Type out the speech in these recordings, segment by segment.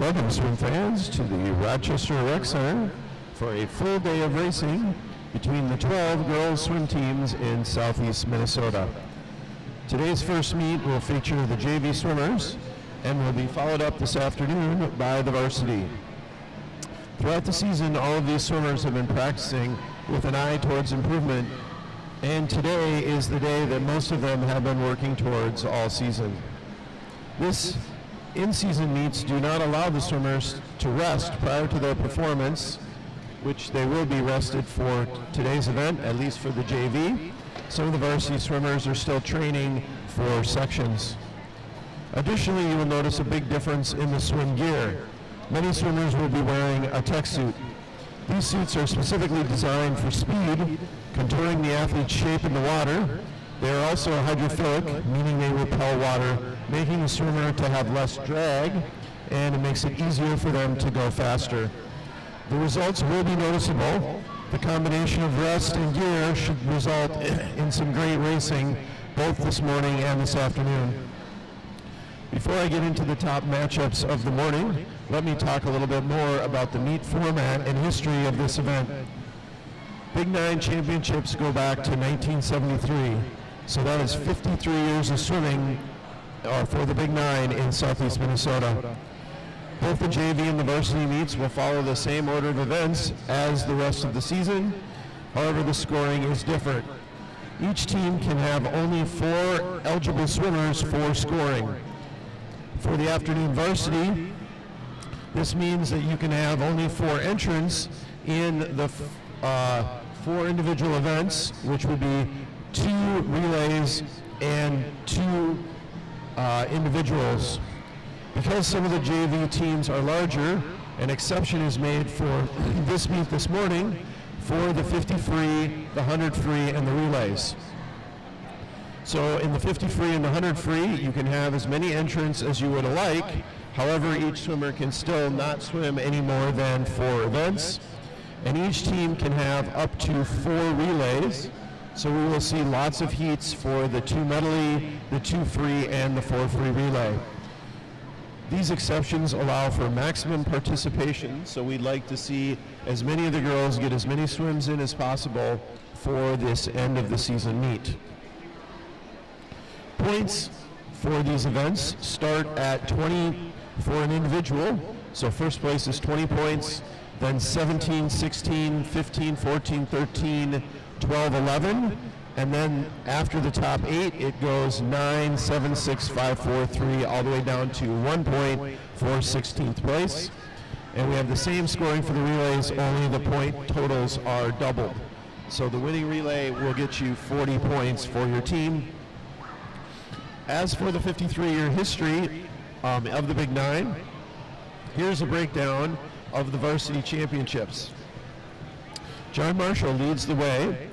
Welcome, swim fans, to the Rochester Rec Center for a full day of racing between the 12 girls swim teams in southeast Minnesota. Today's first meet will feature the JV swimmers and will be followed up this afternoon by the varsity. Throughout the season, all of these swimmers have been practicing with an eye towards improvement, and today is the day that most of them have been working towards all season. This in-season meets do not allow the swimmers to rest prior to their performance, which they will be rested for today's event, at least for the JV. Some of the varsity swimmers are still training for sections. Additionally, you will notice a big difference in the swim gear. Many swimmers will be wearing a tech suit. These suits are specifically designed for speed, contouring the athlete's shape in the water. They are also hydrophilic, meaning they repel water, making the swimmer to have less drag, and it makes it easier for them to go faster. The results will be noticeable. The combination of rest and gear should result in some great racing both this morning and this afternoon. Before I get into the top matchups of the morning, let me talk a little bit more about the meet format and history of this event. Big 9 championships go back to 1973, so that is 53 years of swimming for the Big 9 in southeast Minnesota. Both the JV and the varsity meets will follow the same order of events as the rest of the season. However, the scoring is different. Each team can have only 4 eligible swimmers for scoring. For the afternoon varsity, this means that you can have only 4 entrants in the 4 individual events, which would be 2 relays and 2 individuals. Because some of the JV teams are larger, an exception is made for this meet this morning for the 50 free, the 100 free, and the relays. So in the 50 free and the 100 free, you can have as many entrants as you would like. However, each swimmer can still not swim any more than 4 events. And each team can have up to 4 relays. So we will see lots of heats for the 2 medley, the 2 free, and the 4 free relay. These exceptions allow for maximum participation, so we'd like to see as many of the girls get as many swims in as possible for this end of the season meet. Points for these events start at 20 for an individual, so first place is 20 points, then 17, 16, 15, 14, 13, 12, 11, and then after the top 8, it goes 9, 7, 6, 5, 4, 3, all the way down to 1 point for 16th place. And we have the same scoring for the relays, only the point totals are doubled. So the winning relay will get you 40 points for your team. As for the 53-year history of the Big 9, here's a breakdown of the varsity championships. John Marshall leads the way.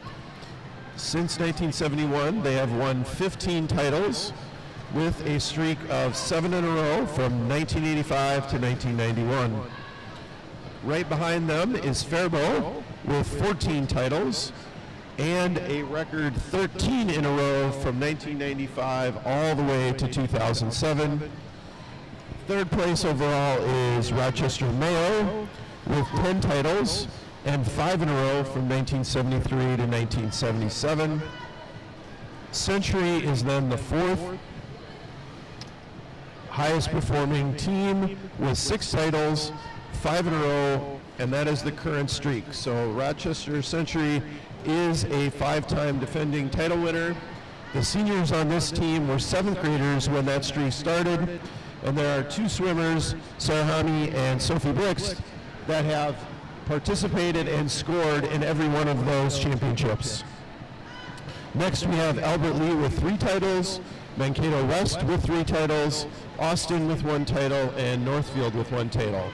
Since 1971, they have won 15 titles with a streak of 7 in a row from 1985 to 1991. Right behind them is Faribault with 14 titles and a record 13 in a row from 1995 all the way to 2007. Third place overall is Rochester Mayo with 10 titles and 5 in a row from 1973 to 1977. Century is then the 4th highest performing team with 6 titles, 5 in a row, and that is the current streak. So Rochester Century is a 5-time defending title winner. The seniors on this team were 7th graders when that streak started, and there are 2 swimmers, Sarah Hami and Sophie Blix, that have participated and scored in every one of those championships. Next we have Albert Lee with 3 titles, Mankato West with 3 titles, Austin with 1 title, and Northfield with 1 title.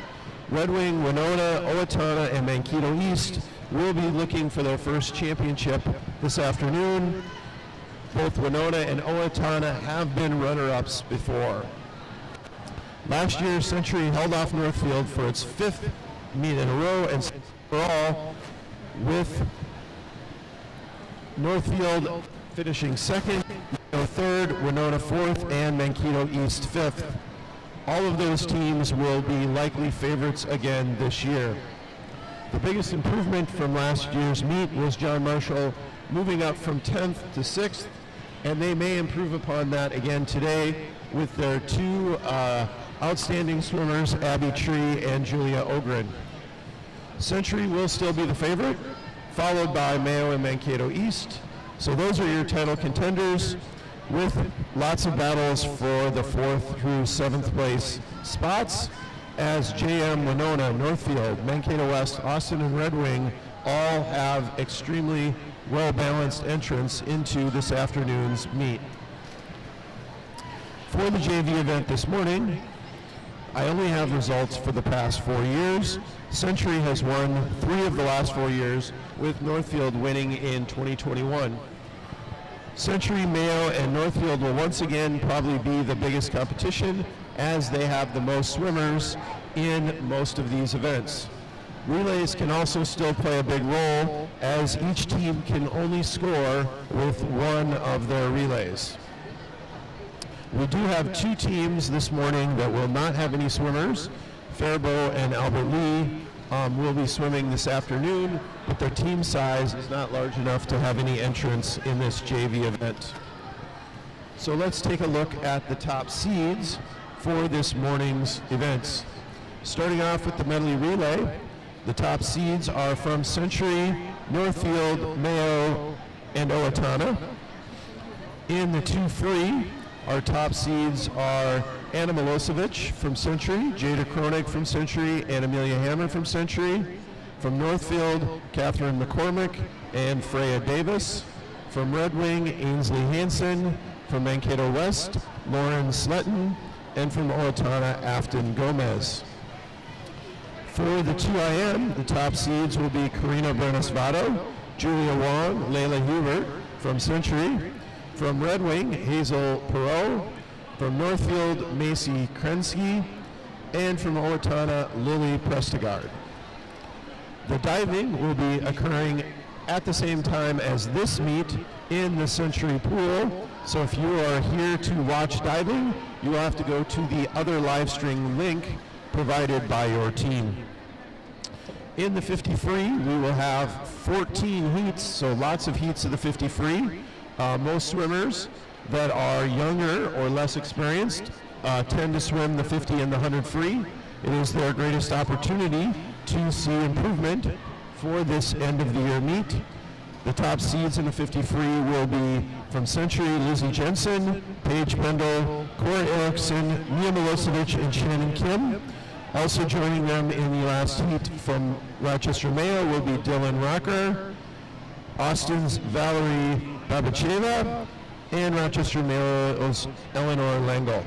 Red Wing, Winona, Owatonna, and Mankato East will be looking for their first championship this afternoon. Both Winona and Owatonna have been runner-ups before. Last year, Century held off Northfield for its 5th meet in a row, and overall, with Northfield finishing 2nd, 3rd, Winona 4th, and Mankato East 5th. All of those teams will be likely favorites again this year. The biggest improvement from last year's meet was John Marshall moving up from 10th to 6th, and they may improve upon that again today with their two outstanding swimmers, Abby Tree and Julia Ogren. Century will still be the favorite, followed by Mayo and Mankato East. So those are your title contenders, with lots of battles for the 4th through 7th place spots, as JM, Winona, Northfield, Mankato West, Austin, and Red Wing all have extremely well-balanced entrants into this afternoon's meet. For the JV event this morning, I only have results for the past 4 years. Century has won 3 of the last 4 years, with Northfield winning in 2021. Century, Mayo, and Northfield will once again probably be the biggest competition, as they have the most swimmers in most of these events. Relays can also still play a big role, as each team can only score with one of their relays. We do have 2 teams this morning that will not have any swimmers. Faribault and Albert Lee will be swimming this afternoon, but their team size is not large enough to have any entrants in this JV event. So let's take a look at the top seeds for this morning's events. Starting off with the medley relay, the top seeds are from Century, Northfield, Mayo, and Owatonna. In the 2 free, our top seeds are Anna Milosevic from Century, Jada Kronig from Century, and Amelia Hammer from Century. From Northfield, Catherine McCormick and Freya Davis. From Red Wing, Ainsley Hansen. From Mankato West, Lauren Sletton. And from Owatonna, Afton Gomez. For the 2IM, the top seeds will be Karina Bernas-Vado, Julia Wong, Layla Hubert from Century. From Red Wing, Hazel Perot. From Northfield, Macy Krensky. And from Owatonna, Lily Prestigard. The diving will be occurring at the same time as this meet in the Century pool. So if you are here to watch diving, you will have to go to the other live stream link provided by your team. In the 50 free, we will have 14 heats, so lots of heats of the 50 free. Most swimmers that are younger or less experienced tend to swim the 50 and the 100 free. It is their greatest opportunity to see improvement for this end of the year meet. The top seeds in the 50 free will be from Century, Lizzie Jensen, Paige Pendle, Corey Erickson, Mia Milosevic, and Shannon Kim. Also joining them in the last heat from Rochester Mayo will be Dylan Rocker, Austin's Valerie Babacheva, and Rochester Mayo's Eleanor Langle.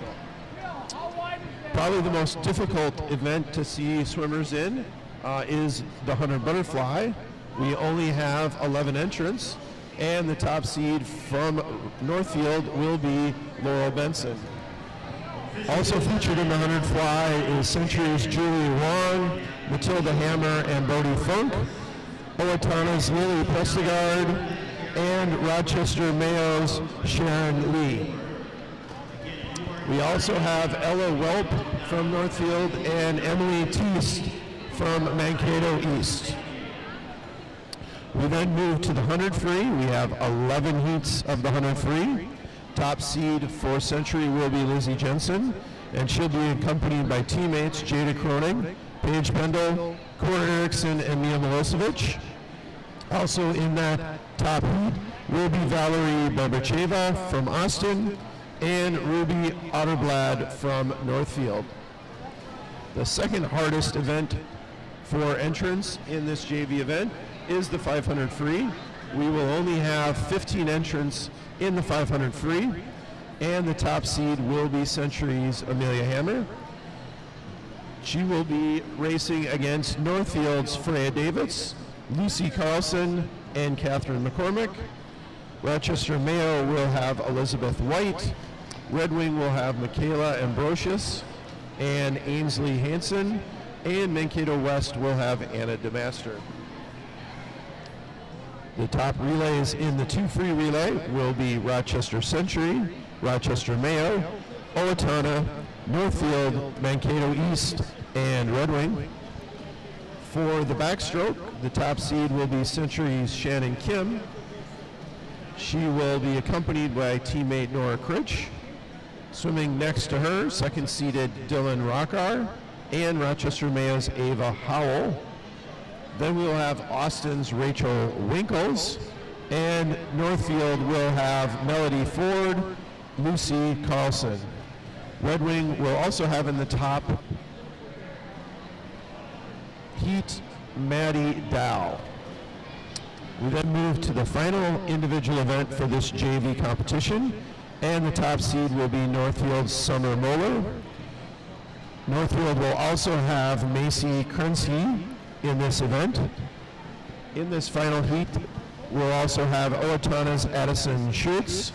Probably the most difficult event to see swimmers in is the 100 butterfly. We only have 11 entrants, and the top seed from Northfield will be Laurel Benson. Also featured in the 100 fly is Century's Julie Wong, Matilda Hammer, and Bodie Funk, Owatonna's Lily Prestigard, and Rochester Mayo's Sharon Lee. We also have Ella Welp from Northfield and Emily Teest from Mankato East. We then move to the 100 free. We have 11 heats of the 100 free. Top seed for Century will be Lizzie Jensen, and she'll be accompanied by teammates Jada Kronig, Paige Pendle, Corey Erickson, and Mia Milosevic. Also in that top heat will be Valerie Babacheva from Austin and Ruby Otterblad from Northfield. The second hardest event for entrance in this JV event is the 500 free. We will only have 15 entrants in the 500 free, and the top seed will be Century's Amelia Hammer. She will be racing against Northfield's Freya Davis, Lucy Carlson, and Catherine McCormick. Rochester Mayo will have Elizabeth White. Red Wing will have Michaela Ambrosius and Ainsley Hansen, and Mankato West will have Anna DeMaster. The top relays in the 2 free relay will be Rochester Century, Rochester Mayo, Owatonna, Northfield, Mankato East, and Red Wing. For the backstroke, the top seed will be Century's Shannon Kim. She will be accompanied by teammate Nora Critch. Swimming next to her, second-seeded Dylan Rockar and Rochester Mayo's Ava Howell. Then we'll have Austin's Rachel Winkles, and Northfield will have Melody Ford, Lucy Carlson. Red Wing will also have in the top heat Maddie Dow. We then move to the final individual event for this JV competition, and the top seed will be Northfield's Summer Moeller. Northfield will also have Macy Krensky in this event. In this final heat, we'll also have Owatonna's Addison Schutz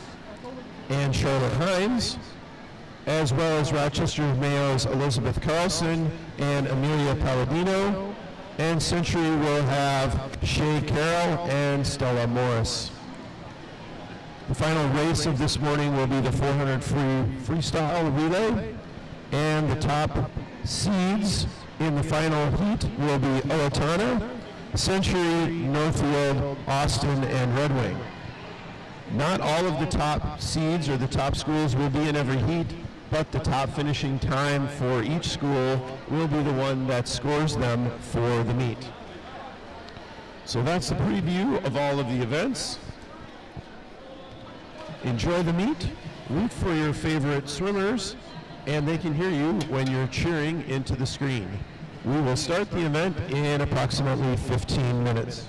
and Charlotte Hines, as well as Rochester Mayo's Elizabeth Carlson and Amelia Palladino, and Century will have Shay Carroll and Stella Morris. The final race of this morning will be the 400 free freestyle relay, and the top seeds in the final heat will be Owatonna, Century, Northfield, Austin, and Red Wing. Not all of the top seeds or the top schools will be in every heat, but the top finishing time for each school will be the one that scores them for the meet. So that's the preview of all of the events. Enjoy the meet, root for your favorite swimmers, and they can hear you when you're cheering into the screen. We will start the event in approximately 15 minutes.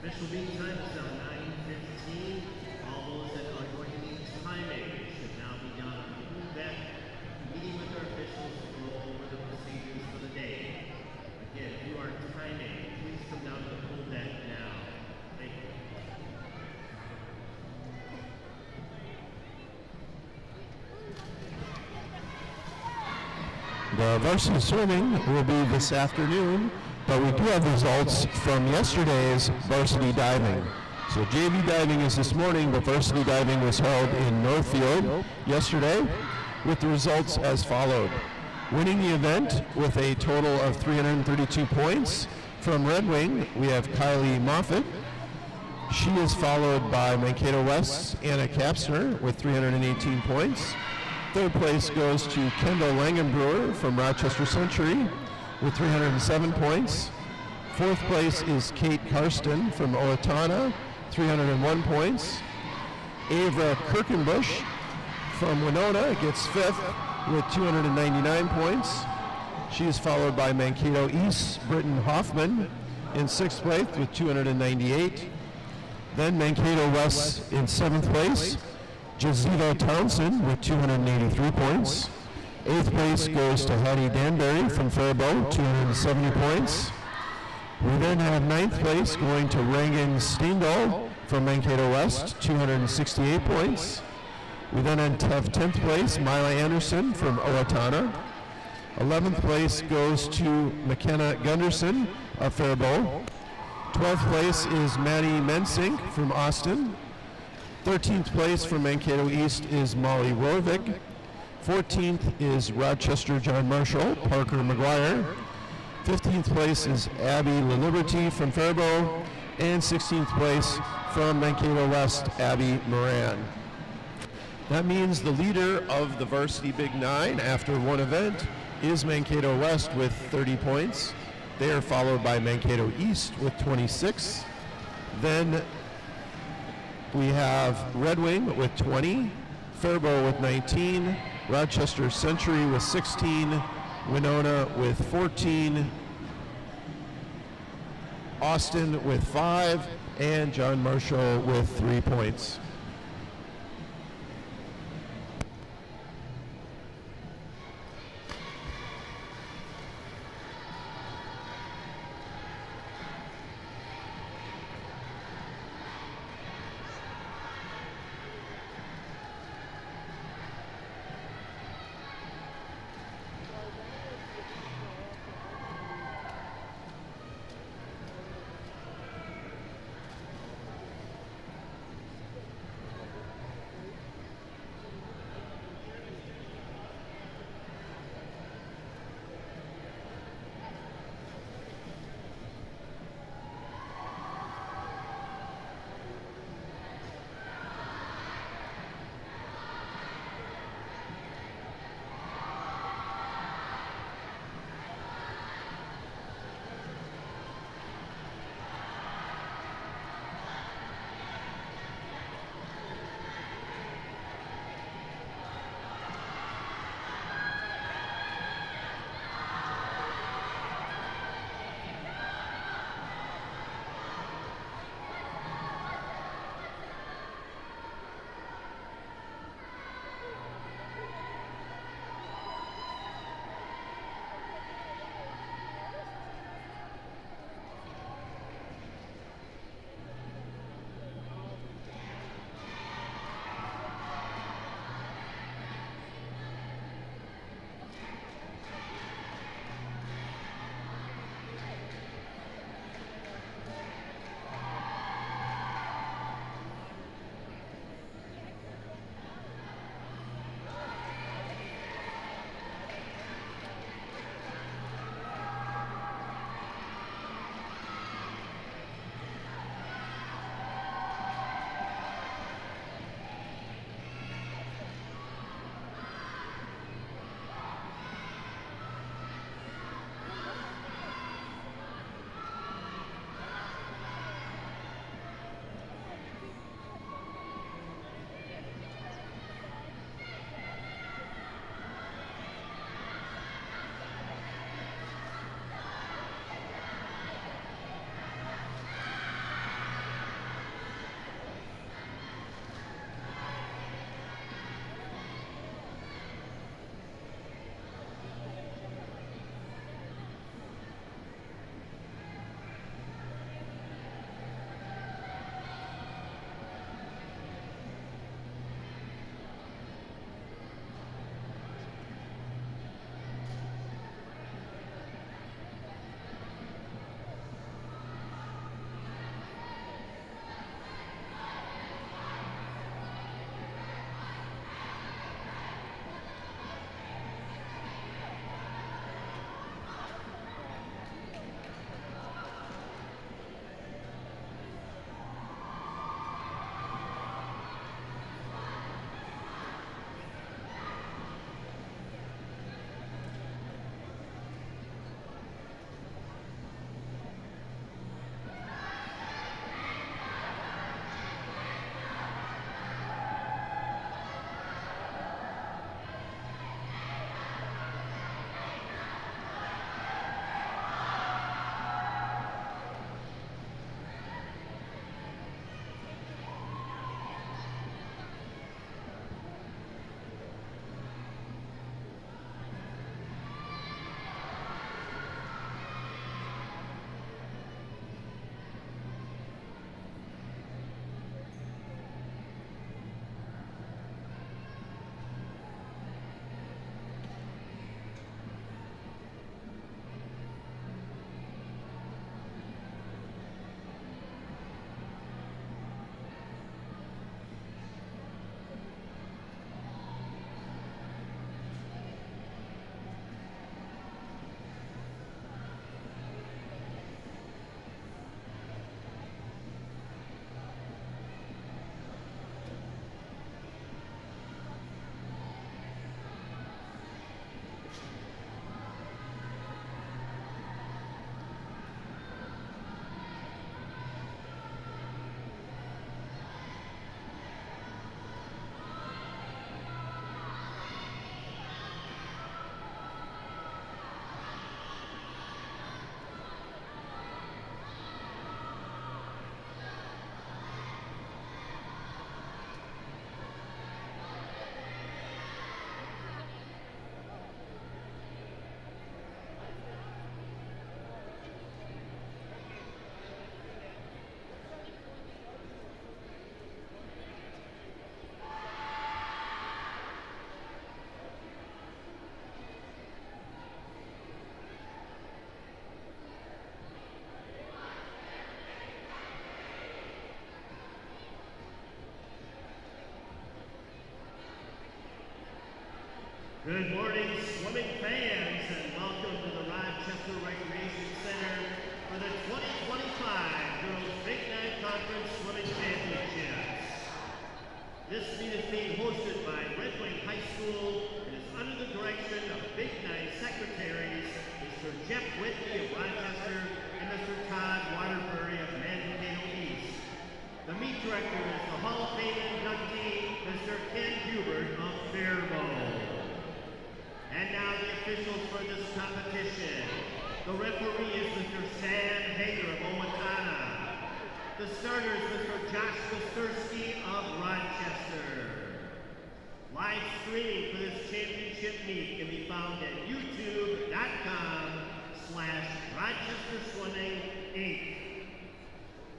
Official beat time is now 9:15. All those that are going to need timing should now be down on the pool deck, meeting with our officials to go over the procedures for the day. Again, if you are timing, please come down to the pool deck now. Thank you. The varsity swimming will be this afternoon, but we do have results from yesterday's varsity diving. So JV diving is this morning, but varsity diving was held in Northfield yesterday, with the results as followed. Winning the event with a total of 332 points from Red Wing, we have Kylie Moffitt. She is followed by Mankato West's Anna Kapsner with 318 points. Third place goes to Kendall Langenbrewer from Rochester Century with 307 points. Fourth place is Kate Karsten from Owatonna, 301 points. Avra Kirkenbush from Winona gets fifth with 299 points. She is followed by Mankato East, Britton Hoffman in sixth place with 298. Then Mankato West in seventh place, Jaziva Townsend with 283 points. Eighth place goes to Hattie Danbury from Faribault, 270 points. We then have ninth place going to Reagan Steindl from Mankato West, 268 points. We then have 10th place, Mila Anderson from Owatonna. 11th place goes to McKenna Gunderson of Faribault. 12th place is Maddie Mensink from Austin. 13th place from Mankato East is Molly Rorvig. 14th is Rochester John Marshall, Parker McGuire. 15th place is Abby LaLiberty from Faribault. And 16th place, from Mankato West, Abby Moran. That means the leader of the varsity Big 9 after one event is Mankato West with 30 points. They are followed by Mankato East with 26. Then we have Red Wing with 20, Faribault with 19, Rochester Century with 16, Winona with 14, Austin with 5, and John Marshall with 3 points. Rochester Recreation Center for the 2025 Girls Big 9 Conference Swimming Championships. This meet is being hosted by Red Wing High School and is under the direction of Big 9 secretaries, Mr. Jeff Whitney of Rochester and Mr. Todd Waterbury of Mankato East. The meet director is the Hall of Fame inductee, Mr. Ken Hubert of Faribault. And now the officials for this competition. The referee is Mr. Sam Hager of Owatonna. The starter is Mr. Josh Kostursky of Rochester. Live streaming for this championship meet can be found at youtube.com/Rochester Swimming Inc.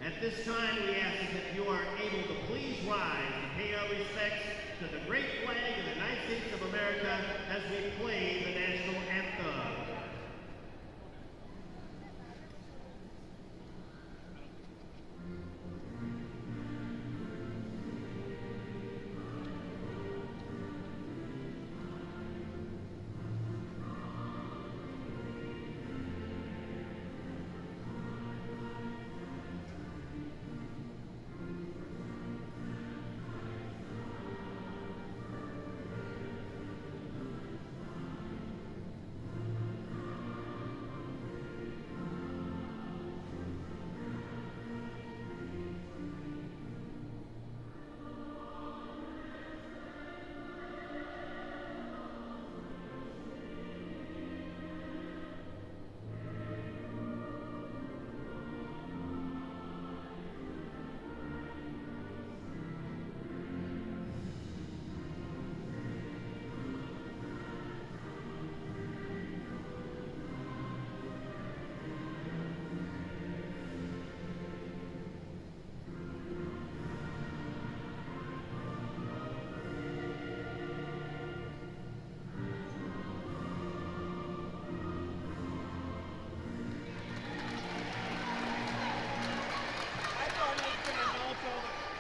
At this time, we ask that you are able to please rise and pay our respects to the great flag of the United States of America as we play the national anthem.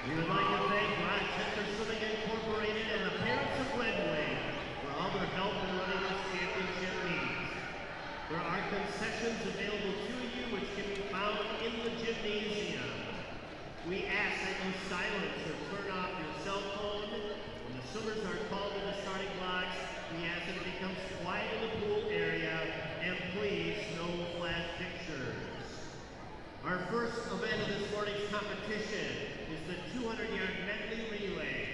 We would like to thank Rochester Swimming Incorporated and the parents of Red Wing for all their help in running this championship meet. There are concessions available to you which can be found in the gymnasium. We ask that you silence or turn off your cell phone. When the swimmers are called to the starting blocks, we ask that it becomes quiet in the pool area, and please, no flash pictures. Our first event of this morning's competition is the 200-yard medley relay.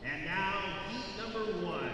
And now, heat number 1.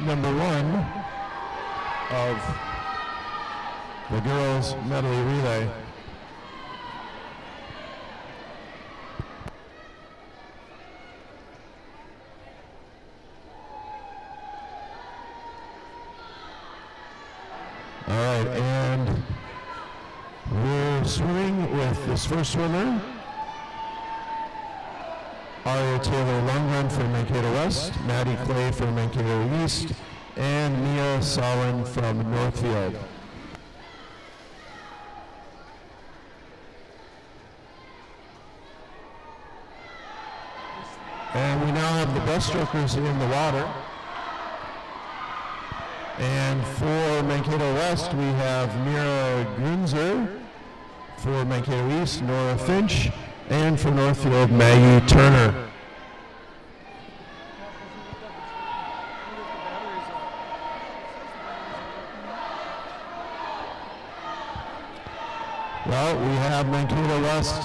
Number 1 of the girls medley relay. All right, and we're swimming with this first swimmer, Aria Taylor Lundgren from Mankato West, Maddie Clay from Mankato East, and Mia Solon from Northfield. And we now have the breaststrokers in the water. And for Mankato West, we have Mira Grunzer. For Mankato East, Nora Finch. And for Northfield, Maggie Turner. Well, we have Mankato West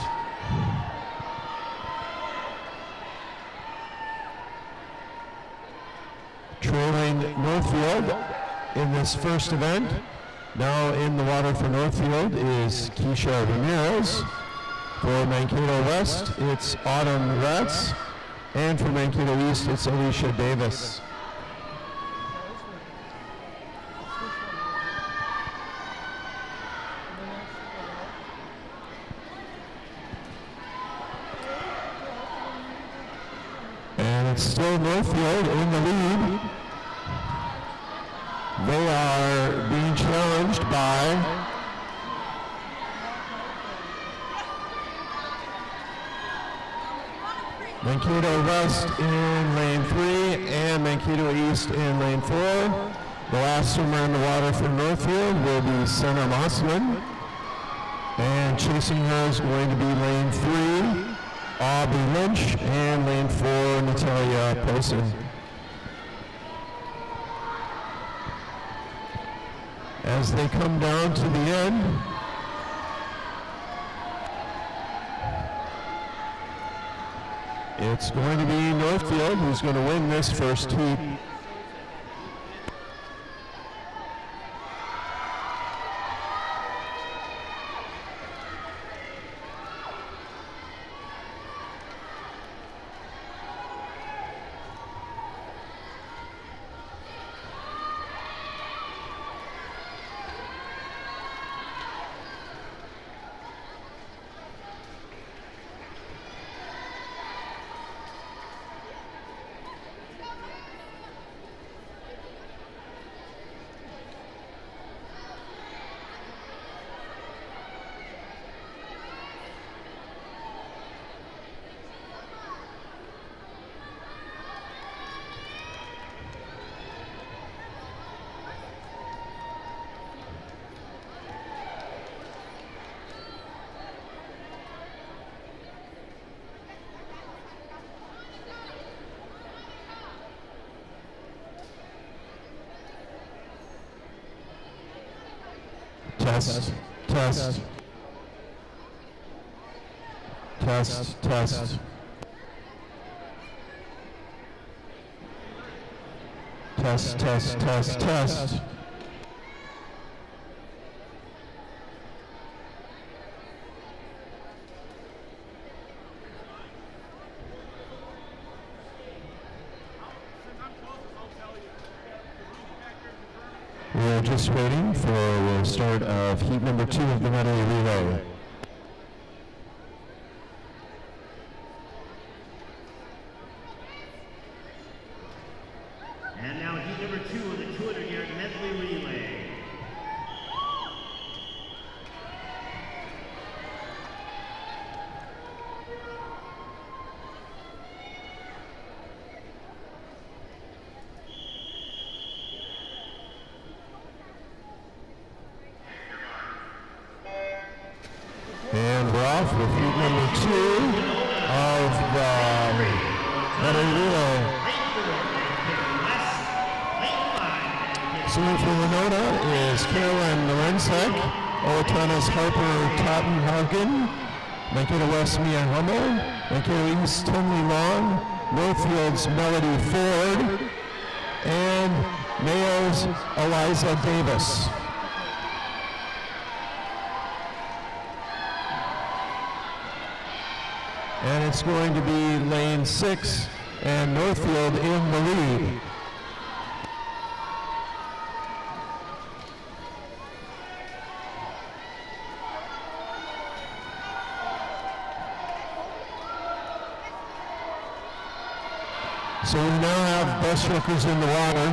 trailing Northfield in this first event. Now in the water for Northfield is Keisha Ramirez. For Mankato West, it's Autumn Ratz. And for Mankato East, it's Alicia Davis. And it's still Northfield in the lead. They are being challenged by Mankato West in lane 3 and Mankato East in lane 4. The last swimmer in the water for Northfield will be Senna Moslin. And chasing her is going to be lane 3, Aubrey Lynch, and lane 4, Natalia Posen. As they come down to the end, it's going to be Northfield who's going to win this first heat. Test, test, test, test, test, test, test, test. We're just waiting for the start of heat number 2 of the medley relay. And now heat number 2 of the 200-yard medley relay. And we're off with heat number 2 of the medley relay. Swimming for Winona is Carolyn Narensek, Owatonna's Harper Tottenhagen, Mankato West Mia Hummel, Mankato East Tinley Long, Northfield's Melody Ford, and Mayo's Eliza Davis. And it's going to be lane 6 and Northfield in the lead. So we now have breaststrokers in the water.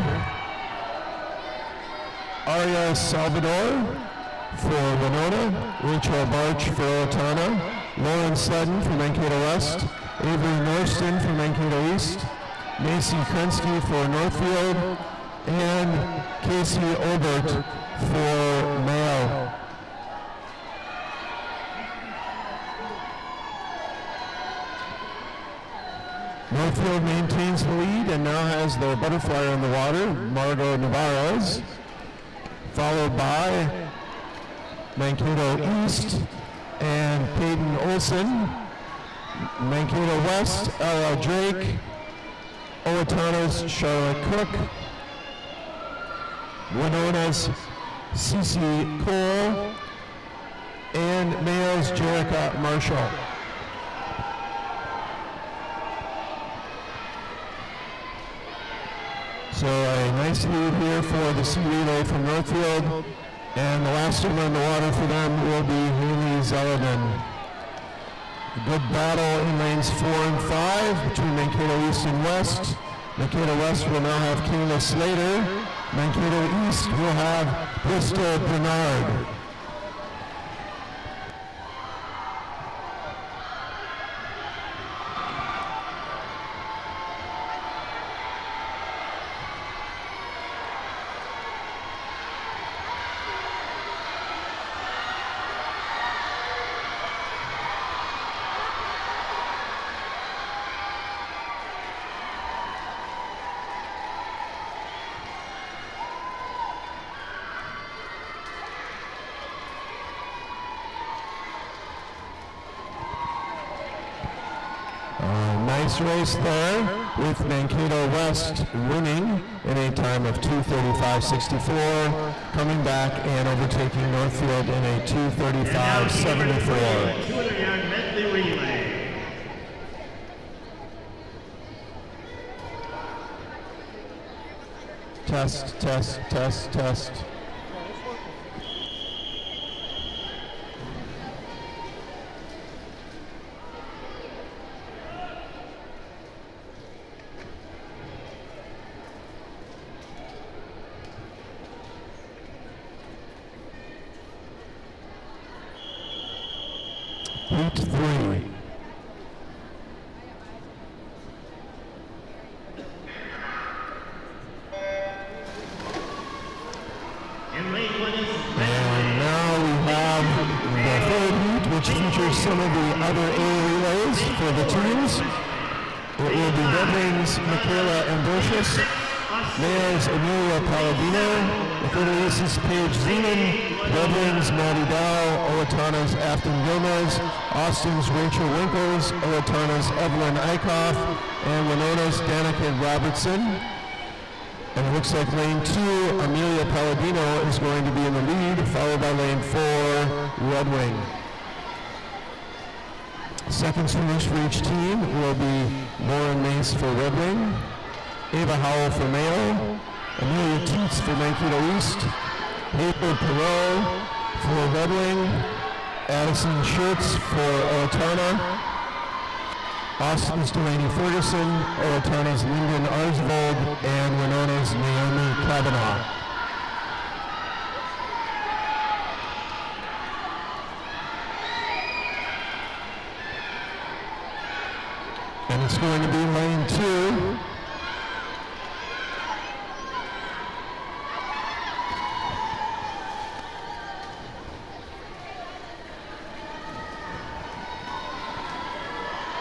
Aria Salvador for Winona, Rachel Barch for Owatonna, Lauren Sutton for Mankato West, Avery Norston for Mankato East, Macy Krensky for Northfield, and Casey Obert for Mayo. Northfield maintains the lead and now has their butterfly on the water, Margot Navarez, followed by Mankato East and Peyton Olson. Mankato West, Ella Drake, Owatonna's Charlotte Cook, Winona's Cece Cole, and Mayo's Jerica Marshall. So a nice lead here for the C relay from Northfield, and the last one on the water for them will be Haley Zeldin. A good battle in lanes 4 and 5 between Mankato East and West. Mankato West will now have Kayla Slater. Mankato East will have Bristol Bernard. Nice race there with Mankato West winning in a time of 2:35.64, coming back and overtaking Northfield in a 2:35.74. 200-yard medley relay. Test, test, test, test. Heat 3. And lane 1 is And now we have the third heat, which features some of the other A relays for the teams. It will be Red Wings' Michaela Ambrosius, Mayo's Amelia Palladino, Mankato East's Paige Zeman, Red Wings' Maddie Dow, Owatonna's Afton Gomez, Austin's Rachel Winkles, Owatonna's Evelyn Eichhoff, and Winona's Danica Robertson. And it looks like lane 2, Amelia Palladino is going to be in the lead, followed by lane 4, Red Wing. Seconds finished for each team will be Lauren Mace for Red Wing, Ava Howell for Mayo, Amelia Teets for Mankato East, April Perot for Red Wing, Addison Schultz for Owatonna, Austin's Delaney Ferguson, Owatonna's Lyndon Arsvold, and Winona's Naomi Kavanaugh. And it's going to be lane 2.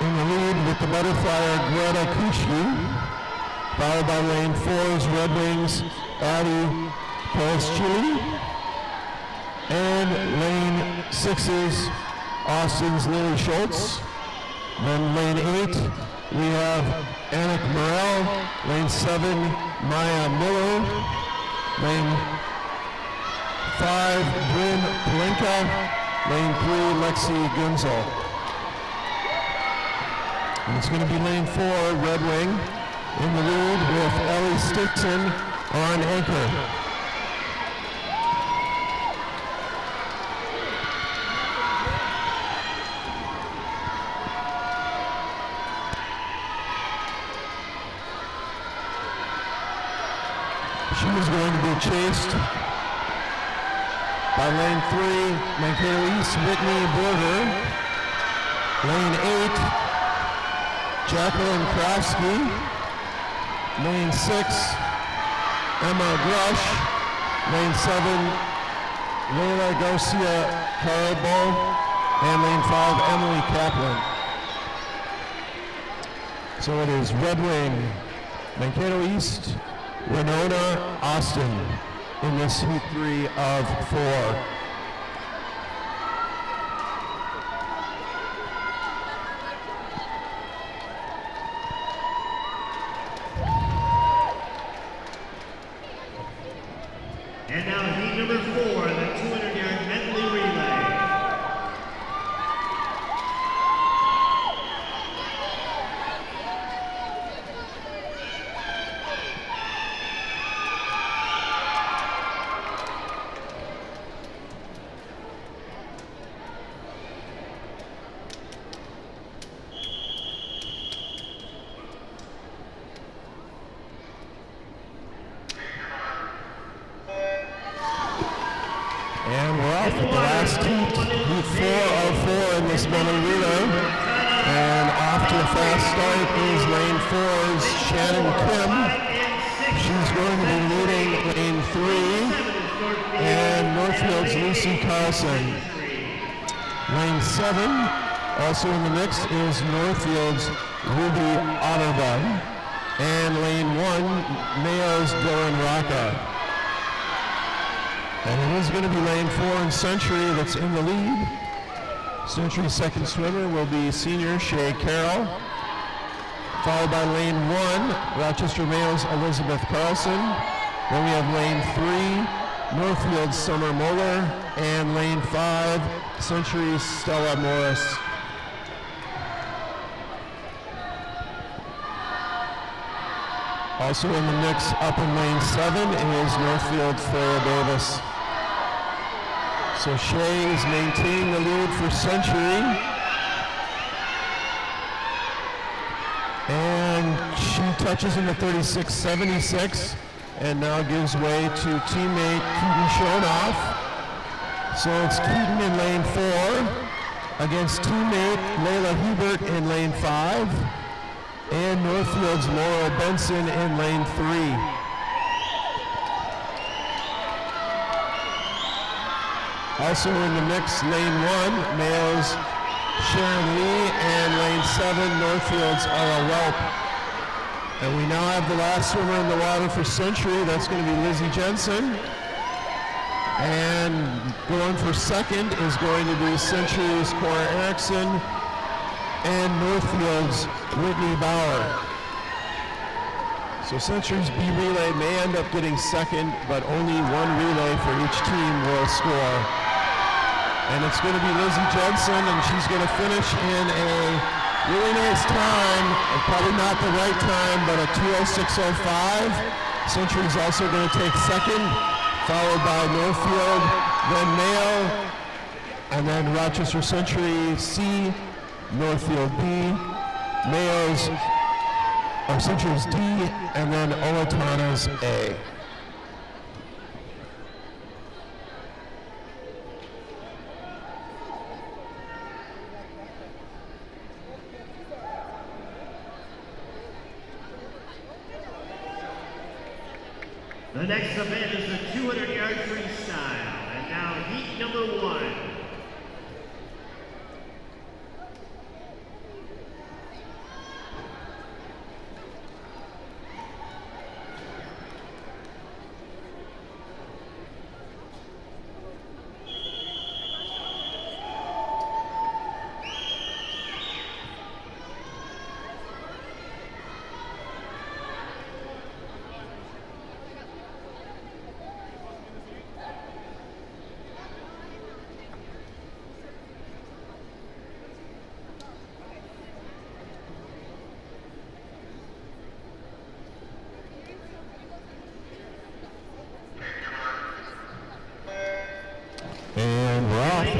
In the lead with the butterflyer Greta Kushki, followed by lane 4's Red Wings Addie Palaschili, and lane 6's Austin's Lily Schultz. Then lane 8 we have Anik Morel, lane 7 Maya Miller, lane 5 Bryn Palenka, lane 3 Lexi Gunzel. And it's going to be lane 4, Red Wing, in the lead with Ellie Stickson on anchor. She is going to be chased by lane 3, Mankato East, Whitney Borger. Lane 8, Jacqueline Krafsky. Lane 6, Emma Grush. Lane 7, Leila Garcia Harbo. And lane 5, Emily Kaplan. So it is Red Wing, Mankato East, Winona, Austin in this heat 3 of 4. And now heat number 4, the 200-yard medley relay. And we're off at the last heat 4 of 4 in this medley relay. And off to a fast start is lane 4's Shannon Kim. She's going to be leading lane 3. And Northfield's Lucy Carlson. Lane 7, also in the mix, is Northfield's Ruby Otterba. And lane 1, Mayo's Dylan Rocca. And it is going to be lane 4 in Century that's in the lead. Century's second swimmer will be senior Shay Carroll, followed by lane 1, Rochester Mayo's Elizabeth Carlson. Then we have lane 3, Northfield's Summer Moeller, and lane 5, Century's Stella Morris. Also in the mix up in lane 7 is Northfield Freya Davis. So Shay is maintaining the lead for Century. And she touches in the 36.76 and now gives way to teammate Keaton Schonoff. So it's Keaton in lane 4 against teammate Layla Hubert in lane 5. And Northfield's Laura Benson in lane 3. Also in the mix, lane 1, Mayo's Sharon Lee, and lane 7, Northfield's Ella Welp. And we now have the last swimmer in the water for Century. That's going to be Lizzie Jensen. And going for second is going to be Century's Cora Erickson and Northfield's Whitney Bauer. So Century's B relay may end up getting second, but only one relay for each team will score. And it's going to be Lizzie Jensen, and she's going to finish in a really nice time, and probably not the right time, but a 2:06:05. Century's also going to take second, followed by Northfield, then Mayo, and then Rochester Century C, Northfield B, Mayo's, or Century's D, and then Owatonna's A. The next event is the 200-yard freestyle, and now heat number 1.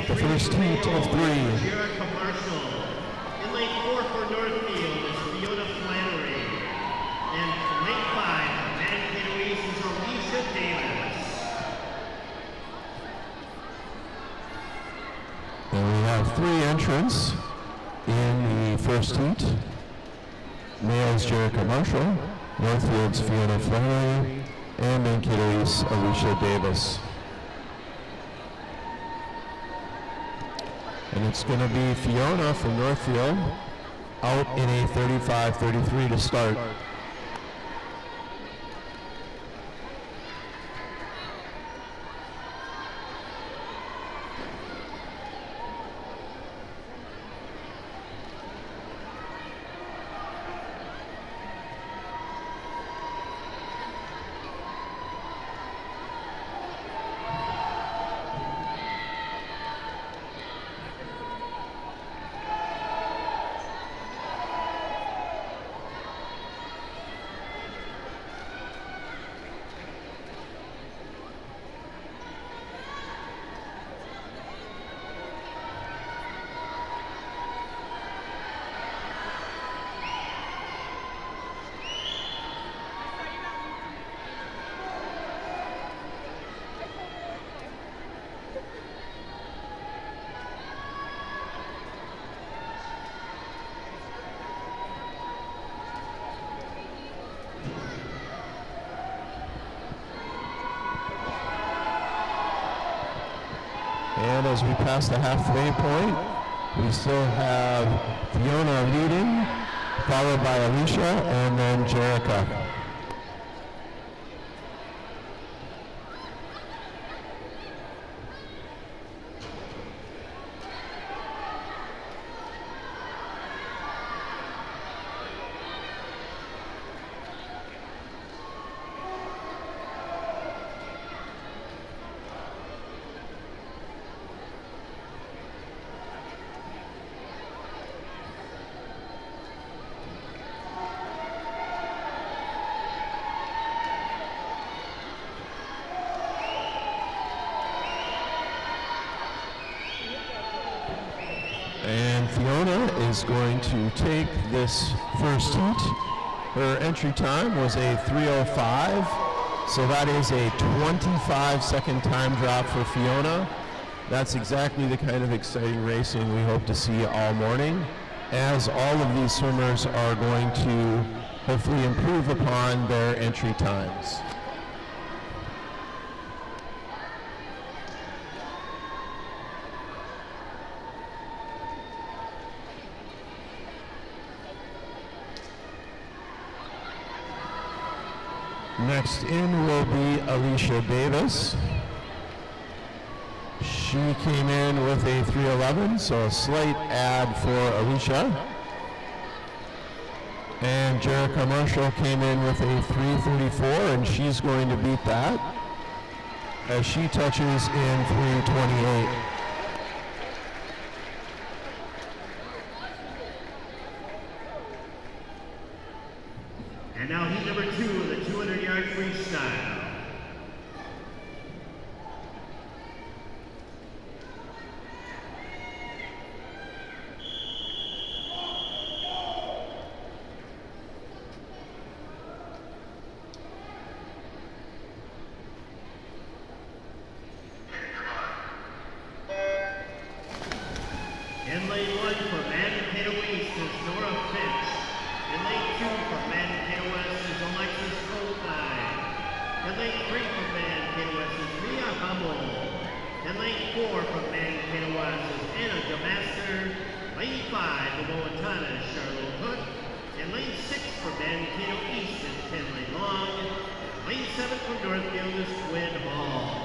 The first heat of 3. Commercial. In lane 4 for Northfield is Fiona Flannery. And lane 5, Mankato East is Alicia Davis. And we have 3 entrants in the first heat. Mayo's Jericho Marshall, Northfield's Fiona Flannery, and Miss Alicia Davis. And it's going to be Fiona from Northfield out in a 35-33 to start. And as we pass the halfway point, we still have Fiona leading, followed by Alicia, and then Jerica. And Fiona is going to take this first heat. Her entry time was a 3:05, so that is a 25-second time drop for Fiona. That's exactly the kind of exciting racing we hope to see all morning, as all of these swimmers are going to hopefully improve upon their entry times. Next in will be Alicia Davis. She came in with a 3:11, so a slight add for Alicia. And Jerica Marshall came in with a 3:34, and she's going to beat that as she touches in 3:28. And now heat number 2 of the 200-yard freestyle. In lane 1 for Mankato East is Nora Finch. In lane 2 for Mankato West is Alexis Goldstein. In lane 3 for Mankato West is Mia Hummel. In lane 4 for Mankato West is Anna DeMaster. Lane 5 for Montana is Charlotte Cook. In lane 6 for Mankato East is Tinley Long. Lane 7 for Northfield is Quinn Hall.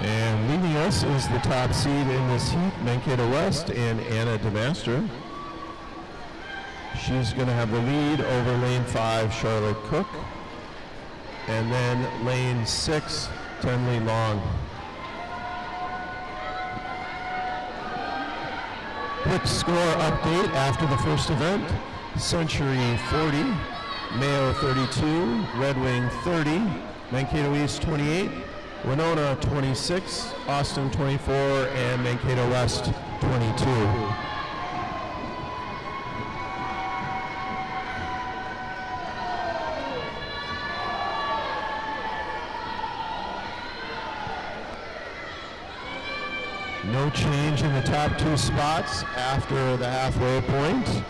And leading us is the top seed in this heat, Mankato West, and Anna DeMaster. She's going to have the lead over lane 5, Charlotte Cook, and then lane 6, Tenley Long. Quick score update after the first event. Century 40, Mayo 32, Red Wing 30, Mankato East 28, Winona 26, Austin 24, and Mankato West 22. No change in the top 2 spots after the halfway point.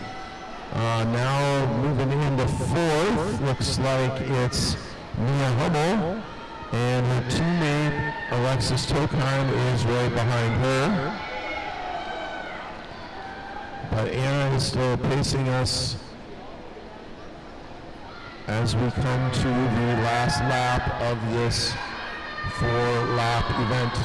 Now moving into fourth, looks like it's Mia Hummel, and her teammate Alexis Tokheim is right behind her. But Anna is still pacing us as we come to the last lap of this 4-lap event.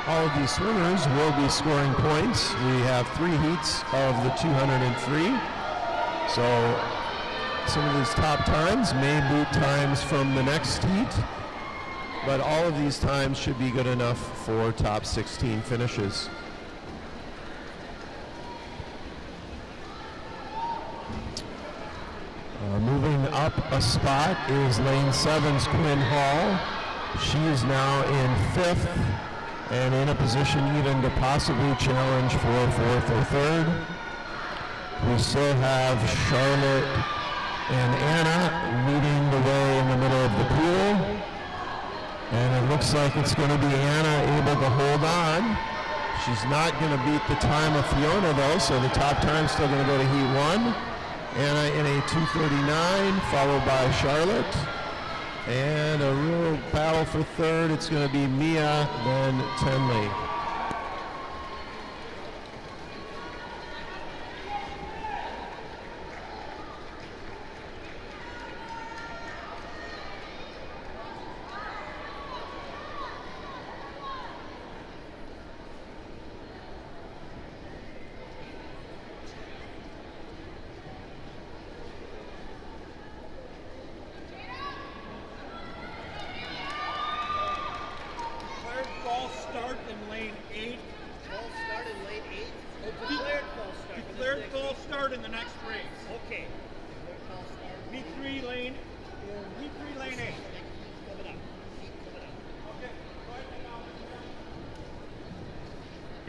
All of these swimmers will be scoring points. We have 3 heats of the 203. So some of these top times may be times from the next heat, but all of these times should be good enough for top 16 finishes. Moving up a spot is lane 7's Quinn Hall. She is now in 5th and in a position even to possibly challenge for 4th or 3rd. We still have Charlotte and Anna leading the way in the middle of the pool. And it looks like it's going to be Anna able to hold on. She's not going to beat the time of Fiona though, so the top time's still going to go to heat 1. Anna in a 2:39, followed by Charlotte. And a real battle for 3rd. It's going to be Mia, then Tenley.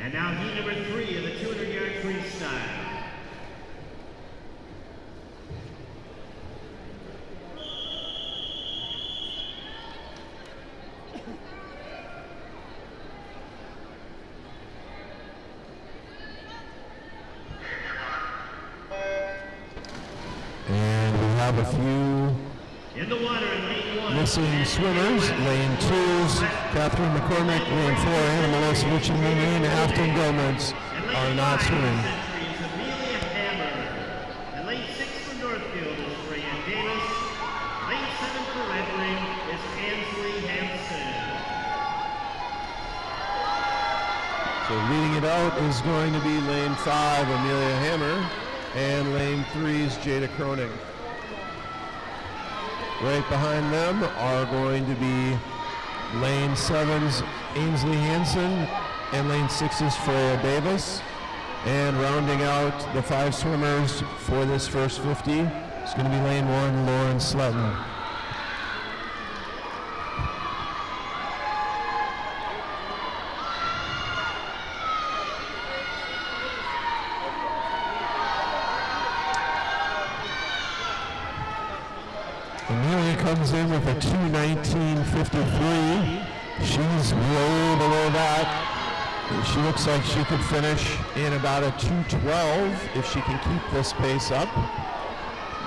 And now heat number 3 of the 200-yard freestyle. And we have a few in the water in lane 1. Missing swimmers. Lane 2's Catherine McCormick, lane 4 Anna Melissa Richard, lane Afton Gomez are not swimming. Amelia Hammer. And lane 6 for Northfield is Freya Davis. Lane 7 for Red Wing is Ansley Hampson. So leading it out is going to be lane 5 Amelia Hammer and lane 3's Jada Croning. Right behind them are going to be lane 7's Ainsley Hansen and lane 6's Freya Davis. And rounding out the 5 swimmers for this first 50 is going to be lane 1 Lauren Sletton. Amelia comes in with a 2:19.53. She's way below that. She looks like she could finish in about a 2:12 if she can keep this pace up.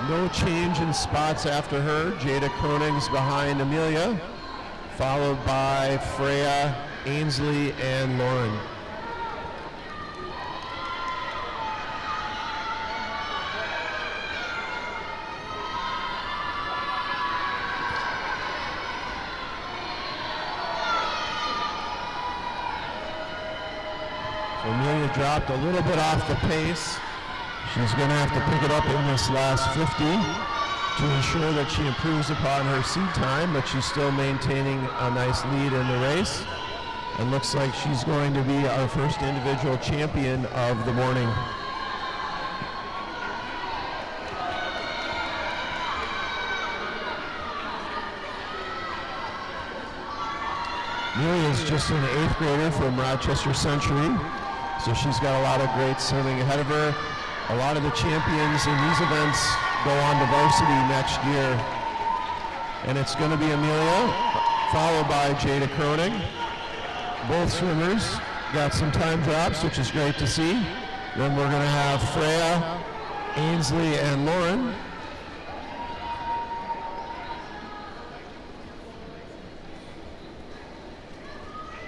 No change in spots after her. Jada Croning's behind Amelia, followed by Freya, Ainsley, and Lauren. Amelia dropped a little bit off the pace. She's going to have to pick it up in this last 50 to ensure that she improves upon her seed time, but she's still maintaining a nice lead in the race. And looks like she's going to be our first individual champion of the morning. Amelia is just an 8th grader from Rochester Century. So she's got a lot of great swimming ahead of her. A lot of the champions in these events go on to varsity next year. And it's going to be Amelia, followed by Jada Croning. Both swimmers got some time drops, which is great to see. Then we're going to have Freya, Ainsley, and Lauren.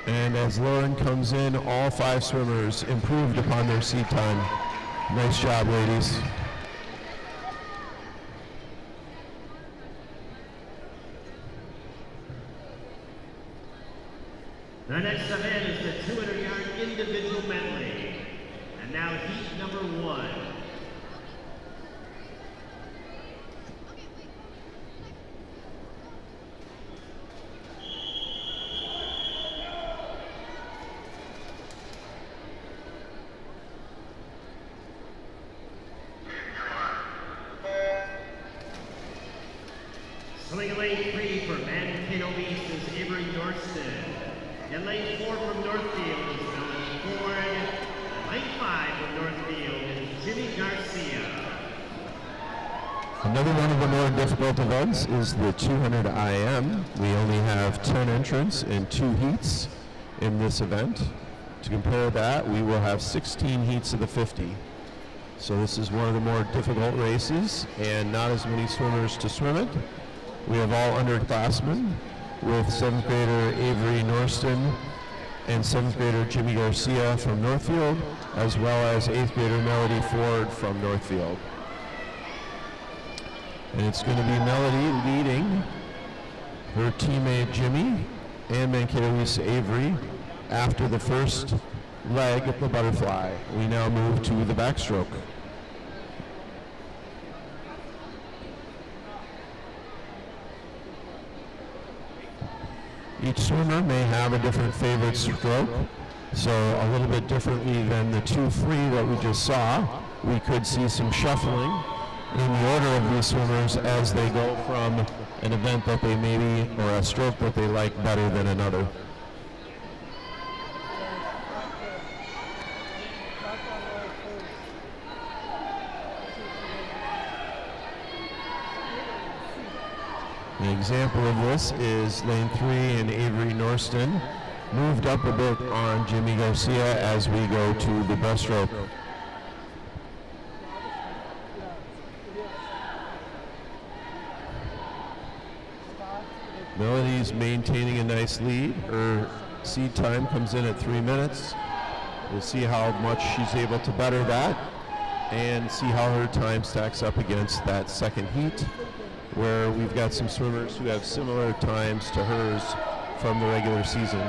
And as Lauren comes in, all 5 swimmers improved upon their seat time. Nice job, ladies. The next event is the 200-yard individual medley. And now heat number 1. Swimming lane 3 for Mankato East is Avery Norston. In lane 4 from Northfield is Melanie Ford. And lane 5 from Northfield is Jimmy Garcia. Another one of the more difficult events is the 200 IM. We only have 10 entrants and 2 heats in this event. To compare that, we will have 16 heats of the 50. So this is one of the more difficult races and not as many swimmers to swim it. We have all underclassmen with 7th grader Avery Norston and 7th grader Jimmy Garcia from Northfield, as well as 8th grader Melody Ford from Northfield. And it's going to be Melody leading her teammate Jimmy and Mankato East Avery after the first leg of the butterfly. We now move to the backstroke. Each swimmer may have a different favorite stroke, so a little bit differently than the 2-free that we just saw. We could see some shuffling in the order of these swimmers as they go from an event that they maybe, or a stroke that they like better than another. An example of this is lane 3 and Avery Norston moved up a bit on Jimmy Garcia as we go to the breaststroke. Melody's maintaining a nice lead. Her seed time comes in at 3 minutes. We'll see how much she's able to better that and see how her time stacks up against that second heat, where we've got some swimmers who have similar times to hers from the regular season.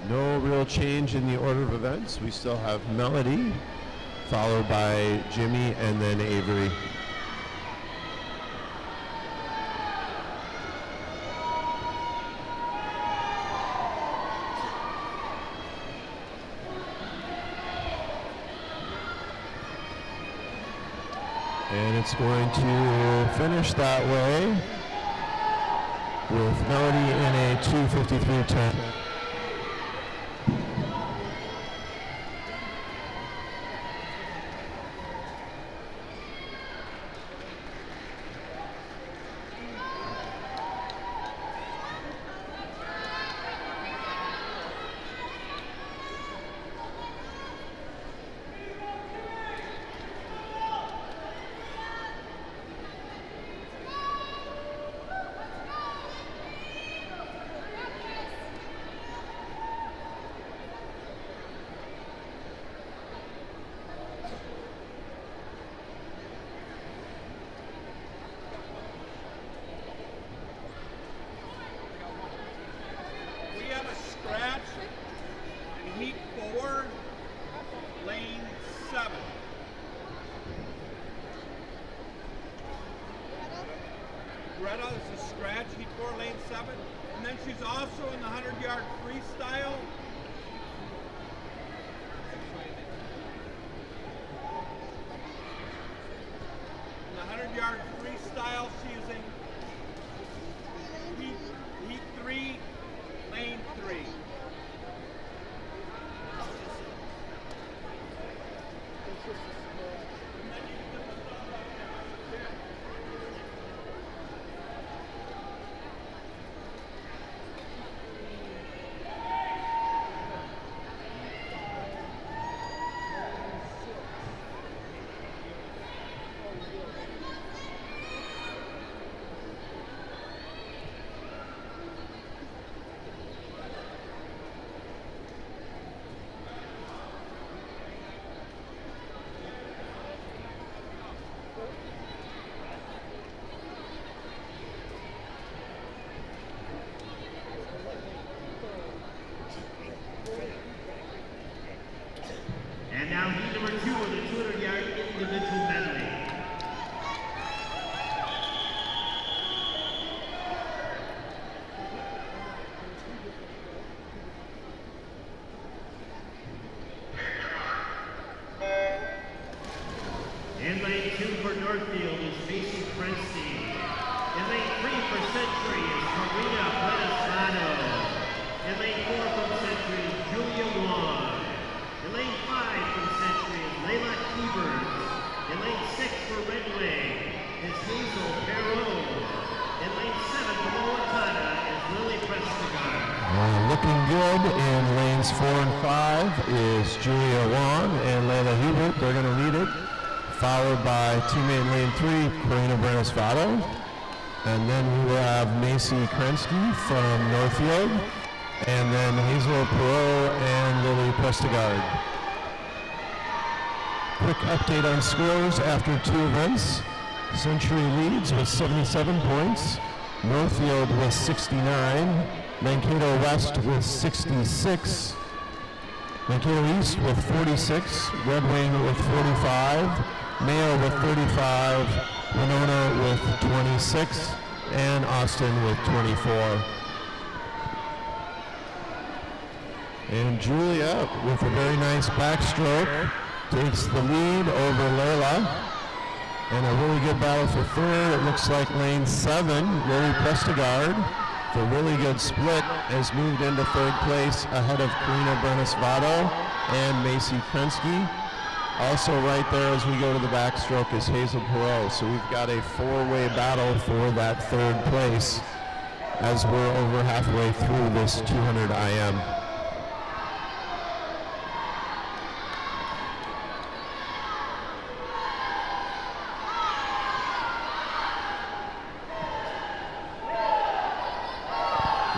No real change in the order of events. We still have Melody, followed by Jimmy, and then Avery. And it's going to finish that way with Melody in a 2:53.10. Greta is a scratch, heat 4, lane 7. And then she's also in the 100-yard freestyle. yard freestyle. She is in heat 3, lane 3. And now heat number 2 of the 200-yard individual medley. In lane 2 for Northfield is Macy Krenstein. In lane 3 for Century is Karina Buenisano. In lane 4 from Century is Julia Wong. In lane 5 from Century is Layla Hebert. In lane 6 for Red Wing is Hazel Perot. In lane 7 for Owatonna is Lily Prestigard. Looking good in lanes 4 and 5 is Julia Wong and Layla Hebert. They're going to lead it, followed by teammate in lane 3, Karina Brenesvato. And then we will have Macy Krensky from Northfield, and then Hazel Perot and Lily Prestigard. Quick update on scores after 2 events. Century leads with 77 points, Northfield with 69, Mankato West with 66, Mankato East with 46, Red Wing with 45, Mayo with 35, Winona with 26, and Austin with 24. And Julia, with a very nice backstroke, takes the lead over Layla. And a really good battle for third. It looks like lane 7, Lily Prestigard, the really good split, has moved into third place ahead of Karina Brenesvato and Macy Krensky. Also right there as we go to the backstroke is Hazel Perot. So we've got a 4-way battle for that third place as we're over halfway through this 200 IM.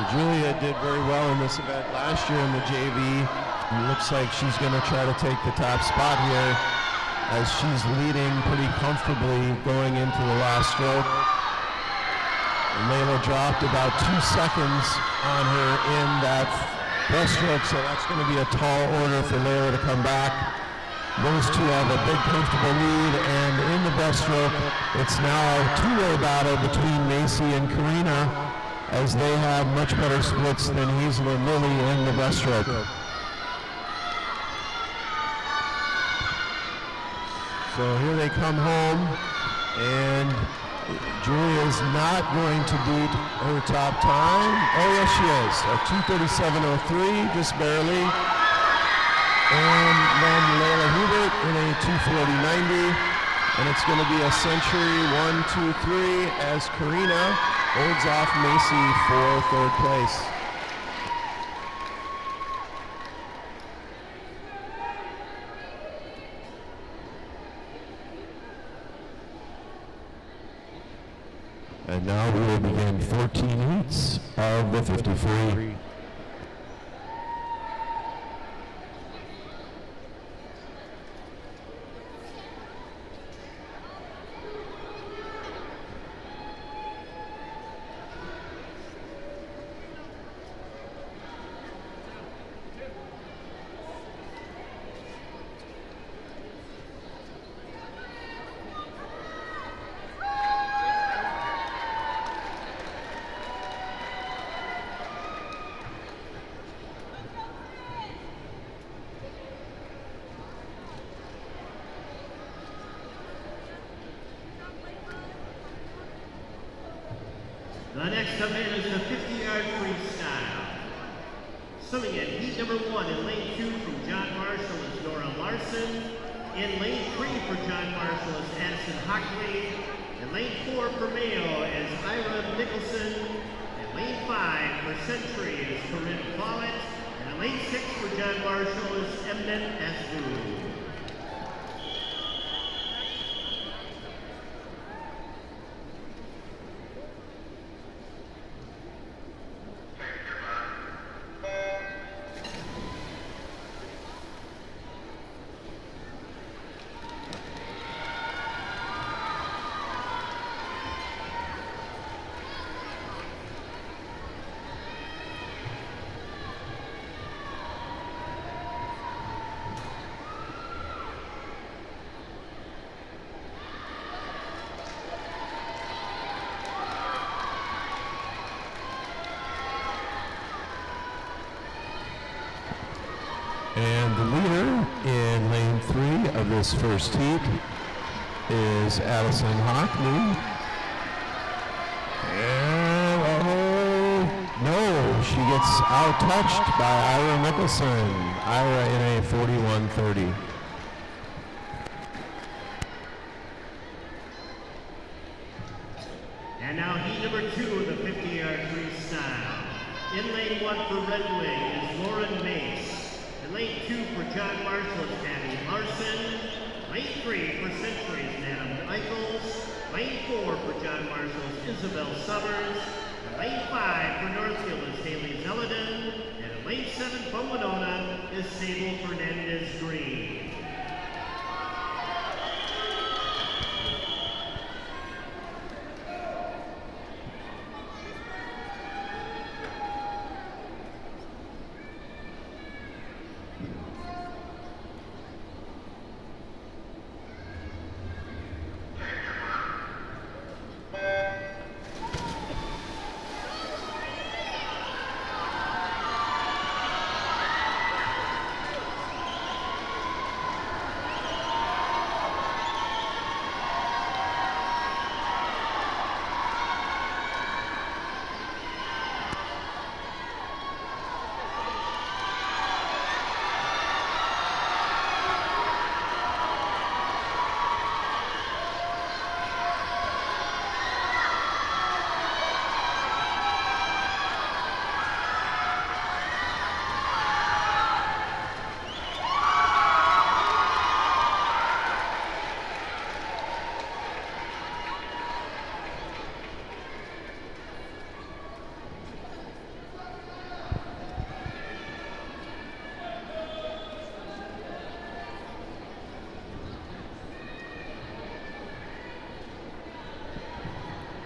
Julia did very well in this event last year in the JV. It looks like she's going to try to take the top spot here as she's leading pretty comfortably going into the last stroke. And Layla dropped about 2 seconds on her in that breaststroke, so that's going to be a tall order for Layla to come back. Those two have a big comfortable lead, and in the breaststroke, it's now a 2-way battle between Macy and Karina, as they have much better splits than Hazel and Lily in the breaststroke. So here they come home, and Julia's not going to beat her top time. Oh yes, she is, a 2:37.03, just barely. And then Layla Hebert in a 2:40.90, and it's going to be a Century 1, 2, 3 as Karina holds off Macy for third place. And now we will begin 14 heats of the 50 free. Next up in is the 50-yard freestyle. Swimming in heat number 1 in lane 2 from John Marshall is Nora Larson. In lane 3 for John Marshall is Addison Hockley. In lane 4 for Mayo is Ira Nicholson. In lane 5 for Century is Corinne Follett. And in lane 6 for John Marshall is Emnet Asbu. And the leader in lane 3 of this first heat is Addison Hockley. And no, she gets out-touched by Ira Nicholson. Ira in a 41:30. And now heat number 2 of the 50-yard freestyle. In lane 1 for Red Wing is Lauren Mace. In lane 2 for John Marshall is Abby Larson. Lane 3 for Century is Adam Eichels. Lane 4 for John Marshall is Isabel Summers. In lane 5 for Northfield is Haley Zeldin. And in lane 7 from Winona is Sable Fernandez-Green.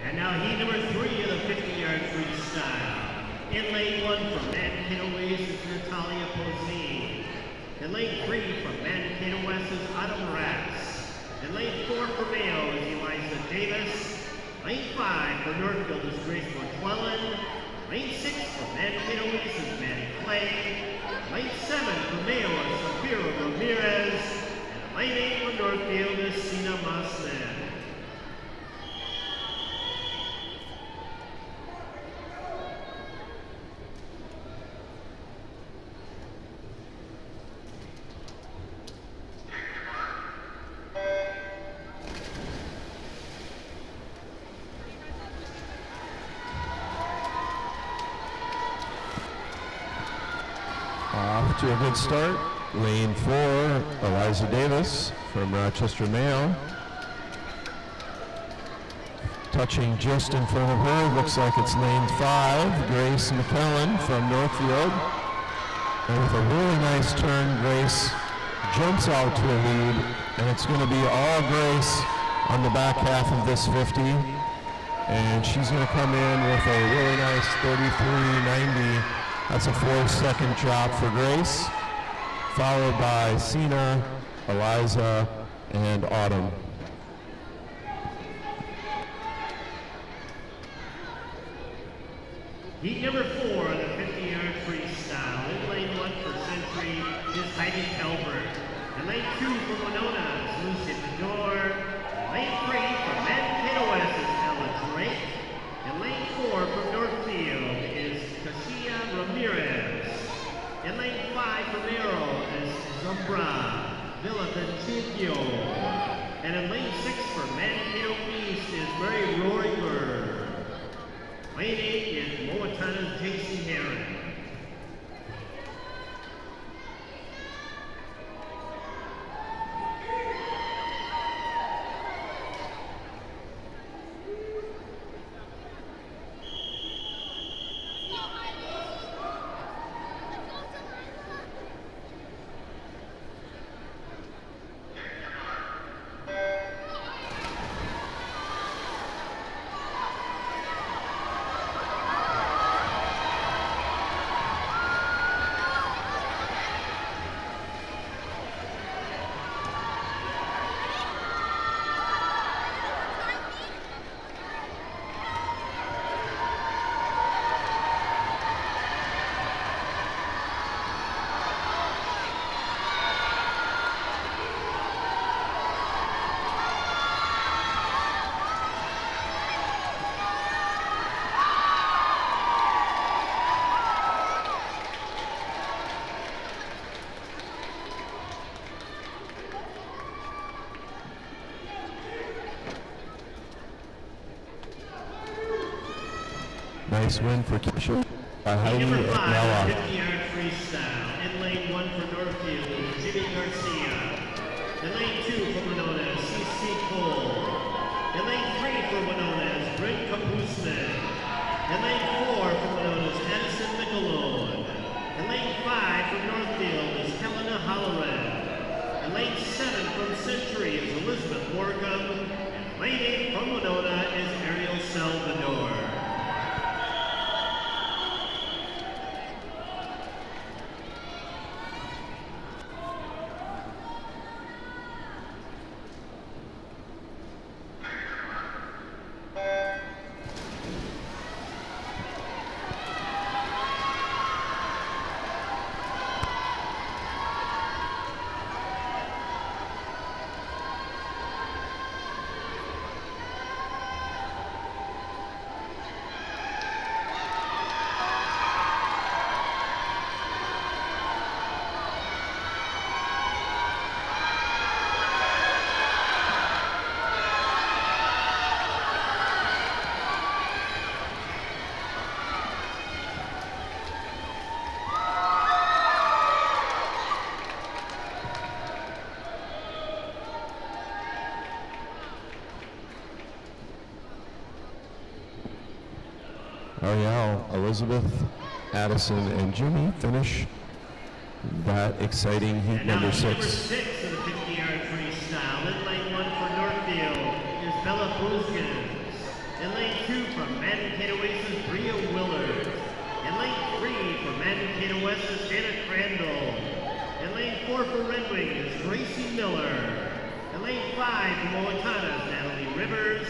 And now heat number 3 of the 50-yard freestyle. In lane 1 from Mankato East is Natalia Posey. In lane 3 from Mankato West is Autumn Ratz. In lane 4 for Mayo is Eliza Davis. Lane 5 for Northfield is Grace McClellan. Lane 6 for Mankato East is Maddie Clay. Lane 7 for Mayo is Safira Ramirez. And lane 8 for Northfield is Sina Maslen. Off to a good start. Lane 4, Eliza Davis from Rochester Mayo. Touching just in front of her, looks like it's lane 5, Grace McClellan from Northfield. And with a really nice turn, Grace jumps out to a lead, and it's going to be all Grace on the back half of this 50. And she's going to come in with a really nice 33.90. That's a 4-second drop for Grace, followed by Sina, Eliza, and Autumn. Heat number 4 of the 50-yard freestyle. In lane 1 for Century is Heidi Kelbert. In lane 2 for Winona is Lucy Fedor. In lane 3 for Mankato West is Ella Drake. In lane 4 from North Villa Principio. And in lane 6 for Mankato East is Murray Rohringer. Lane 8 is Moatana's J.C. Herron. Nice win for Keisha by Heidi Number at 5, Nella. 50-yard freestyle. In lane 1 for Northfield is Jimmy Garcia. In lane 2 for Winona is C.C. Cole. In lane 3 for Winona is Brent Kapusman. In lane 4 for Winona is Edison Michelone. In lane 5 from Northfield is Helena Halloran. In lane 7 from Century is Elizabeth Morgan. And lane 8 from Winona is Ariel Salvador. Oh yeah, Elizabeth, Addison, and Jimmy finish that exciting heat And now number number 6. 6 of the 50-yard freestyle. In lane 1 for Northfield is Bella Buzgans. In lane 2 from Mankato East is Bria Willard. In lane 3 for Mankato West is Hannah Crandall. In lane 4 for Red Wing is Gracie Miller. In lane 5 for Moatana is Natalie Rivers.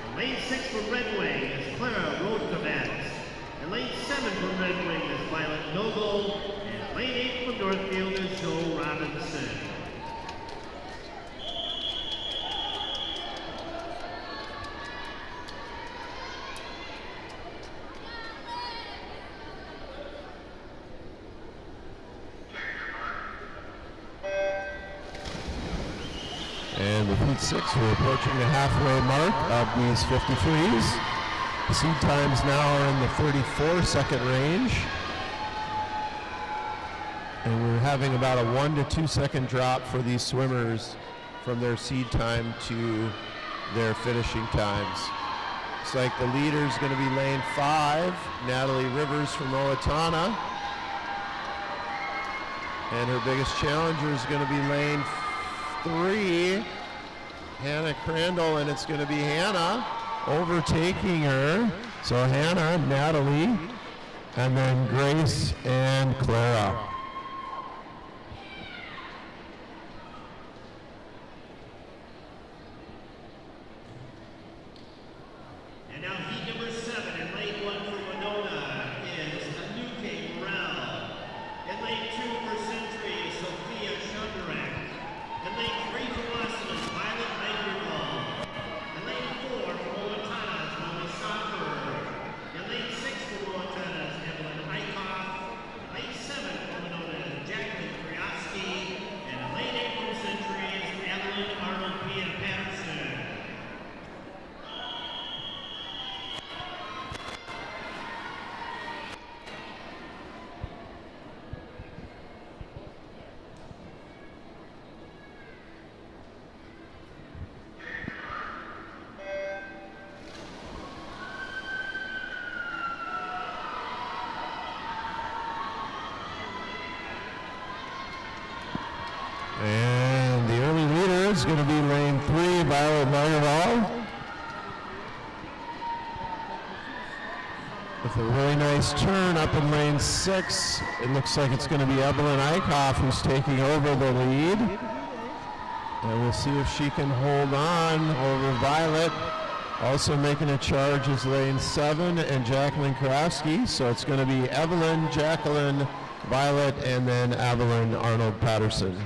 In lane 6 for Red Wing is Clara Roadkavat. In lane 7 for Red Wing is Violet Noble. And lane 8 from Northfield is Joe Robinson. And with heat 6, we're approaching the halfway mark of these 53s. The seed times now are in the 34-second range. And we're having about a 1 to 2 second drop for these swimmers from their seed time to their finishing times. Looks like the leader is going to be lane 5, Natalie Rivers from Owatonna. And her biggest challenger is going to be lane 3, Hannah Crandall, and it's going to be Hannah overtaking her. So Hannah, Natalie, and then Grace and Clara. And now heat number 7 in lane 1 for Winona is Anuke Morel. In lane 2 for Century, Sophia Shunderek. In lane 3 for Austin is Violet Madrigal. In lane 4 for Owatonna is Molly Soccer. In lane 6 for Owatonna is Evelyn Eichhoff. In lane 7 for Winona going to be lane 3, Violet Lagerwald. With a really nice turn up in lane 6. It looks like it's going to be Evelyn Eichhoff who's taking over the lead. And we'll see if she can hold on over Violet. Also making a charge is lane 7 and Jacqueline Karofsky. So it's going to be Evelyn, Jacqueline, Violet, and then Evelyn Arnold Patterson.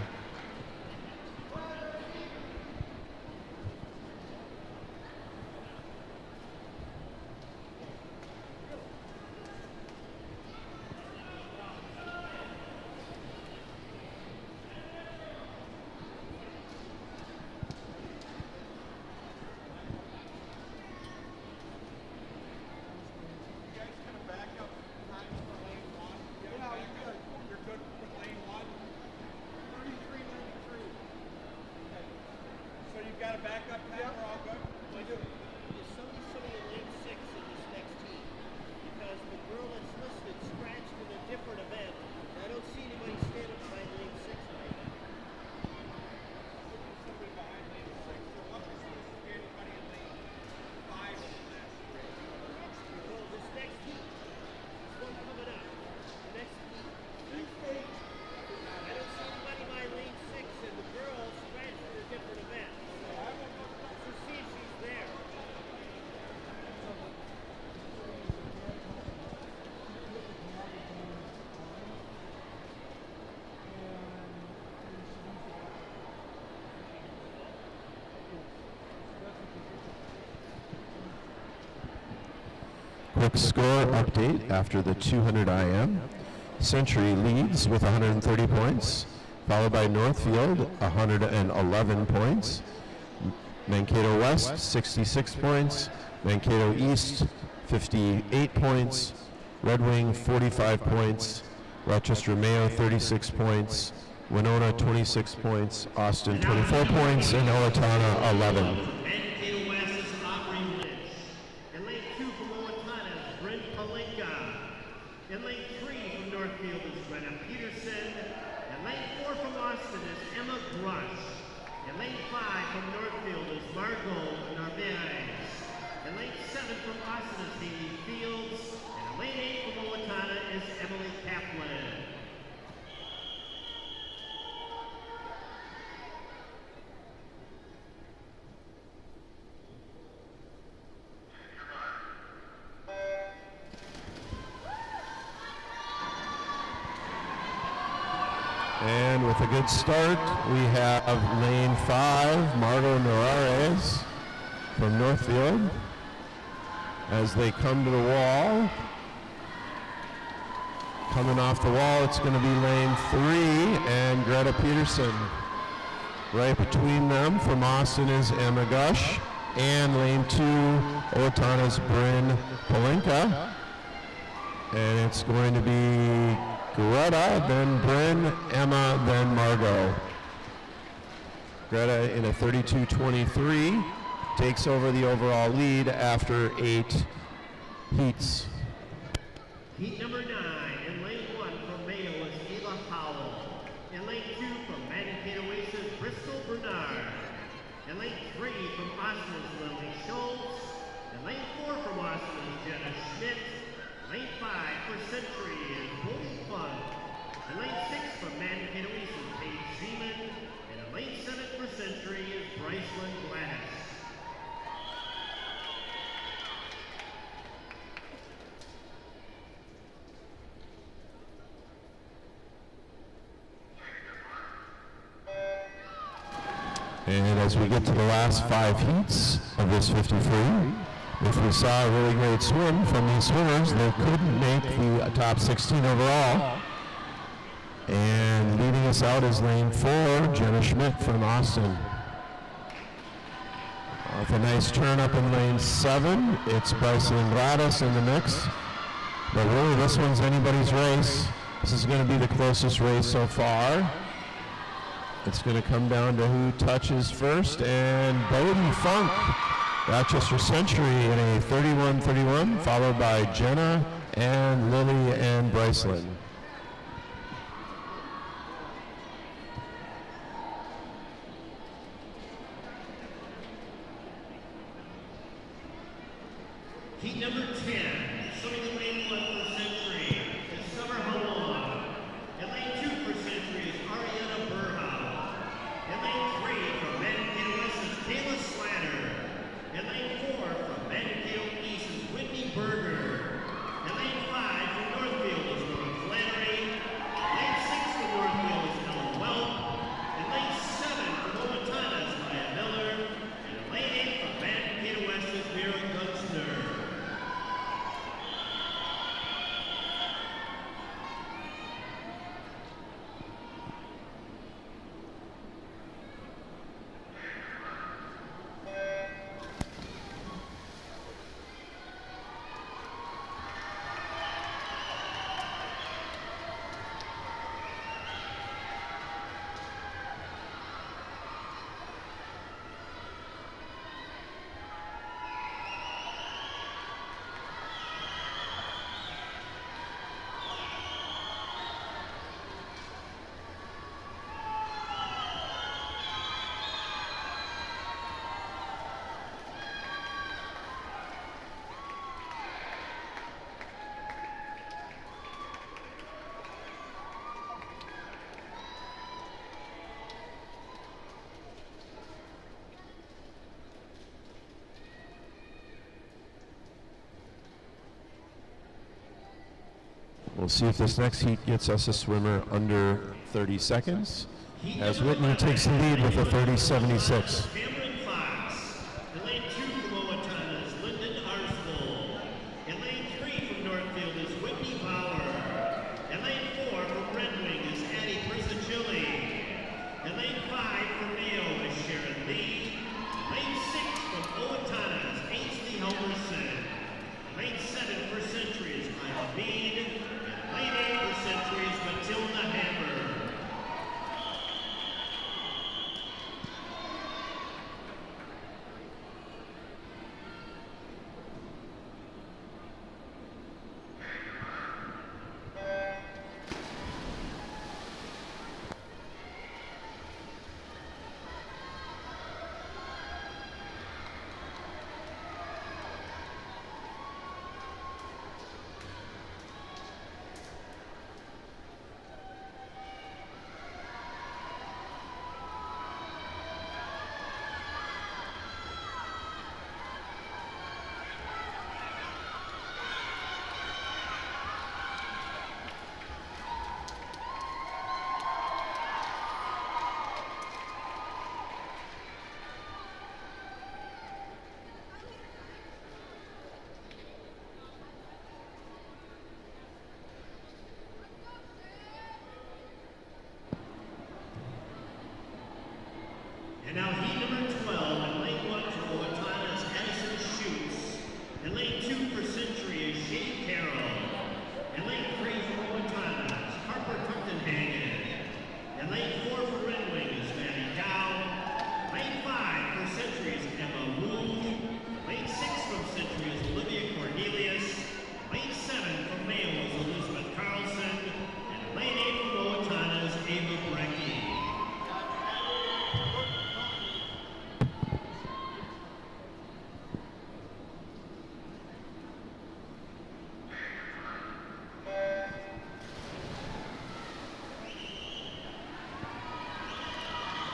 Quick score update after the 200 IM. Century leads with 130 points, followed by Northfield, 111 points. Mankato West, 66 points. Mankato East, 58 points. Red Wing, 45 points. Rochester Mayo, 36 points. Winona, 26 points. Austin, 24 points. And Owatonna, 11. And with a good start, we have lane 5, Margot Norares from Northfield. As they come to the wall, coming off the wall, it's going to be lane 3 and Greta Peterson. Right between them from Austin is Emma Gush, and lane 2, Owatonna's Bryn Palenka. And it's going to be Greta, then Bryn, Emma, then Margot. Greta in a 32-23 takes over the overall lead after 8 heats. Heat number 9 in lane 1 from Mayo is Ava Howell. In lane 2 from Mankato West is Bristol Bernard. In lane 3 from Austin is Lily Schultz. In lane 4 from Austin is Jenna Schmidt. Lane 5 for Century is Bully Fun. In lane 6 from Mankato East is Paige Zeman. And in lane 7 for Century is Bryceland Gladys. And as we get to the last 5 heats of this 50 free, if we saw a really great swim from these swimmers, they couldn't make the top 16 overall. And leading us out is lane 4, Jenna Schmidt from Austin. With a nice turn up in lane 7, it's Bryceland Gladys in the mix. But really, this one's anybody's race. This is going to be the closest race so far. It's going to come down to who touches first, and Bowden Funk, Rochester Century in a 31-31, followed by Jenna and Lily and Bryceland. We'll see if this next heat gets us a swimmer under 30 seconds, as Whitney takes the lead with a 30.76. Cameron Fox. In lane 2 from Owatonna is Lyndon Arsvold. In lane 3 from Northfield is Whitney Power. In lane 4 from Red Wing is Addie Priscilli. In lane 5 from Mayo is Sharon Lee. Lane 6 from Owatonna is Ainsley Helmerson. Lane 7 for Century is Iowa Bead. And lane 8 for Century is Matilda Hammer. And now heat number 12 in lane 1 for Owatonna is Edison Schutz. In lane 2 for Century is Shane Carroll. In lane 3 for Owatonna is Harper Tuchtenhagen. In lane 4 for Red Wing is Maddie Dow. Lane 5 for Century is Emma Wu. Lane 6 from Century is Olivia Cornelius. Lane 7 from Mayo is Elizabeth Carlson. And lane 8 from Owatonna is Ava Brecky.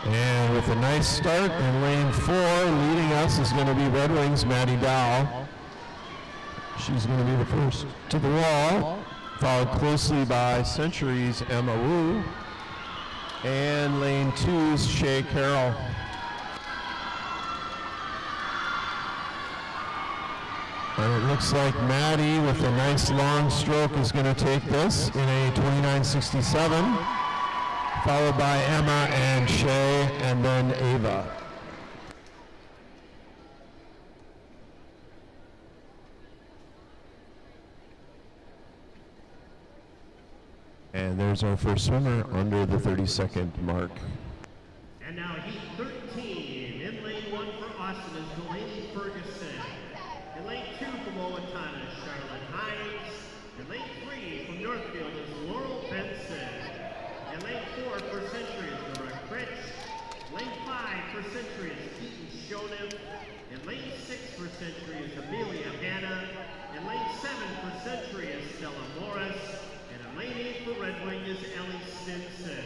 And with a nice start in lane 4, leading us is going to be Red Wings' Maddie Dow. She's going to be the first to the wall, followed closely by Century's Emma Wu, and lane 2's Shay Carroll. And it looks like Maddie, with a nice long stroke, is going to take this in a 29.67. Followed by Emma and Shay, and then Ava. And there's our first swimmer under the 30-second mark. And now heat 13. In lane 1 for Austin is Delaney Ferguson. In lane 2 from Owatonna is Charlotte Hines. In lane 3 from Northfield is Laurel Benson. In lane 4 for Century is Nora Critch. Lane 5 for Century is Keaton Shonin. In lane 6 for Century is Amelia Hanna. In lane 7 for Century is Stella Morris. And in lane 8 for Red Wing is Ellie Stinson.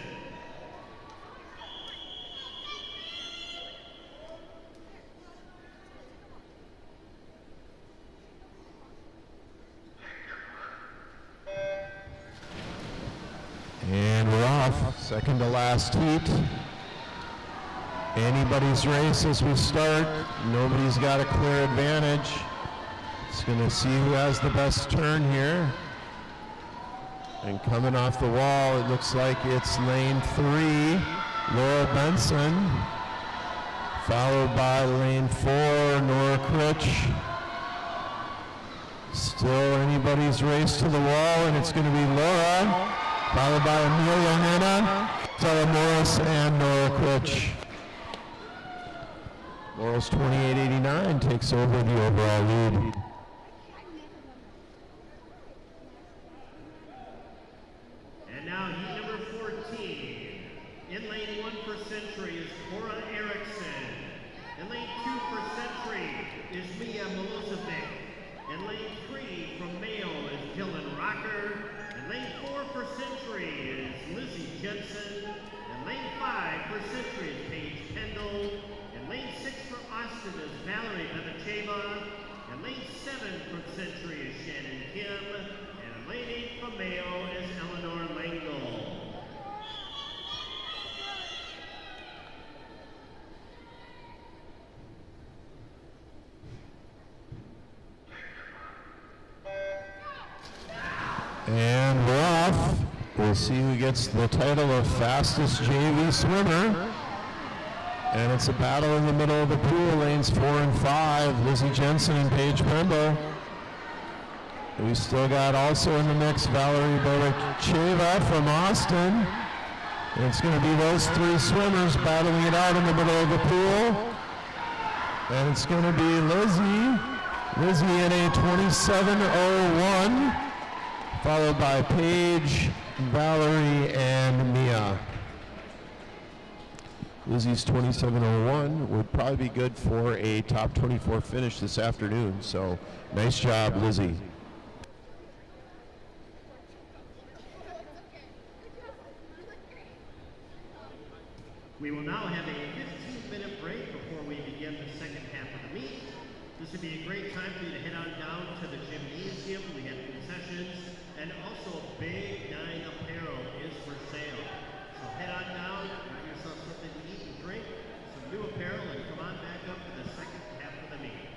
And we're off. Second to last heat. Anybody's race as we start. Nobody's got a clear advantage. It's going to see who has the best turn here. And coming off the wall, it looks like it's lane 3, Laurel Benson. Followed by lane 4, Nora Critch. Still anybody's race to the wall, and it's going to be Laura. Followed by Amelia Hanna, Stella Morris, and Nora Critch. Laurel's 28.89 takes over the overall lead. And now heat number 14. In lane 1 for Century is Cora Erickson. In lane 2 for Century is Mia Milosevic. In lane 3 from Mayo is Dylan Rocker. In lane 4 for Century is Lizzie Jensen. In lane 5 for Century is Paige Kendall. In lane 6 for Austin is Valerie Bevacheva. In lane 7 from Century is Shannon Kim. And in lane 8 from Mayo is Eleanor Langle. And we're off. We'll see who gets the title of fastest JV swimmer. And it's a battle in the middle of the pool, lanes 4 and 5, Lizzie Jensen and Paige Pembo. We still got also in the mix Valerie Boricheva from Austin. And it's going to be those three swimmers battling it out in the middle of the pool. And it's going to be Lizzie in a 27:01, followed by Paige, Valerie, and Mia. Lizzie's 27:01 would probably be good for a top 24 finish this afternoon. So nice job, Lizzie. We will now have a 15-minute break before we begin the second half of the meet. This would be a great time for you to head on down to the gymnasium. We have concessions, and also Big 9 apparel is for sale. So head on down, grab yourself something to eat and drink, some new apparel, and come on back up for the second half of the meet.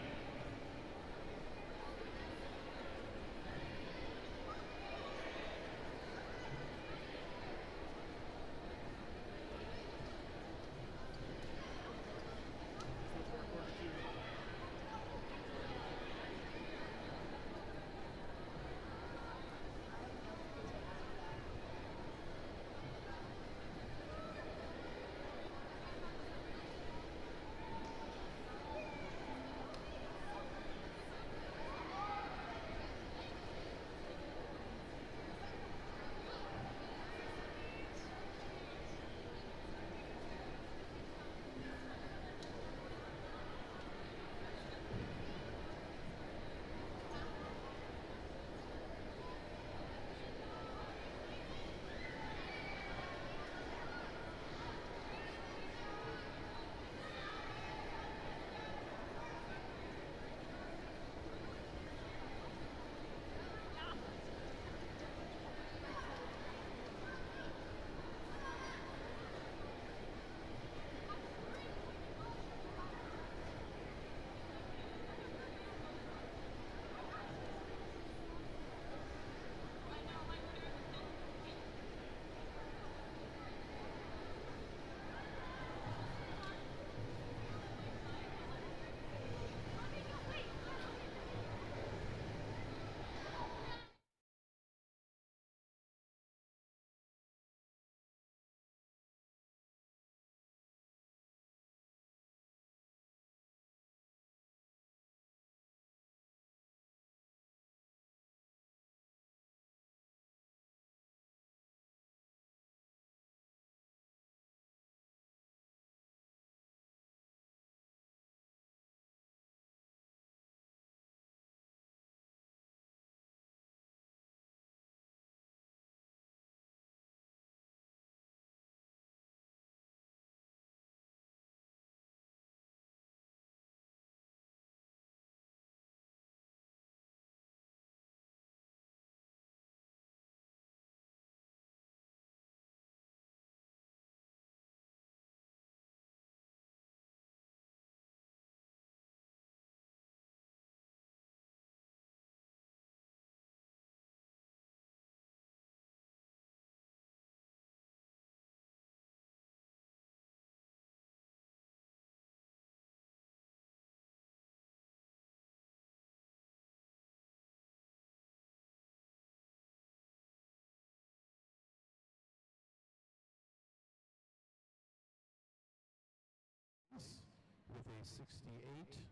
With a 68,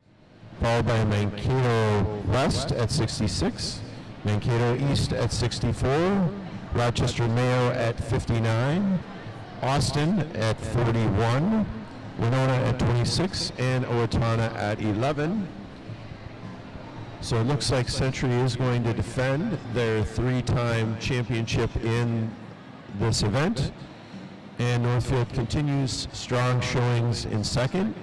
followed by Mankato West at 66, Mankato East at 64, Rochester Mayo at 59, Austin at 41, Winona at 26, and Owatonna at 11. So it looks like Century is going to defend their three-time championship in this event. And Northfield continues strong showings in second.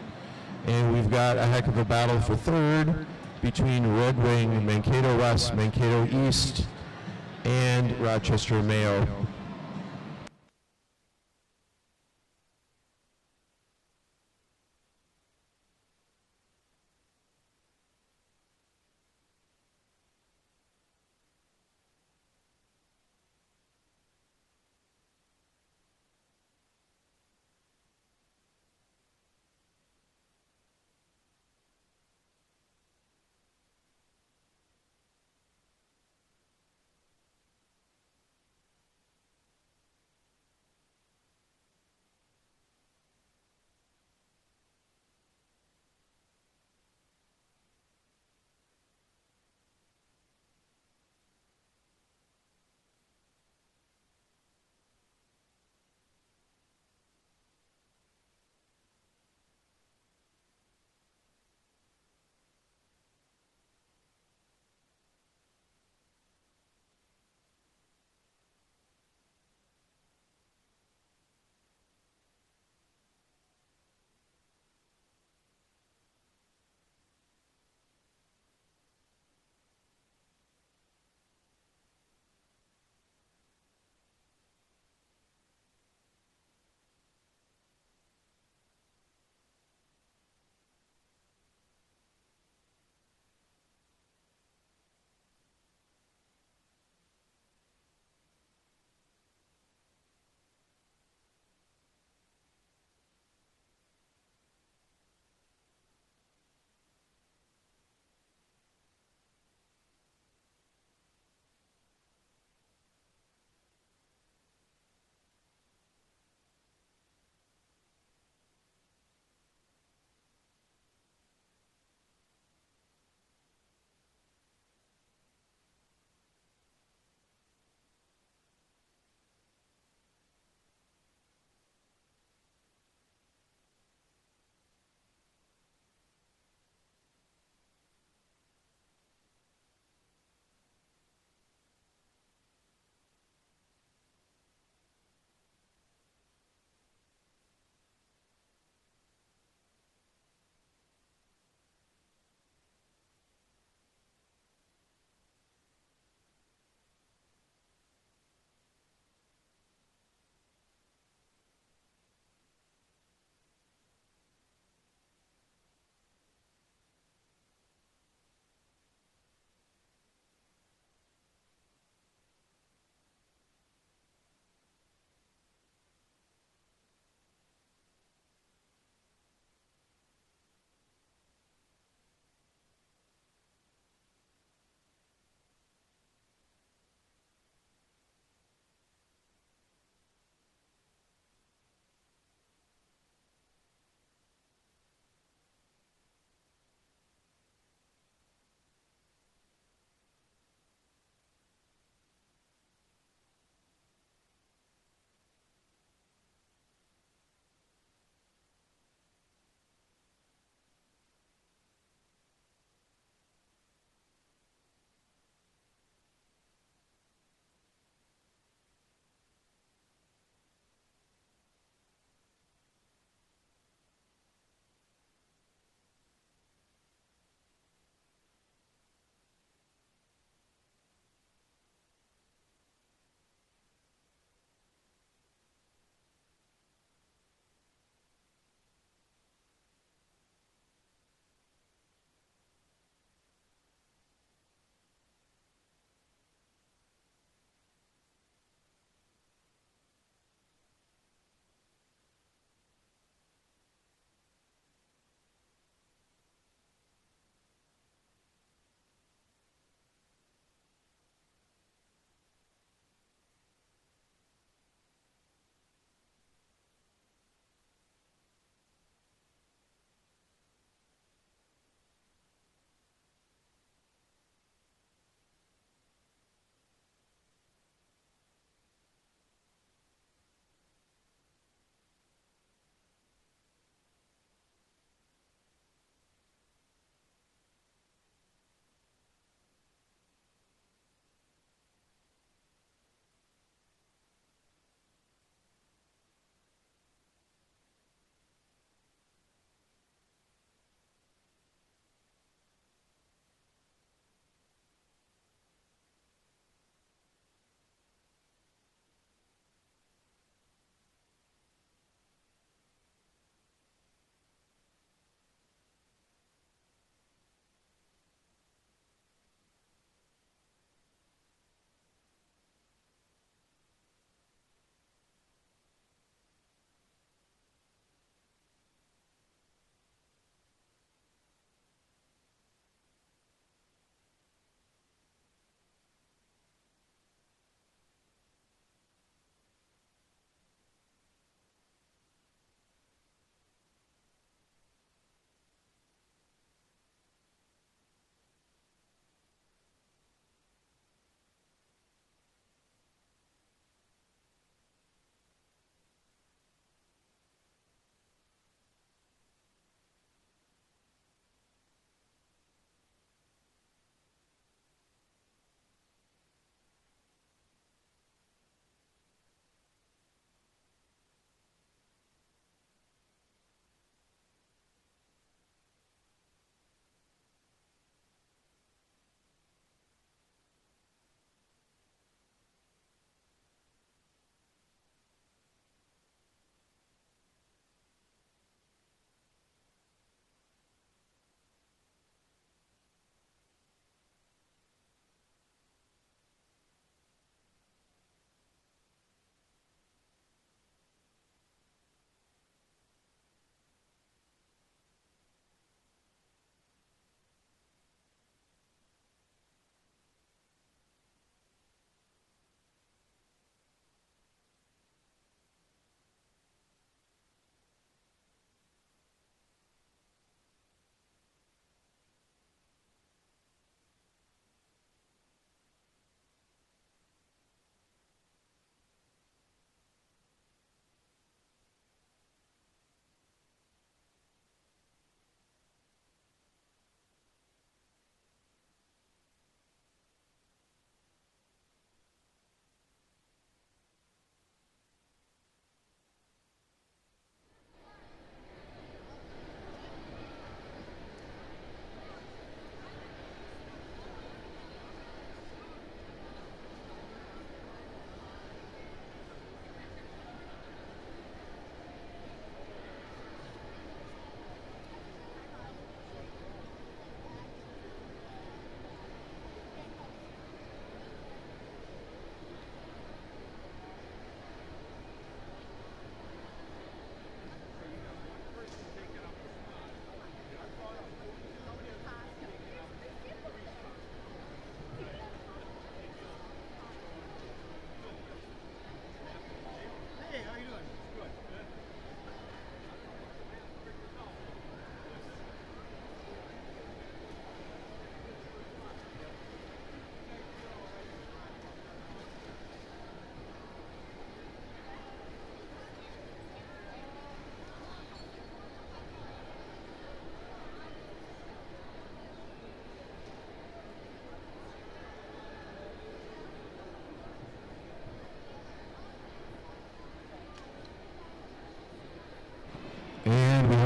And we've got a heck of a battle for third between Red Wing, Mankato West, Mankato East, and Rochester Mayo.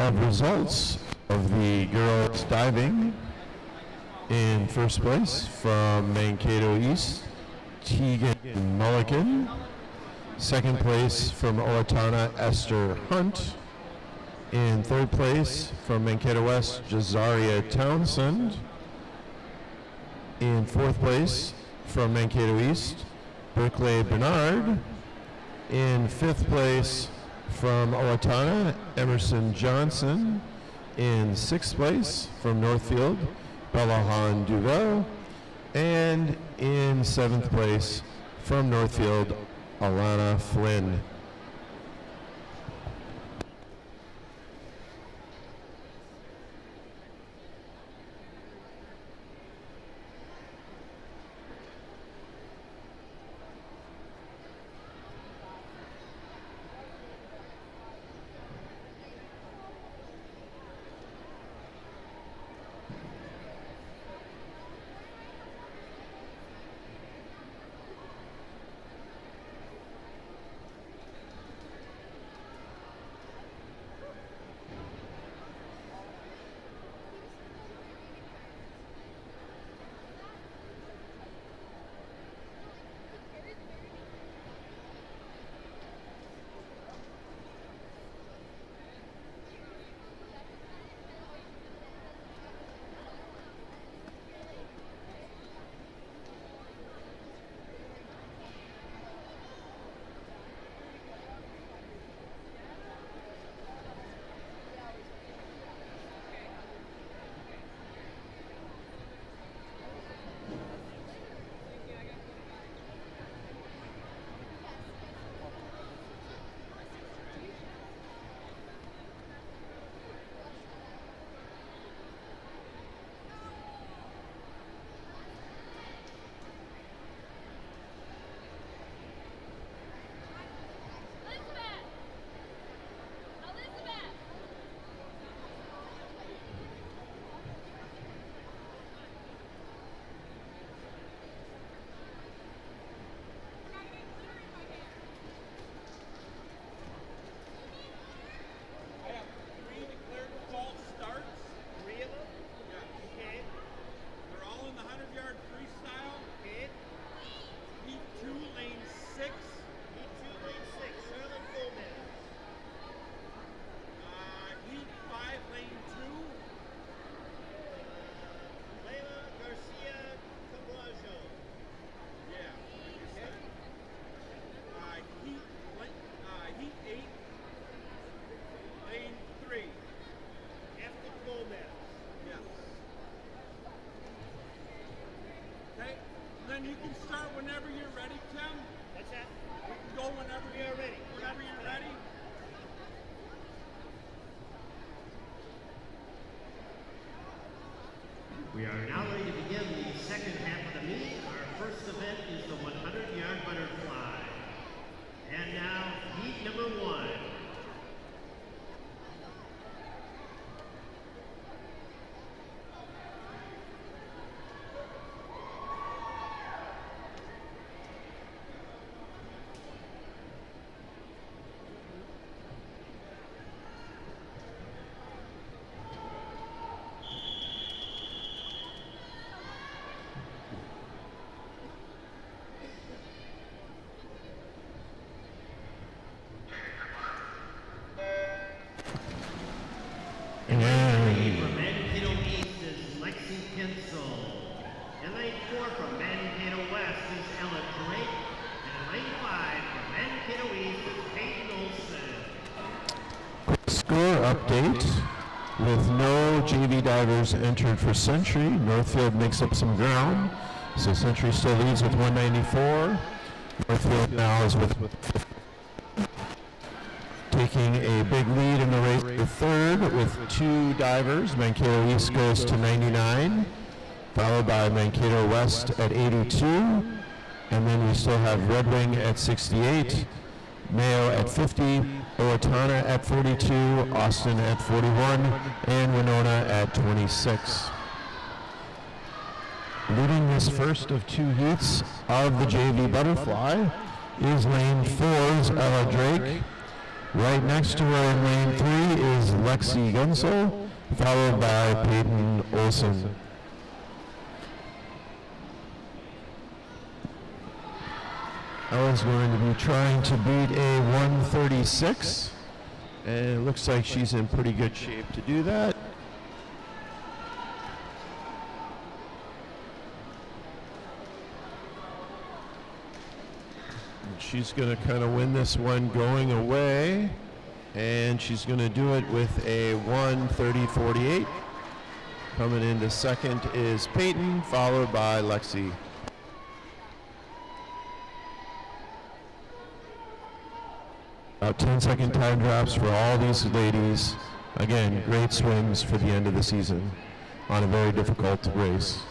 have results of the girls diving. In first place from Mankato East, Tegan Mulligan. Second place from Owatonna, Esther Hunt. In third place from Mankato West, Jazaria Townsend. In fourth place from Mankato East, Berkeley Bernard. In fifth place from Owatonna, Emerson Johnson. In sixth place from Northfield, Bellahan Duvel. And in seventh place from Northfield, Alana Flynn. You can start whenever you're ready, Tim. What's that? You can go whenever you're ready. Whenever you're ready. We are now ready to begin the second half of the meet. Our first event is the 100-yard butterfly. And now, heat number 1. Update. With no JV divers entered for Century, Northfield makes up some ground. So Century still leads with 194. Northfield now is with taking a big lead in the race for third with 2 divers. Mankato East goes to 99, followed by Mankato West at 82. And then we still have Red Wing at 68, Mayo at 50, Owatonna at 42, Austin at 41, and Winona at 26. Leading this first of 2 heats of the JV Butterfly is lane 4's Ella Drake. Right next to her in lane 3 is Lexi Gunsel, followed by Peyton Olson. Ella's going to be trying to beat a 136, and it looks like she's in pretty good shape to do that. And she's going to kind of win this one going away, and she's going to do it with a 1:30.48. Coming into second is Peyton, followed by Lexi. About 10-second time drops for all these ladies. Again, great swims for the end of the season on a very difficult race.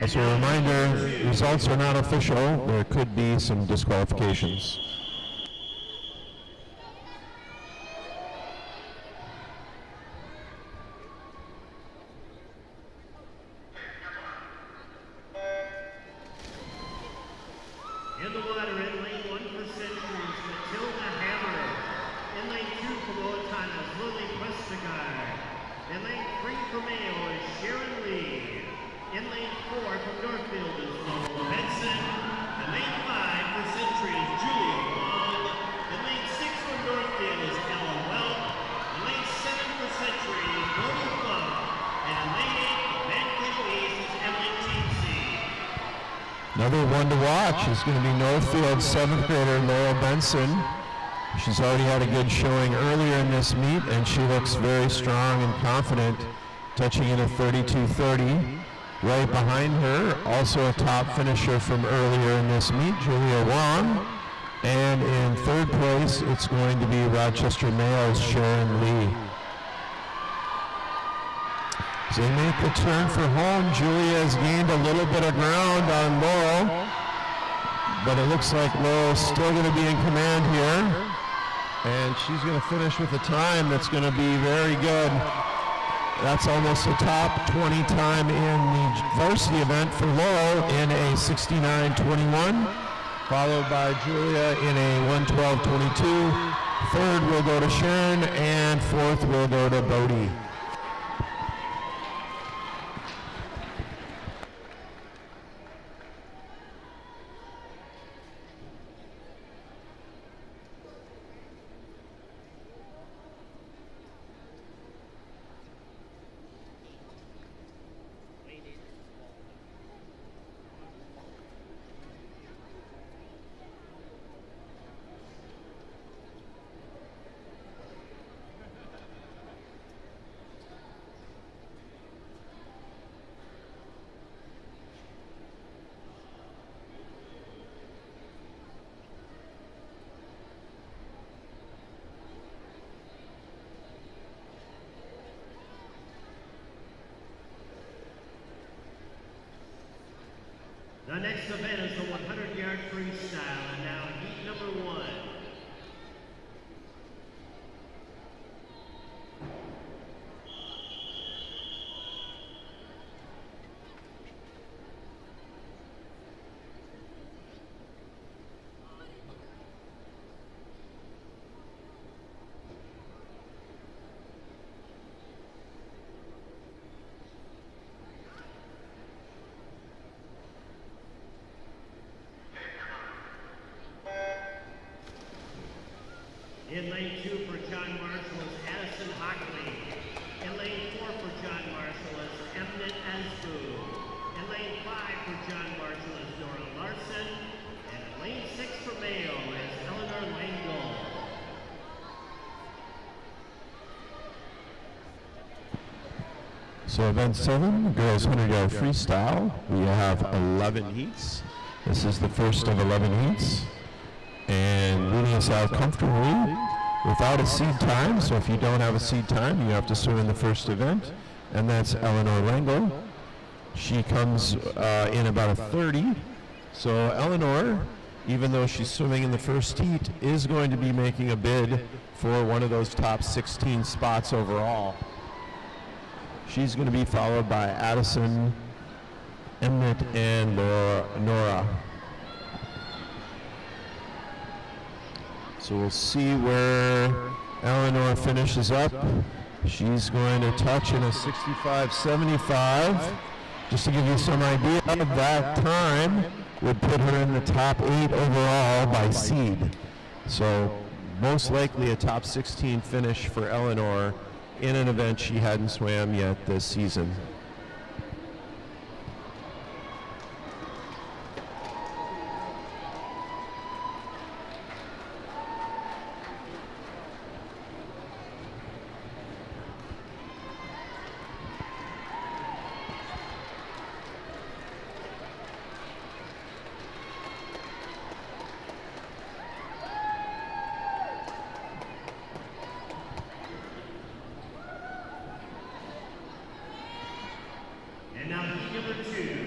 As a reminder, results are not official. There could be some disqualifications. In the water in lane 1 for Centuries, Matilda Hammer. In lane 2 for Montana is Lily Prestigar. In lane 3 for Mayo is Sharon Lee. In lane 4 from Northfield is Lola Benson. In lane 5 for Century is Julia Wong. In lane 6 from Northfield is Ella Welk. In lane 7 for Century is Brody Plum. And in lane 8 for Vancouver East is Emily Teamsey. Another one to watch is going to be Northfield 7th grader Laura Benson. She's already had a good showing earlier in this meet, and she looks very strong and confident, touching in a 32.30. Right behind her, also a top finisher from earlier in this meet, Julia Wong. And in third place, it's going to be Rochester Mayo's Sharon Lee. As they make the turn for home, Julia has gained a little bit of ground on Laurel, but it looks like Laurel's still going to be in command here. And she's going to finish with a time that's going to be very good. That's almost a top 20 time in the varsity event for Laurel in a 69.21, followed by Julia in a 112.22. Third will go to Sharon, and fourth will go to Bodie. The next event is the 100-yard freestyle, and now heat number 1. In lane 2 for John Marshall is Addison Hockley. In lane 4 for John Marshall is Emmet Esbu. In lane 5 for John Marshall is Nora Larson. And in lane 6 for Mayo is Eleanor Langel. So event 7, girls 100-yard freestyle. We have 11 heats. This is the first of 11 heats. And leading us out comfortably without a seed time, so if you don't have a seed time, you have to swim in the first event, and that's Eleanor Lango. She comes in about a 30. So Eleanor, even though she's swimming in the first heat, is going to be making a bid for one of those top 16 spots overall. She's going to be followed by Addison, Emmett, and Nora. So we'll see where Eleanor finishes up. She's going to touch in a 65-75. Just to give you some idea of that time, would put her in the top 8 overall by seed. So most likely a top 16 finish for Eleanor in an event she hadn't swam yet this season. And now heat number 2.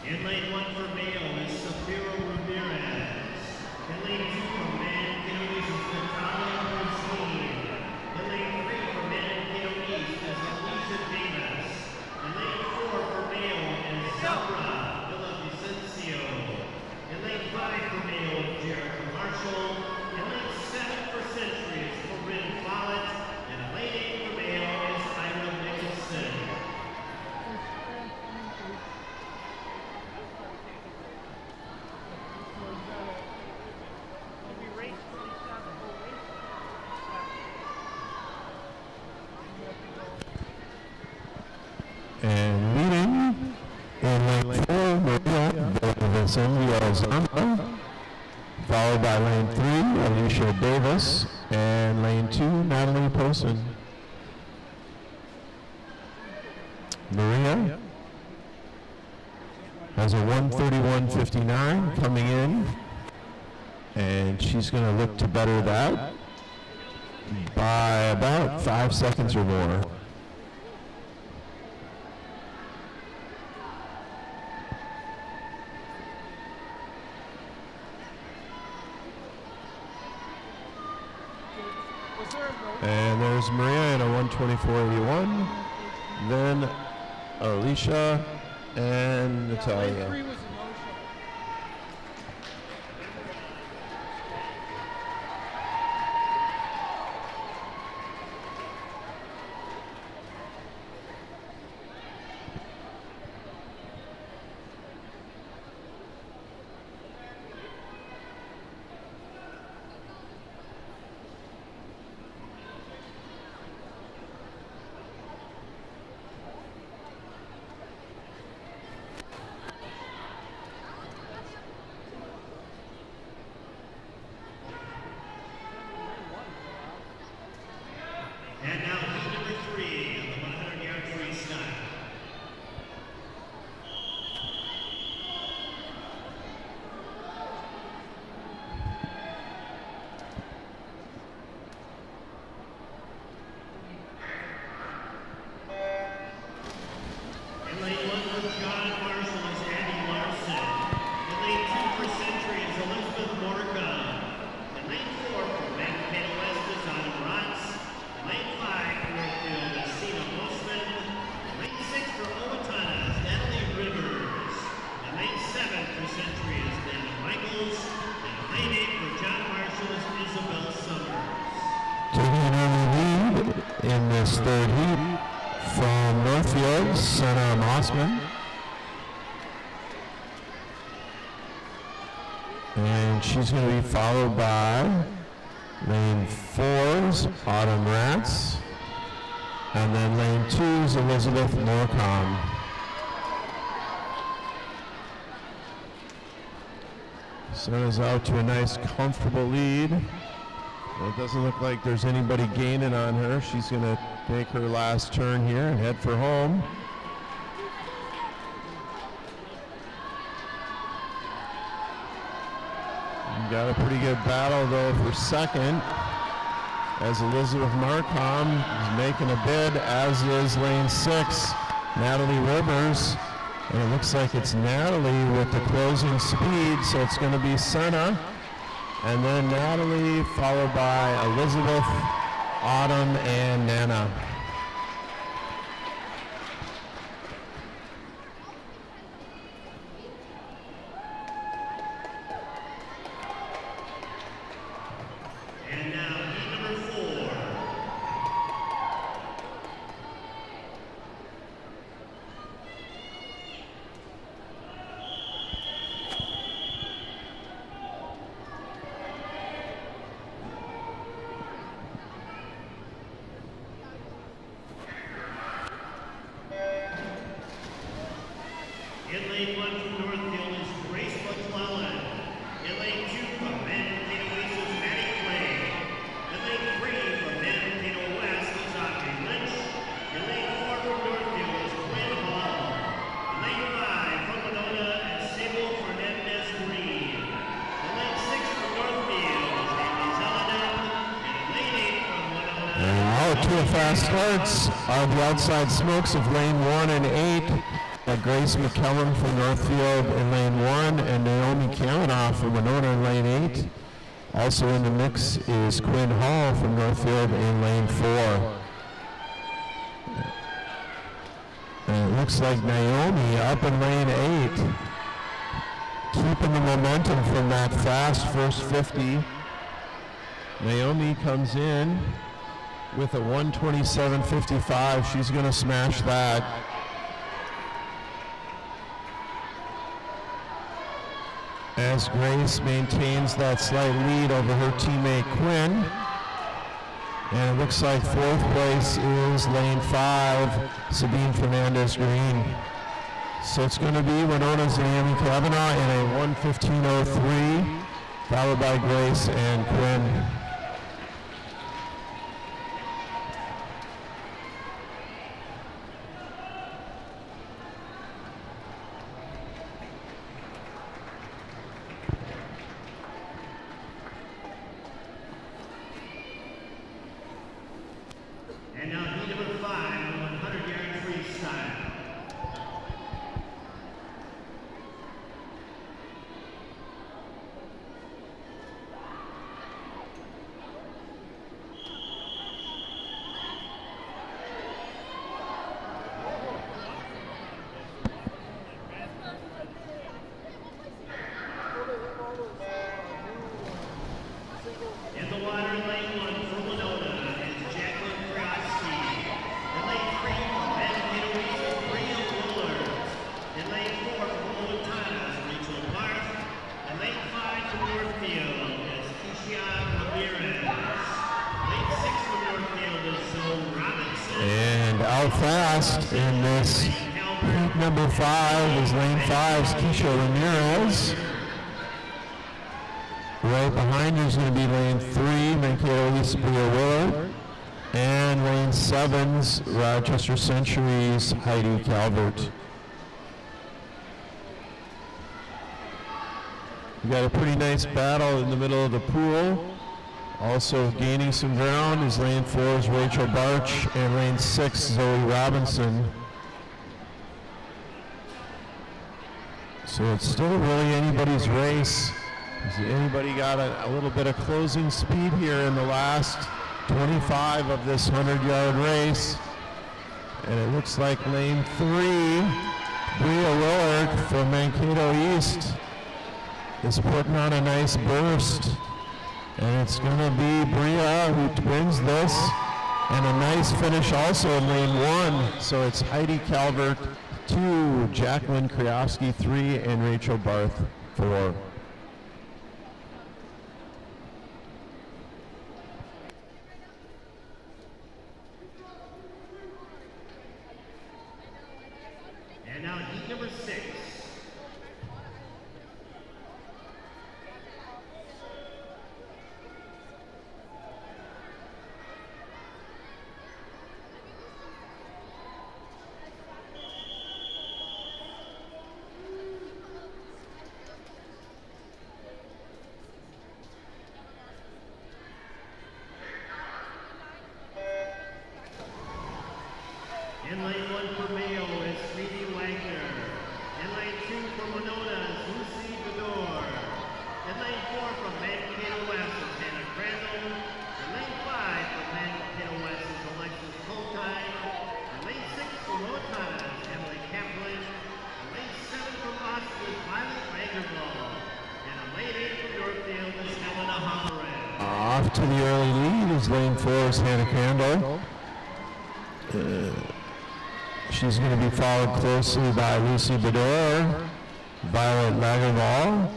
In lane 1 for male is Safiro Ramirez. In lane 2 for man Vietnamese is Natalia Rosine. In lane 3 for man Vietnamese is Alicia Davis. In lane 4 for male is Zara Villavicencio. In lane 5 for male, Jericho Marshall. In lane 7 for Century is Corinne Follett. And in lane 8 for male is Ira Nicholson. And leading in lane 4, Maria Villavicencio, followed by lane 3, Alicia Davis, and lane 2, Natalie Posen. Maria has a 1:31.59 coming in, and she's going to look to better that by about 5 seconds or more. And there's Maria in a 1:24.81. Then Alicia and Natalia. Northfield, Senna Mossman. And she's going to be followed by lane 4's Autumn Ratz. And then lane 2's Elizabeth Morecom. Senna's out to a nice comfortable lead. It doesn't look like there's anybody gaining on her. She's going to take her last turn here and head for home. Got a pretty good battle though for second, as Elizabeth Marcom is making a bid, as is lane 6, Natalie Rivers. And it looks like it's Natalie with the closing speed, so it's going to be Senna, and then Natalie followed by Elizabeth, Autumn, and Nana. And now heat number 4. In lane 1 from Northfield is Grace McClellan. In lane 2 from Mankato East is Maddie Clay. In lane 3 from Mankato West is Audrey Lynch. In lane 4 from Northfield is Quinn Hall. In lane 5 from Winona is Sable Fernandez Green. In lane 6 from Northfield is Amy Zeldin. And in lane 8 from Winona. And out to a fast starts are the outside smokes of lane 1 and 8. Grace McKellen from Northfield in lane 1 and Naomi Kavanaugh from Winona in lane 8. Also in the mix is Quinn Hall from Northfield in lane 4. And it looks like Naomi up in lane 8, keeping the momentum from that fast first 50. Naomi comes in with a 1:27.55. She's going to smash that. As Grace maintains that slight lead over her teammate Quinn. And it looks like 4th place is lane 5, Sabine Fernandez Green. So it's going to be Winona's Naomi Kavanaugh in a 1:15.03, followed by Grace and Quinn. And now heat number 5, the 100-yard freestyle. In the water, lane 1 for Winona is Jacqueline Krosky. In lane 3 for Mankato East is Bria Willard. In lane 4 for Owatonna is Rachel Barth. In lane 5 for Northfield is Keisha Ramirez. Lane 6 for Northfield is Zoe Robinson. And out fast in this heat number 5 is lane 5's Keisha Ramirez. Right behind her is going to be lane 3, Mankato East Bria Willard, and lane 7's Rochester Century's Heidi Calvert. We got a pretty nice battle in the middle of the pool. Also gaining some ground is lane 4's Rachel Barch and lane 6 Zoe Robinson. So it's still really anybody's race. Has anybody got a little bit of closing speed here in the last 25 of this 100-yard race? And it looks like lane 3, Bria Willard from Mankato East is putting on a nice burst. And it's going to be Bria who wins this And a nice finish also in lane 1. So it's Heidi Calvert 2, Jacqueline Kriowski 3, and Rachel Barth 4. And now heat number 6. In lane 1 for Mayo is Sweetie Wagner. In lane 2 for Winona is Lucy Bedore. In lane 4 from Mankato West is Hannah Crandall. In lane 5 from Mankato West is Alexis Coltine. In lane 6 for Rotana is Emily Kaplan. In lane 7 from Austin is Violet Vanderbilt. And in lane 8 from Northfield is Helena Halloran. Off to the early lead is lane 4 is Hannah Crandall. She's going to be followed closely by Lucy Bedore, Violet Lagervall,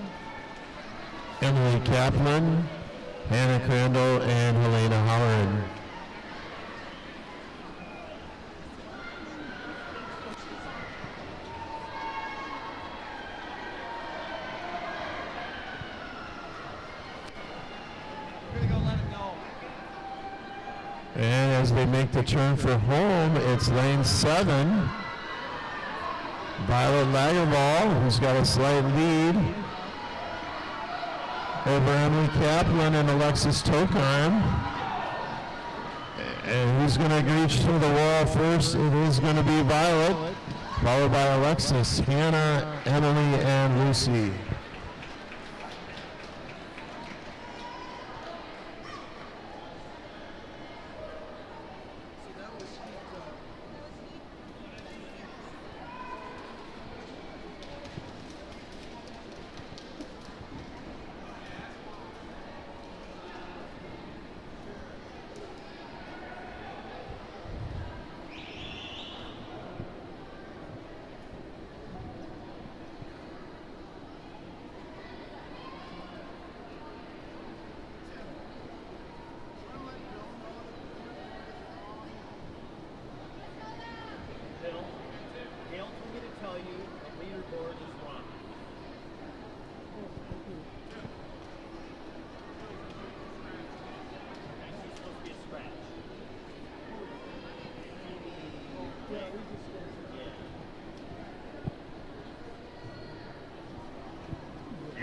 Emily Kaplan, Hannah Crandall, and Helena Halloran. And as they make the turn for home, it's lane 7. Violet Lagervall, who's got a slight lead over Emily Kaplan and Alexis Tokarm. And who's going to reach to the wall first? It is going to be Violet, followed by Alexis, Hannah, Emily, and Lucy.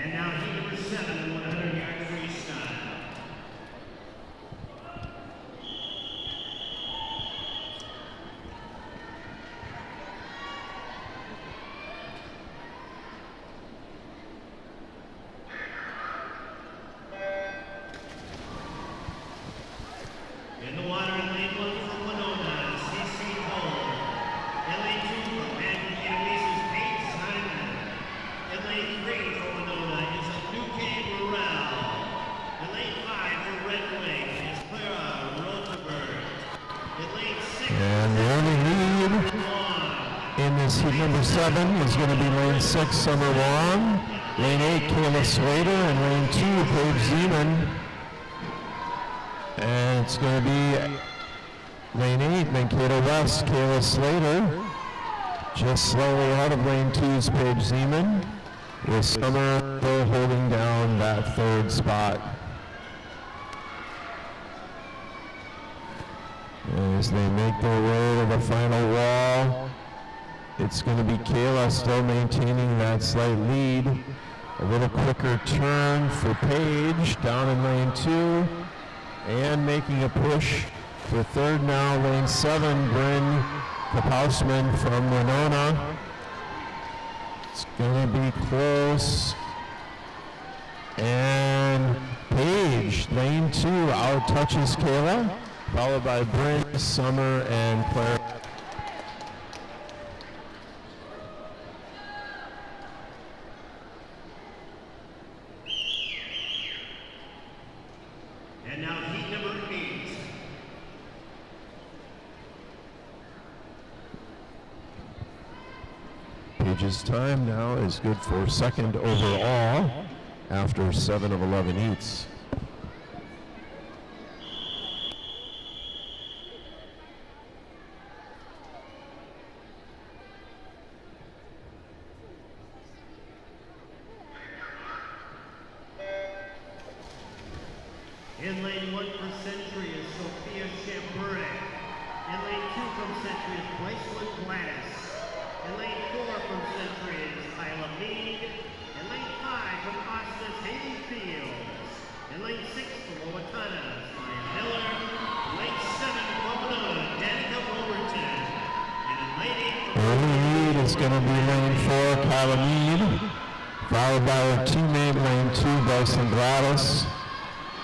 And now heat number 7, 100-yard freestyle. In the water, in lane 1 from Winona, C.C. Cole. In lane 2 from Mankato is Paige Simon. In lane 3 for Winona is Nuke Burrell. In lane 5 for Red Wing is Clara Rotenberg. In lane 6 And the only lead in this heat number 7 is going to be lane 6, Summer Wong. Lane 8, Kayla Slater. And lane 2, Paige Zeman. And it's going to be lane 8, Mankato West, Kayla Slater. Just slightly out of lane 2's Paige Zeman, with Summer holding down that 3rd spot. As they make their way to the final wall, it's going to be Kayla still maintaining that slight lead. A little quicker turn for Paige down in lane 2. And making a push for 3rd now, lane 7, Bryn Kapausman from Winona. It's going to be close. And Paige, lane 2, out touches Kayla, followed by Bryn, Summer, and Claire. And now heat number 8. Page's time now is good for second overall after 7 of 11 heats. In lane 1 for Century is Sophia Championship. In lane 2 from Century is Bryceland Gladys. In lane 4 from Century is Kyla Mead. In lane 5 from Costas Haley Fields. In lane 6 from Owatonna is Maya Miller. In lane 7 from Winona, Danica Overton. And in lane 8 from Early lead is going to be lane 4, Kyla Mead, followed by her teammate lane 2, Bryceland Gladys.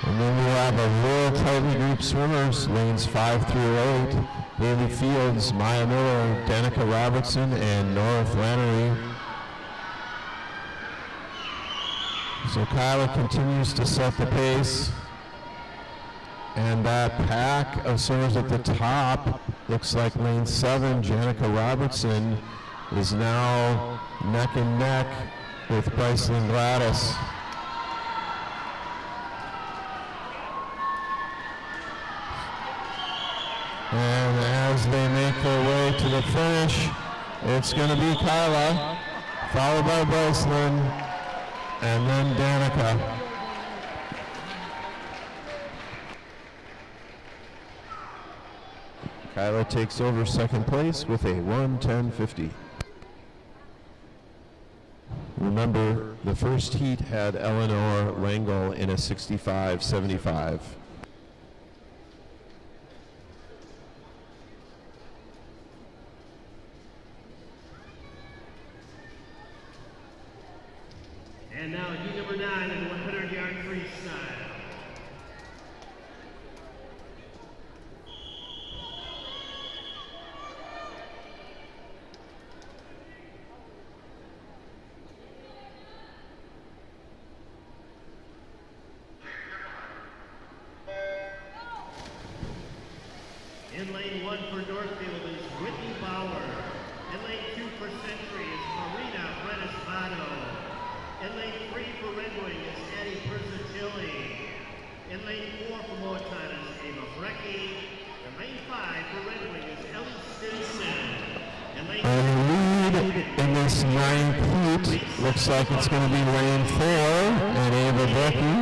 And then we have a real tightly grouped swimmers, lanes 5 through 8. Haley Fields, Maya Miller, Danica Robertson, and Nora Flannery. So Kyla continues to set the pace. And that pack of swimmers at the top looks like lane 7, Danica Robertson, is now neck and neck with Bryceland Gladys. And as they make their way to the finish, it's going to be Kyla, followed by Bryceland, and then Danica. Kyla takes over second place with a 1:10.50. Remember, the first heat had Eleanor Langle in a 65.75. And now heat number 9 in the 100-yard freestyle. In lane 1 for Northfield is Whitney Bauer. In lane 2 for Century is Marina Renispato. In lane 3 for Red Wing is Addie Persichilli. In lane 4 for Owatonna is Ava Brecky. In lane 5 for Red Wing is Ellie Stinson. And the lead in this 9th heat looks like it's going to be lane 4 and Ava Brecky,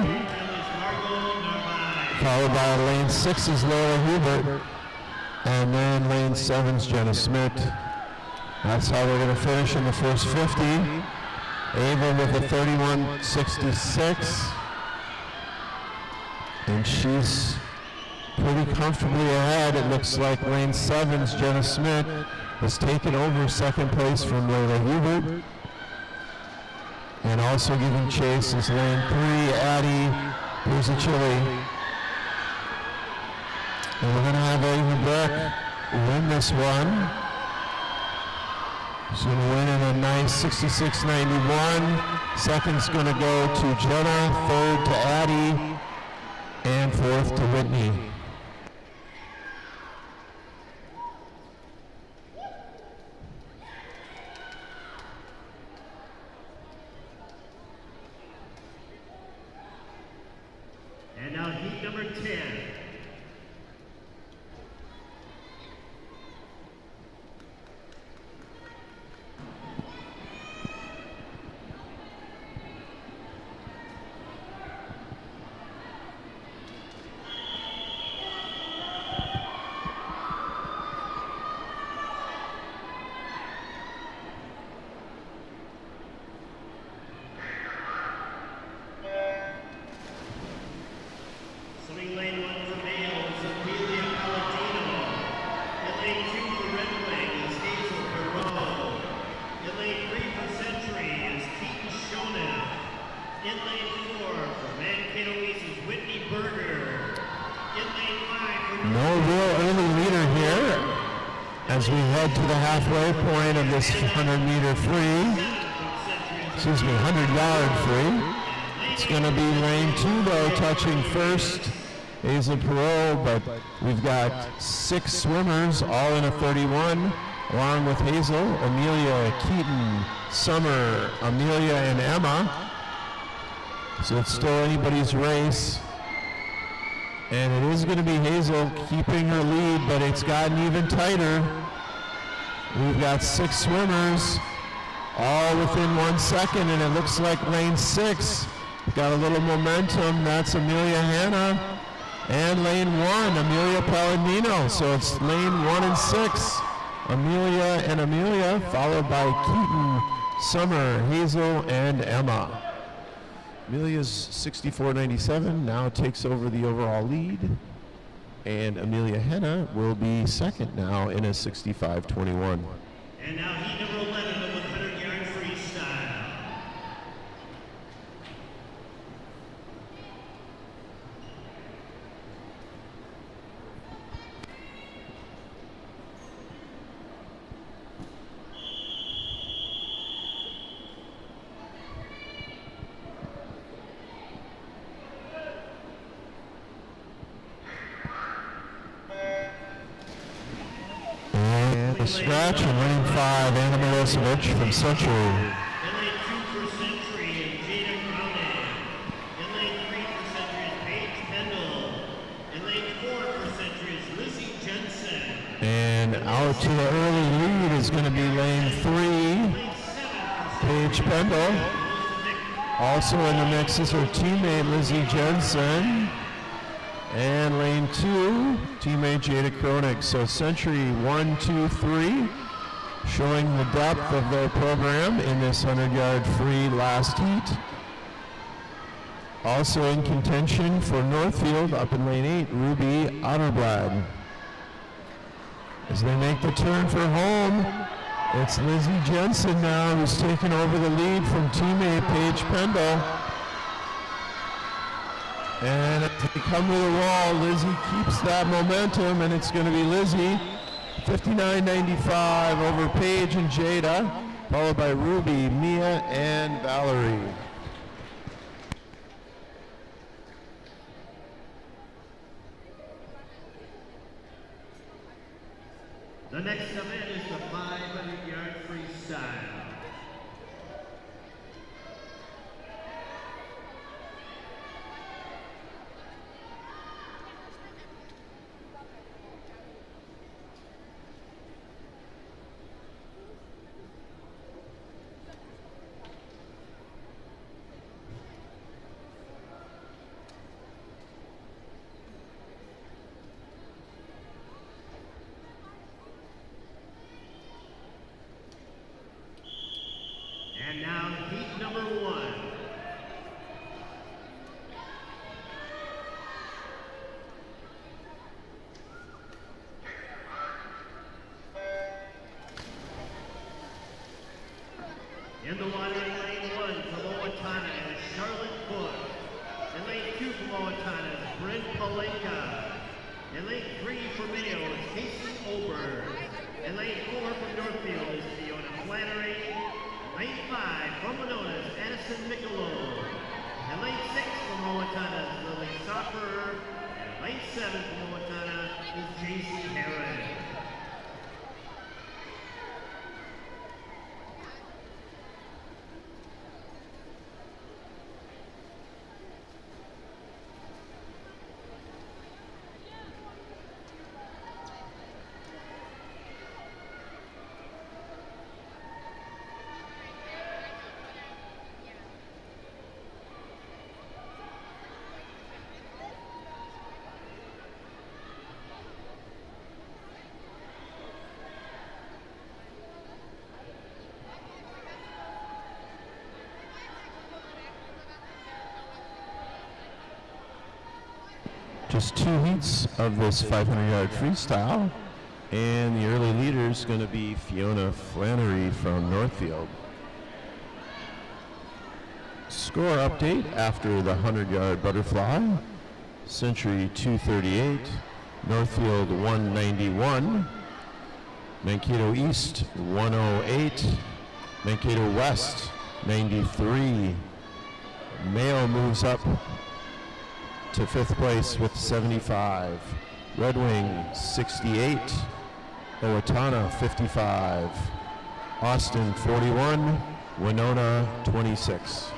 followed by lane 6 is Laura Hubert, and then lane 7 is Jenna Smith. That's how they're going to finish in the first 50. Ava with a 31.66, and she's pretty comfortably ahead. It looks like lane 7's Jenna Smith has taken over second place from Layla Hubert, and also giving chase is lane 3 Addie Persichilli. And we're going to have Ava Breck win this one. She's going to win in a nice 66.91. Second's going to go to Jenna, third to Addie, and fourth to Whitney. And now heat number 10. Swimming lane 1 for males is Amelia Palladino. In lane 2 for Red Wing is Hazel Perot. In lane 3 for Century is Keaton Shonen. In lane 4 for Mankato East is Whitney Berger. In lane 5 for No real early leader here as we head to the halfway point of this 100-meter free. Excuse me, 100-yard free. It's going to be lane 2 though, touching first. Hazel Perot, but we've got 6 swimmers, all in a 31. along with Hazel, Amelia, Keaton, Summer, Amelia, and Emma. So it's still anybody's race. And it is going to be Hazel keeping her lead, but it's gotten even tighter. We've got 6 swimmers, all within 1 second, and it looks like lane 6 got a little momentum. That's Amelia Hanna. And lane 1, Amelia Palladino. So it's lane 1 and 6, Amelia, followed by Keaton, Summer, Hazel, and Emma. Amelia's 64.97 now takes over the overall lead, and Amelia Hanna will be second now in a 65.21. And now heat number 11 of the 100-yard freestyle. Scratch in lane 5, Anna Milosevic from Century. In lane 2 for Century is Jada Cronin. In lane 3 for Century is Paige Pendle. In lane 4 for Century is Lizzie Jensen. And out to the early lead is going to be lane 3, Paige Pendle. Also in the mix is her teammate Lizzie Jensen. And lane 2, teammate Jada Kronig. So Century 1, 2, 3, showing the depth of their program in this 100-yard free last heat. Also in contention for Northfield up in lane 8, Ruby Otterblad. As they make the turn for home, it's Lizzie Jensen now who's taken over the lead from teammate Paige Pendle. And as they come to the wall, Lizzie keeps that momentum, and it's going to be Lizzie, 59.95 over Paige and Jada, followed by Ruby, Mia, and Valerie. The next event is the 500-yard freestyle. And now heat number 1. In the water in lane 1 from Owatonna is Charlotte Cook. In lane 2 from Owatonna is Brent Palenka. In lane 3 for Mayo is Casey Ober. In lane 4 from Northfield is Fiona Flannery. Lane 5 from Winona is Addison Michelot. And lane 6 from Owatonna is Lily Soffer. And lane 7 from Owatonna is JC Herron. Just 2 heats of this 500-yard freestyle, and the early leader is going to be Fiona Flannery from Northfield. Score update after the 100-yard butterfly: Century 238, Northfield 191, Mankato East 108, Mankato West 93. Mayo moves up to 5th place with 75. Red Wing 68. Owatonna 55, Austin 41, Winona 26.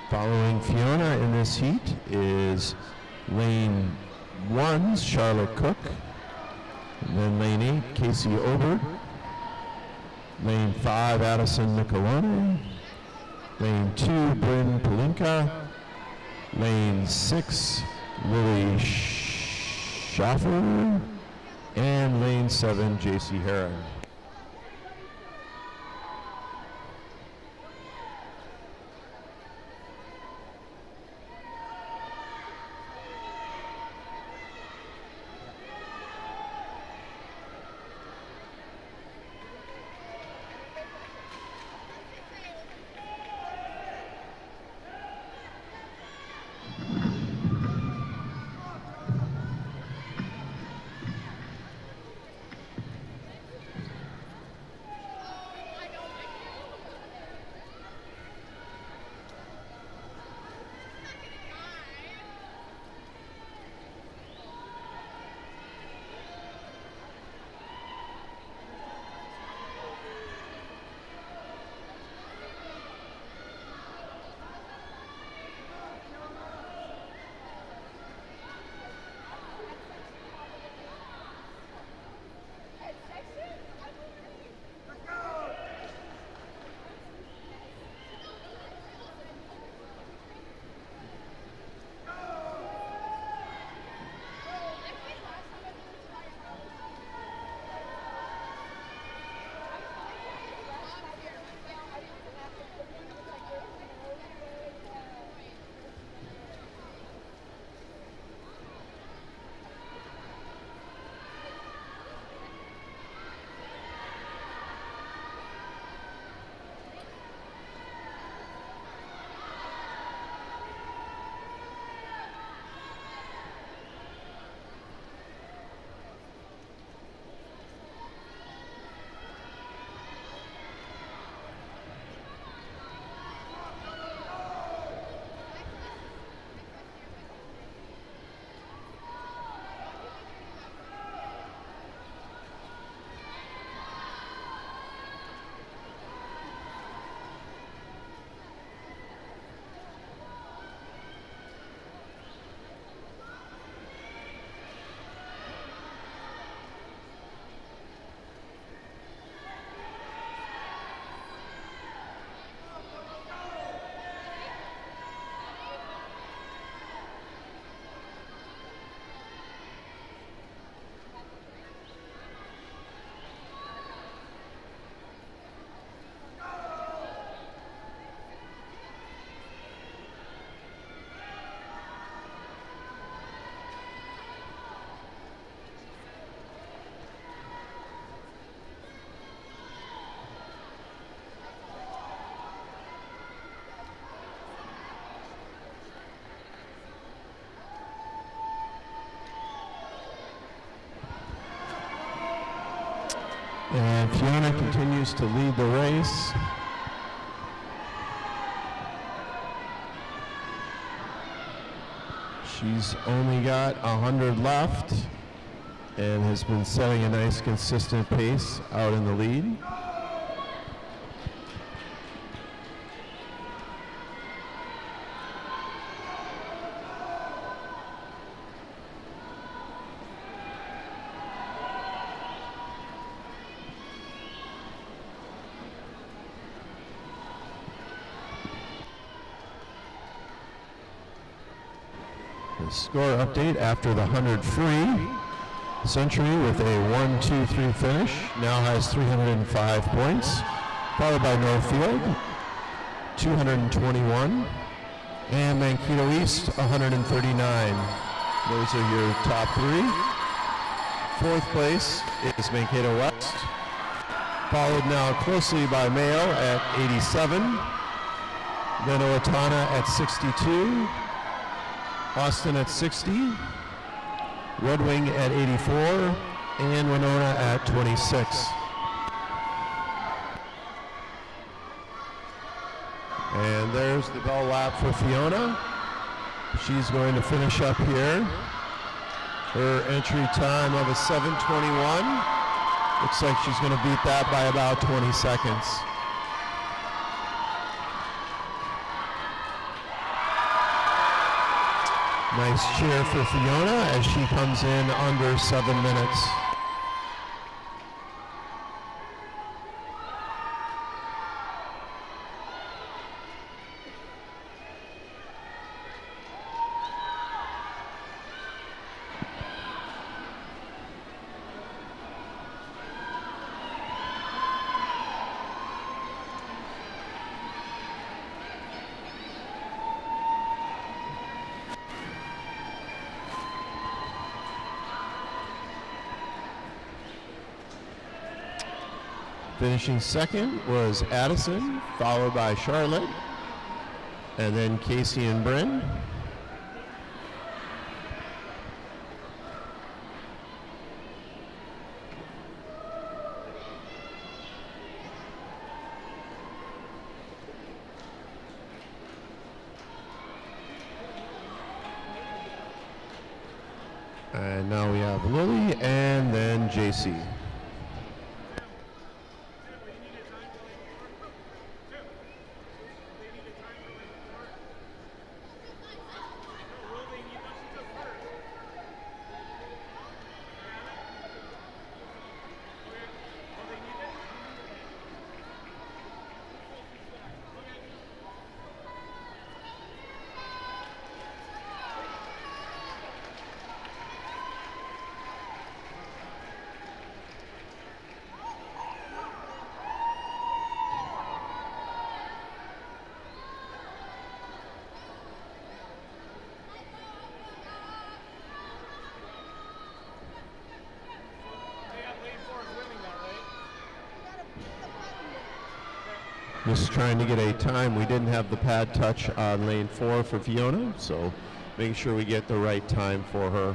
Following Fiona in this heat is lane 1's Charlotte Cook, and then lane 8 Casey Obert, lane 5 Addison Michelone, lane 2 Bryn Palinka, lane 6 Lily Schaffer, and lane 7 JC Heron. And Fiona continues to lead the race. She's only got 100 left and has been setting a nice consistent pace out in the lead. Score update after the 100 free. Century with a 1-2-3 finish now has 305 points, followed by Northfield 221 and Mankato East 139. Those are your top three. Fourth place is Mankato West, followed now closely by Mayo at 87, then Owatonna at 62, Austin at 60, Red Wing at 84, and Winona at 26. And there's the bell lap for Fiona. She's going to finish up here. Her entry time of a 7:21. Looks like she's going to beat that by about 20 seconds. Nice cheer for Fiona as she comes in under 7 minutes. Finishing second was Addison, followed by Charlotte, and then Casey and Bryn. And now we have Lily and then JC. Just trying to get a time. We didn't have the pad touch on lane 4 for Fiona, so make sure we get the right time for her.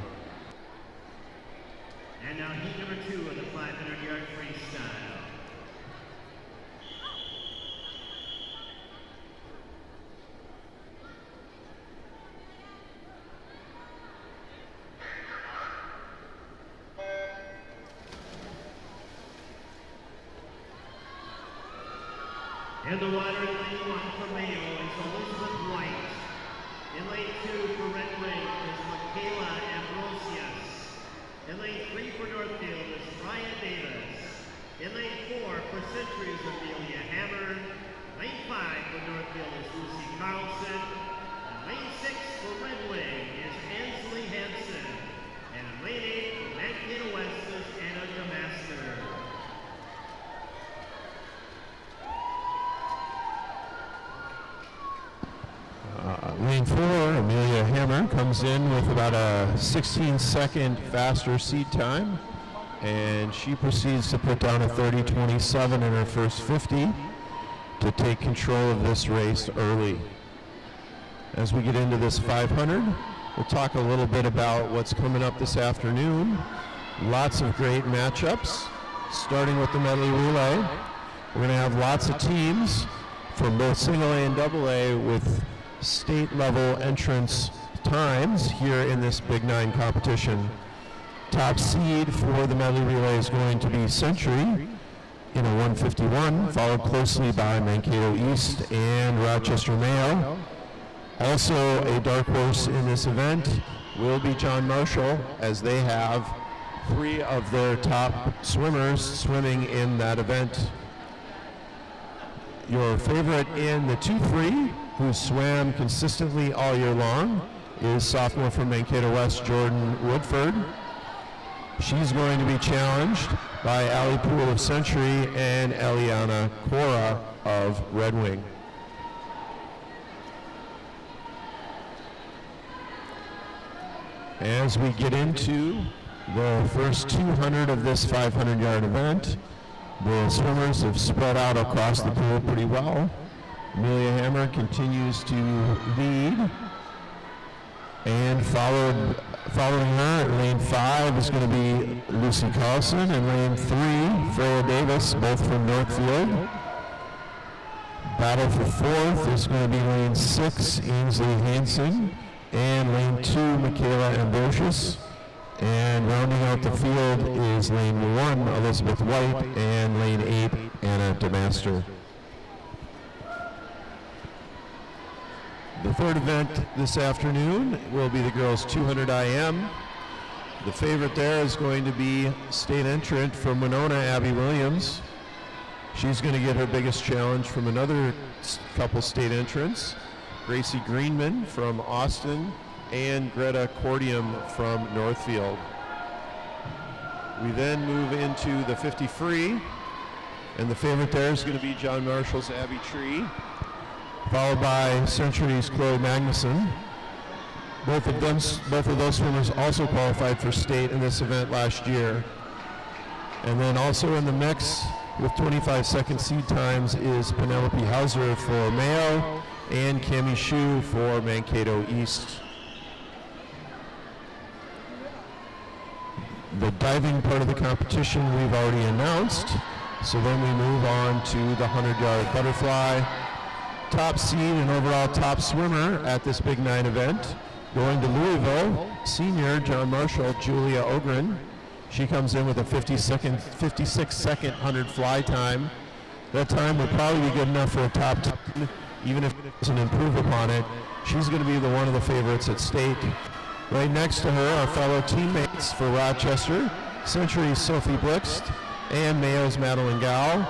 And now heat number 2 of the 500-yard freestyle. And the rider in lane 1 for Mayo is Elizabeth White. In lane 2 for Red Wing is Michaela Ambrosius. In lane 3 for Northfield is Ryan Davis. In lane 4 for Century is Amelia Hammer. Lane 5 for Northfield is Lucy Carlson. And lane 6 for Red Wing is Ansley Hansen. And in lane 8 for Mankato West is Anna Damaster. Lane 4, Amelia Hammer comes in with about a 16-second faster seat time, and she proceeds to put down a 30:27 in her first 50 to take control of this race early. As we get into this 500, we'll talk a little bit about what's coming up this afternoon. Lots of great matchups, starting with the medley relay. We're going to have lots of teams from both single A and double A with state level entrance times here in this Big 9 competition. Top seed for the medley relay is going to be Century in a 151, followed closely by Mankato East and Rochester Mayo. Also a dark horse in this event will be John Marshall, as they have 3 of their top swimmers swimming in that event. Your favorite in the 2-3, who swam consistently all year long, is sophomore from Mankato West, Jordan Woodford. She's going to be challenged by Allie Poole of Century and Eliana Cora of Red Wing. As we get into the first 200 of this 500-yard event, the swimmers have spread out across the pool pretty well. Amelia Hammer continues to lead, and following her at lane 5 is going to be Lucy Carlson, and lane 3, Freya Davis, both from Northfield. Battle for 4th is going to be lane 6, Ainsley Hansen, and lane 2, Michaela Ambrosius. And rounding out the field is lane 1, Elizabeth White, and lane 8, Anna DeMaster. The third event this afternoon will be the girls 200 IM. The favorite there is going to be state entrant from Winona, Abby Williams. She's going to get her biggest challenge from another couple state entrants, Gracie Greenman from Austin and Greta Cordium from Northfield. We then move into the 50 free, and the favorite there is going to be John Marshall's Abby Tree, followed by Century's Chloe Magnuson. Both of those swimmers also qualified for state in this event last year. And then also in the mix with 25-second seed times is Penelope Hauser for Mayo and Cami Shu for Mankato East. The diving part of the competition we've already announced. So then we move on to the 100-yard butterfly. Top seed and overall top swimmer at this Big 9 event. Going to Louisville, senior John Marshall, Julia Ogren. She comes in with a 56-second 100 fly time. That time will probably be good enough for a top 10, even if it doesn't improve upon it. She's going to be one of the favorites at state. Right next to her are fellow teammates for Rochester, Century's Sophie Blixt and Mayo's Madeline Gao.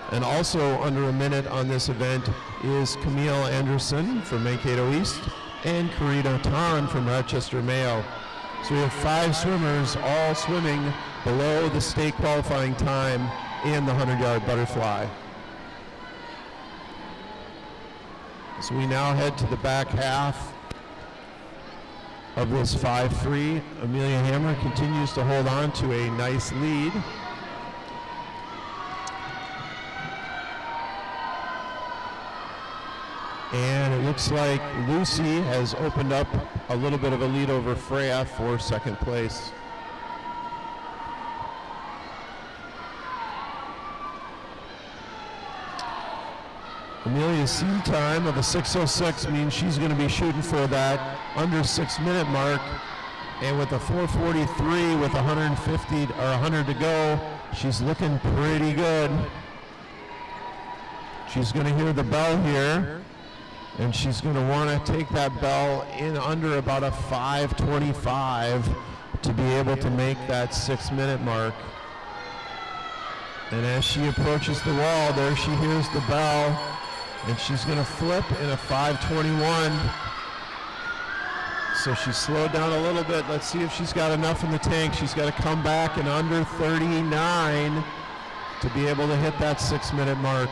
And also under a minute on this event is Camille Anderson from Mankato East and Carito Tan from Rochester Mayo. So we have 5 swimmers all swimming below the state qualifying time in the 100-yard butterfly. So we now head to the back half of this 5 free. Amelia Hammer continues to hold on to a nice lead. And it looks like Lucy has opened up a little bit of a lead over Freya for second place. Amelia's seed time of a 6:06 means she's going to be shooting for that under 6 minute mark. And with a 4:43 with 150 or 100 to go, she's looking pretty good. She's going to hear the bell here. And she's going to want to take that bell in under about a 5:25 to be able to make that 6 minute mark. And as she approaches the wall, there she hears the bell, and she's going to flip in a 5:21. So she slowed down a little bit. Let's see if she's got enough in the tank. She's got to come back in under 39 to be able to hit that 6 minute mark.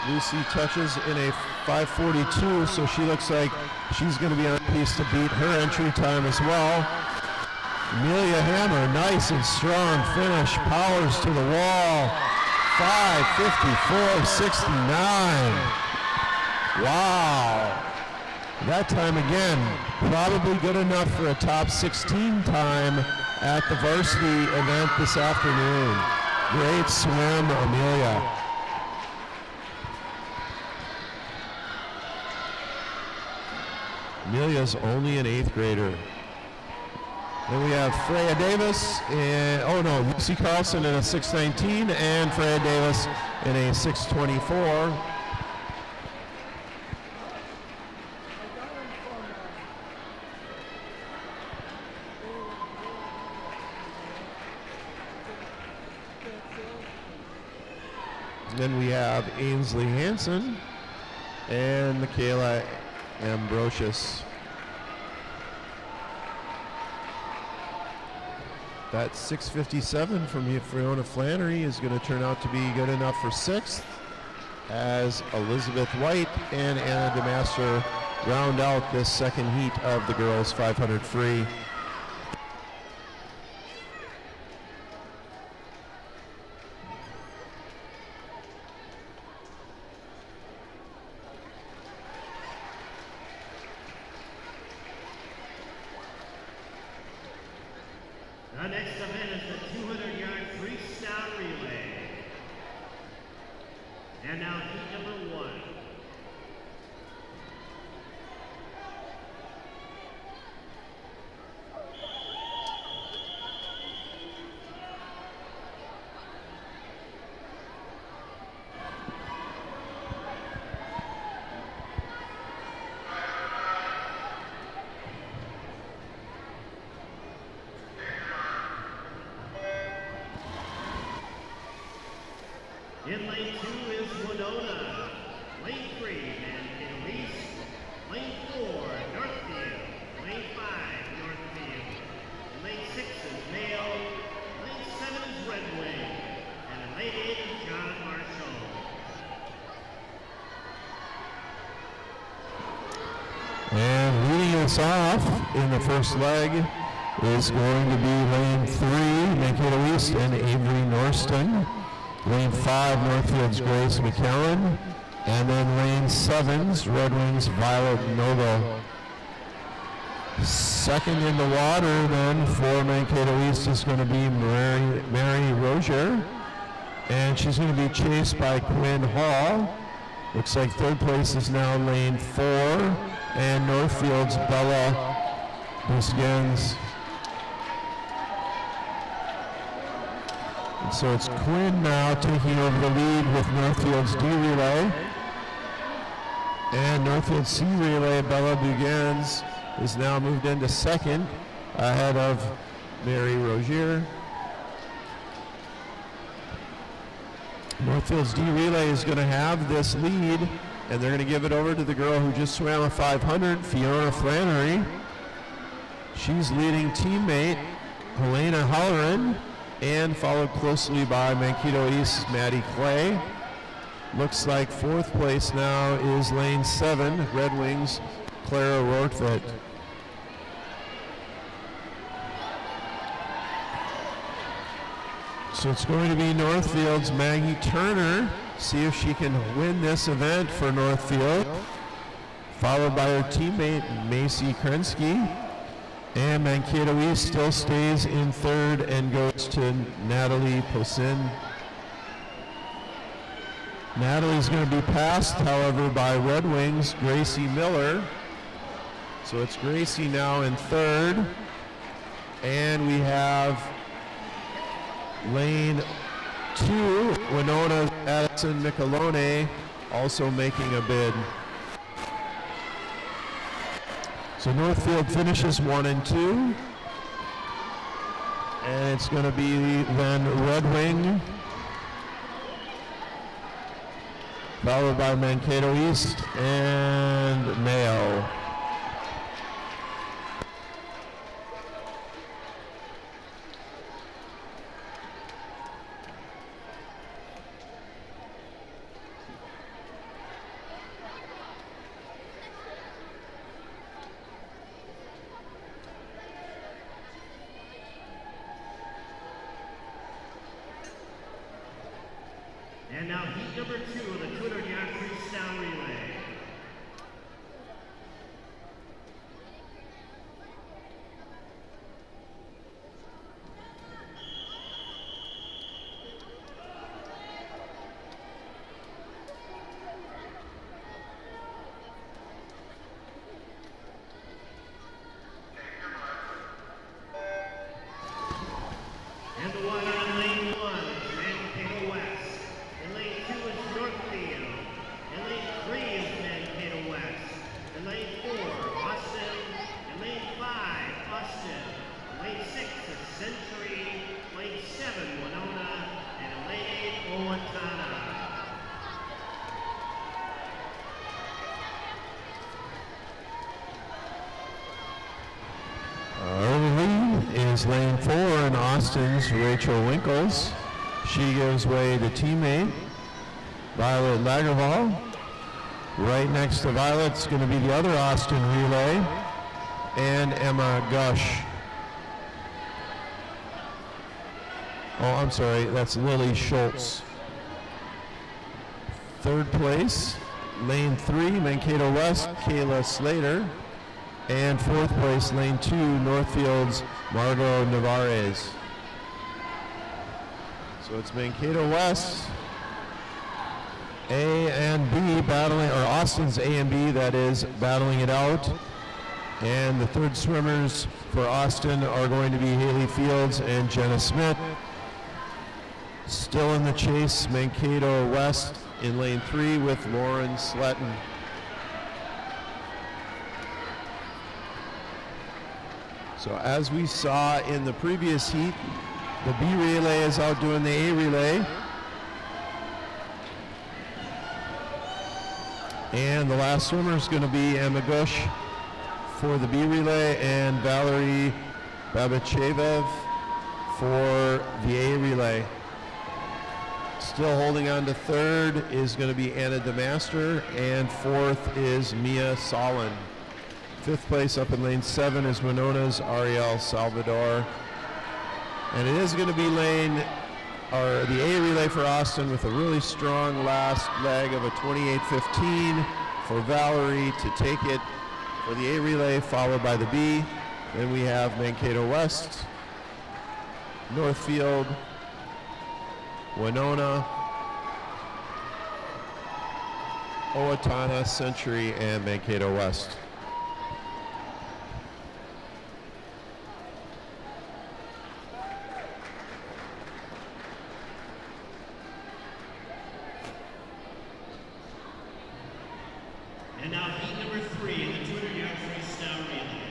Lucy touches in a 5:42, so she looks like she's going to be on pace to beat her entry time as well. Amelia Hammer, nice and strong finish, powers to the wall. 5:54.69. Wow. That time again, probably good enough for a top 16 time at the varsity event this afternoon. Great swim, Amelia. Amelia's only an 8th grader. Then we have Freya Davis, Lucy Carlson in a 6:19 and Freya Davis in a 6:24. Then we have Ainsley Hansen and Michaela Ambrosius. That 6:57 from Fiona Flannery is going to turn out to be good enough for 6th, as Elizabeth White and Anna DeMaster round out this second heat of the girls 500 free. The next event is the 200-yard freestyle relay. now heat number 1. In lane 2 is Winona. Lane 3, Mankato East. Lane 4, Northfield. Lane 5, Northfield. In lane 6 is Mayo. Lane 7 is Red Wing. And in lane 8 is John Marshall. And leading us off in the first leg is going to be lane 3, Mankato East and Avery Norston. Lane 5, Northfield's Grace McKellen. And then lane 7's Red Wings Violet Noble. Second in the water then for Mankato East is going to be Mary Rozier. And she's going to be chased by Quinn Hall. Looks like third place is now lane 4. And Northfield's Bella Busgens. So it's Quinn now taking over the lead with Northfield's D relay. And Northfield's C relay, Bella Bugens, is now moved into second ahead of Mary Rozier. Northfield's D relay is going to have this lead, and they're going to give it over to the girl who just swam a 500, Fiona Flannery. She's leading teammate Helena Halloran, and followed closely by Mankato East's Maddie Clay. Looks like fourth place now is lane 7, Red Wings, Clara Rortvedt. So it's going to be Northfield's Maggie Turner, see if she can win this event for Northfield, followed by her teammate Macy Krensky. And Mankato East still stays in third and goes to Natalie Posin. Natalie's going to be passed, however, by Red Wings' Gracie Miller. So it's Gracie now in third. And we have lane 2, Winona Addison Michelone, also making a bid. So Northfield finishes 1 and 2. And it's going to be then Red Wing, followed by Mankato East and Mayo. And now heat number 2 of the 200-yard freestyle relay. And the one on lane 1 is Mankato West. In lane 2 is Northfield. In lane 3 is Mankato West. In lane 4, Austin. In lane 5, Austin. In lane 6 is Century. Lane 7, Winona. And in lane 8, Owatonna. Is lane 4 in Austin's Rachel Winkles. She gives way to teammate Violet Lagerval. Right next to Violet's going to be the other Austin relay and Emma Gush. Oh, I'm sorry, that's Lily Schultz. Third place, lane 3, Mankato West, Kayla Slater. And fourth place, lane 2, Northfield's Margot Navarez. So it's Mankato West A and B battling, or Austin's A and B, that is, battling it out. And the third swimmers for Austin are going to be Haley Fields and Jenna Smith. Still in the chase, Mankato West in lane 3 with Lauren Sletton. So as we saw in the previous heat, the B relay is outdoing the A relay. And the last swimmer is going to be Emma Gush for the B relay and Valerie Babachev for the A relay. Still holding on to third is going to be Anna DeMaster, and fourth is Mia Solon. Fifth place up in lane 7 is Winona's Ariel Salvador. And it is going to be the A relay for Austin with a really strong last leg of a 28:15 for Valerie to take it for the A relay, followed by the B. Then we have Mankato West, Northfield, Winona, Owatonna, Century, and Mankato West. And now heat number 3 in the 200-yard freestyle relay.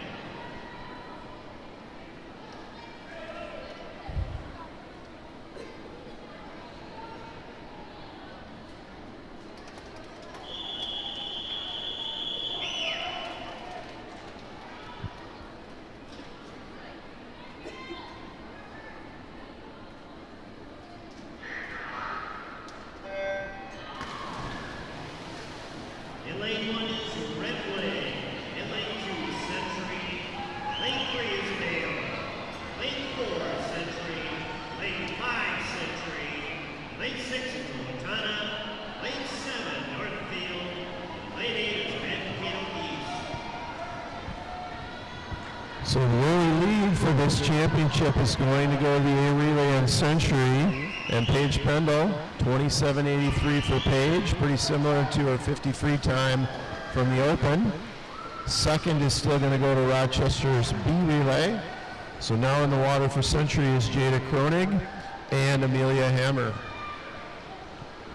In lane 1 is Red Wing. In lane 2, Century. Lane 3 is Mayo. Lane 4, Century. Lane 5, Century. Lane 6 is Owatonna. Lane 7, Northfield. Lane 8 is Mankato East. So the early lead for this championship is going to go to the A relay and Century. And Paige Pendle, 27.83 for Paige, pretty similar to her 50 free time from the Open. Second is still going to go to Rochester's B relay. So now in the water for Century is Jada Kronig and Amelia Hammer.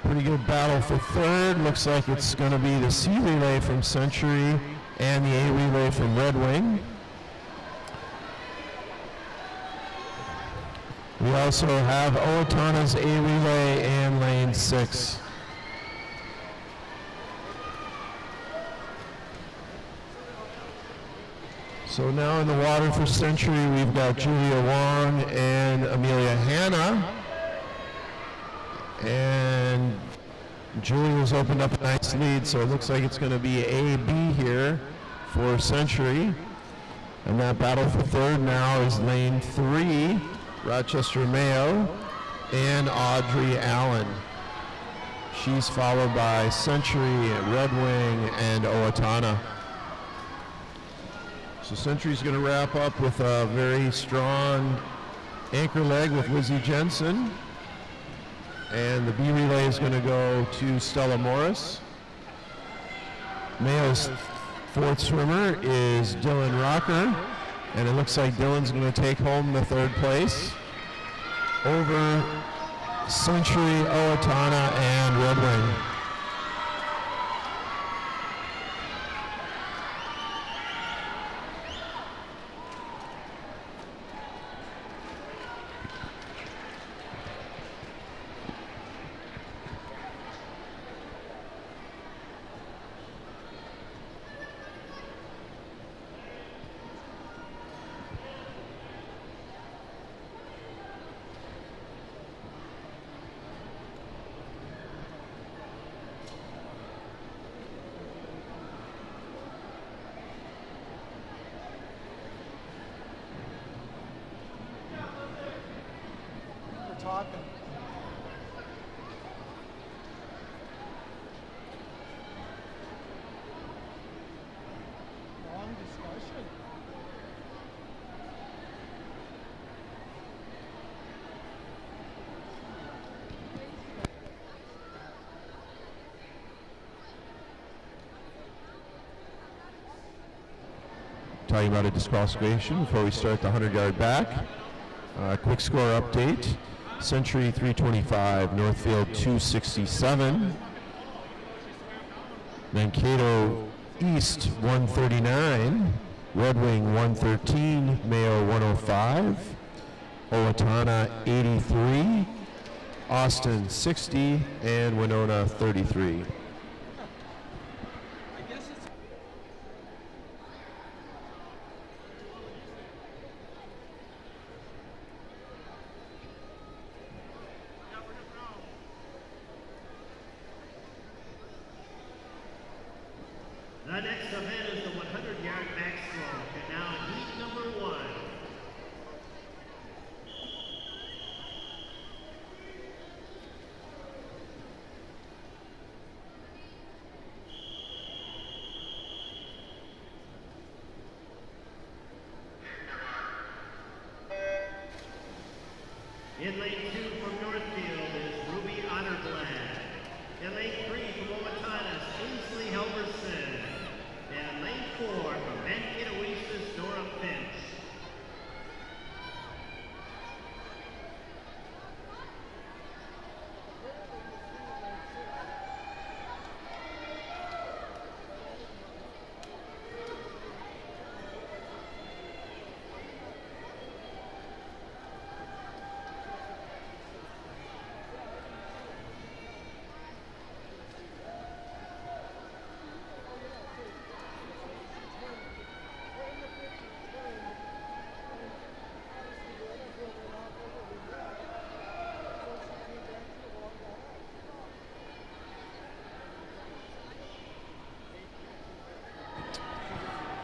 Pretty good battle for third. Looks like it's going to be the C relay from Century and the A relay from Red Wing. We also have Owatonna's A relay and lane 6. So now in the water for Century, we've got Julia Wong and Amelia Hanna. And Julia's opened up a nice lead, so it looks like it's going to be A-B here for Century. And that battle for third now is lane 3. Rochester Mayo and Audrey Allen. She's followed by Century, Red Wing, and Owatonna. So Century's going to wrap up with a very strong anchor leg with Lizzie Jensen. And the B relay is going to go to Stella Morris. Mayo's fourth swimmer is Dylan Rocker. And it looks like Dylan's going to take home the third place over Century, Owatonna, and Red Wing. Talking. Long discussion. talking about a disqualification before we start the 100-yard back. Quick score update. Century 325, Northfield 267. Mankato East 139, Red Wing 113, Mayo 105, Owatonna 83, Austin 60, and Winona 33. The next event is the 100-yard backstroke, and now heat number 1. In lane 2 from Northfield is Ruby Otterblad. In lane 3 from Owatonna, Ainsley Helverson. And lane 4 from Mankato East is Nora Finch.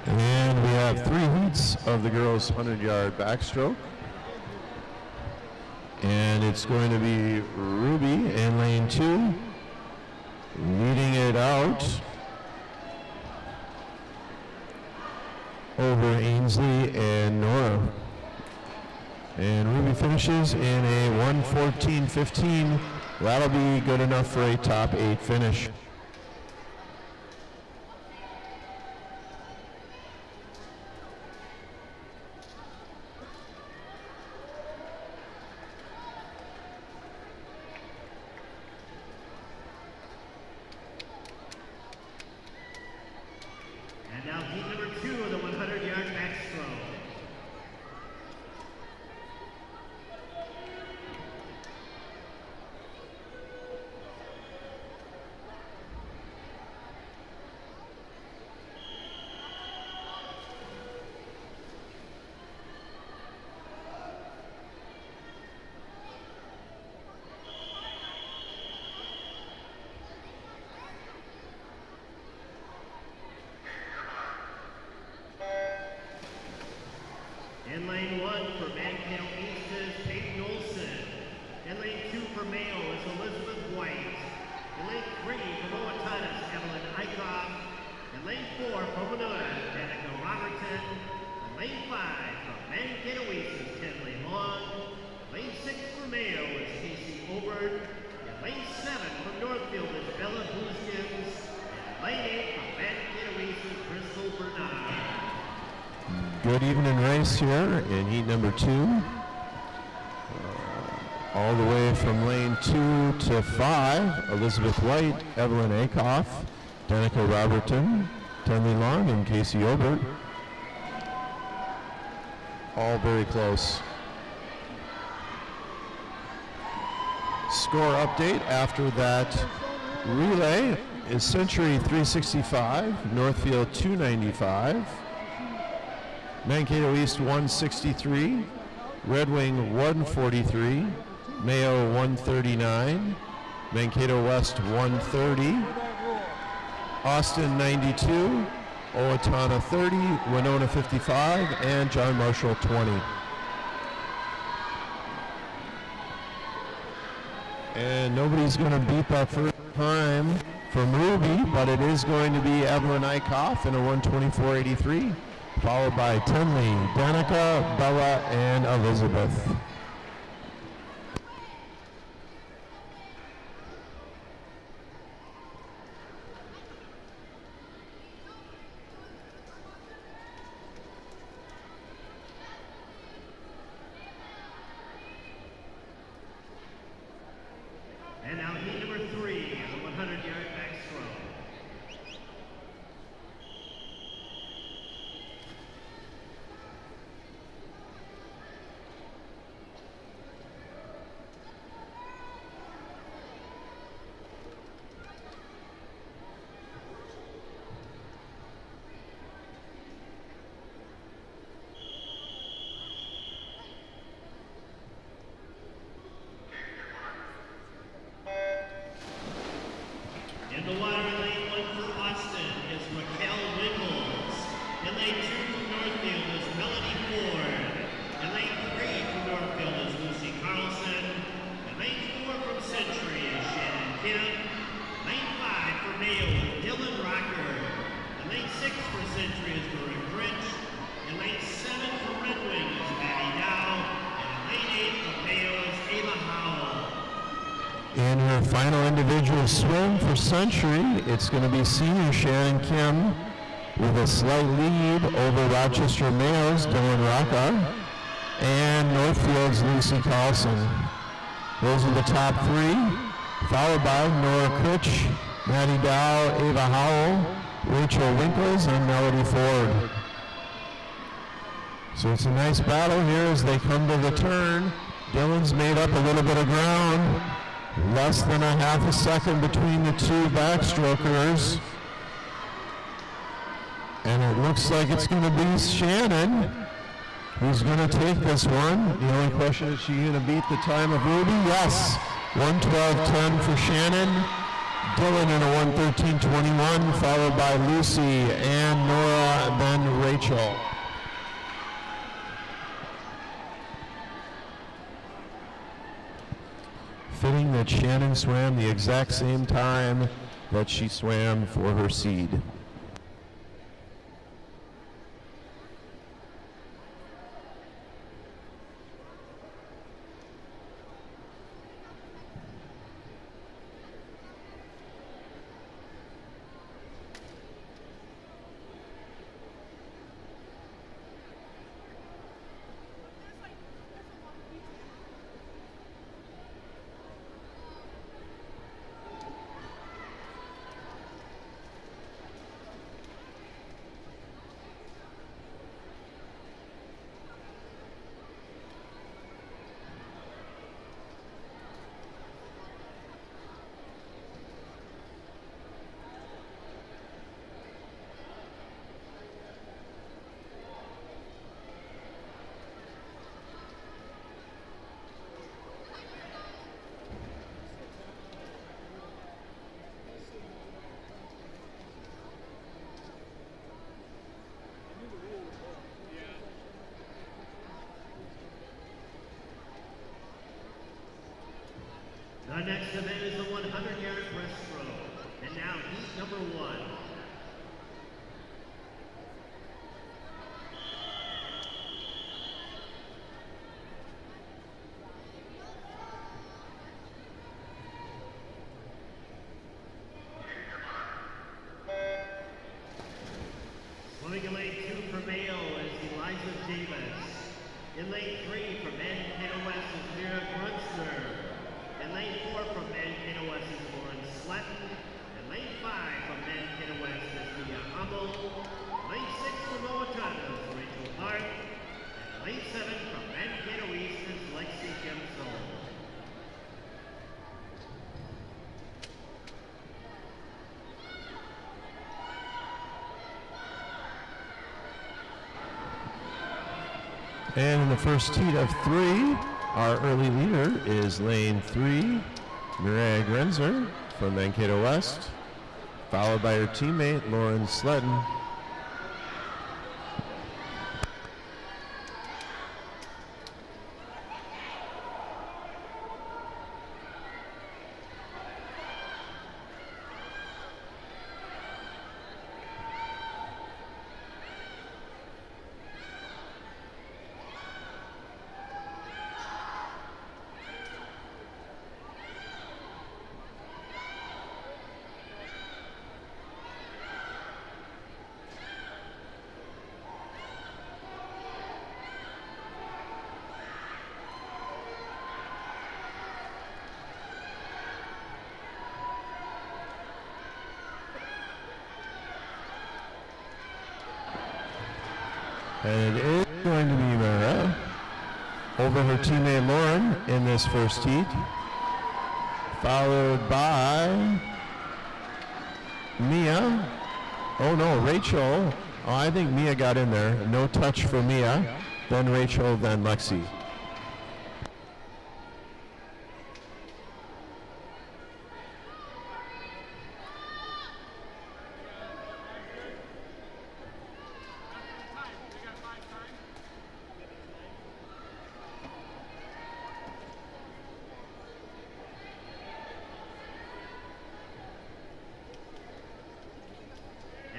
And we have 3 heats of the girls' 100-yard backstroke. And it's going to be Ruby in lane 2, leading it out over Ainsley and Nora. And Ruby finishes in a 1:14.15. That'll be good enough for a top 8 finish. And now heat number 2 of the 100-yard backstroke. In lane 1 for Mankato East is Peyton Olson. In lane 2 for Mayo is Elizabeth White. In lane 3 for Owatonna is Evelyn Eichhoff. In lane 4 for Winona, Danica Robertson. In lane 5 for Mankato East is Kenley Long. Lane 6 for Mayo is Casey Oberg. In lane 7 from Northfield is Bella Huskins. And lane 8 for Mankato East is Crystal Bernard. Good evening race here in heat number 2. All the way from lane 2 to 5, Elizabeth White, Evelyn Akoff, Danica Robertson, Tenley Long, and Casey Obert. All very close. Score update after that relay is Century 365, Northfield 295. Mankato East 163, Red Wing 143, Mayo 139, Mankato West 130, Austin 92, Owatonna 30, Winona 55, and John Marshall 20. And nobody's going to beat that first time from Ruby, but it is going to be Evelyn Eichhoff in a 124.83. Followed by Tenley, Danica, Bella, and Elizabeth. in lane 1 for Austin is Raquel Winkles. In lane 2 from Northfield is Melody Ford. In lane 3 from Northfield is Lucy Carlson. In lane 4 from Century is Shannon Kim. Lane 5 for Mayo is Dylan Rocker. In lane 6 for Century is Marie French. In lane 7 for Red Wing is Maddie Dow. And in lane 8 for Mayo is Ava Howell. In her final individual swim for Century, it's going to be senior Shannon Kim with a slight lead over Rochester Mayo's Dylan Rocca and Northfield's Lucy Carlson. Those are the top three, followed by Nora Critch, Maddie Dow, Ava Howell, Rachel Winkles, and Melody Ford. So it's a nice battle here as they come to the turn. Dylan's made up a little bit of ground. Less than a half a second between the two backstrokers. And it looks like it's going to be Shannon who's going to take this one. The only question is, she going to beat the time of Ruby? Yes. 1:12.10 for Shannon. Dylan in a 1:13.21, followed by Lucy and Nora, then Rachel. Fitting that Shannon swam the exact same time that she swam for her seed. The next event is the 100-yard breaststroke. And now heat number 1. Swimming in lane 2 for Mayo is Eliza Davis. In lane 3 for Mankato West is Mira Grunster. In lane 4 from Mankato West is Lauren Sletton. In lane 5 from Mankato West is Mia Hummel. Lane 6 from Owatonna is Rachel Hart. And lane 7 from Mankato East is Lexi Gimsel. And in the first heat of 3, our early leader is lane 3, Mireille Grenzer from Mankato West, followed by her teammate, Lauren Sletton. And it is going to be Mara over her teammate Lauren in this first heat, followed by Mia. Oh no, Rachel. Oh, I think Mia got in there. No touch for Mia. Then Rachel, then Lexi.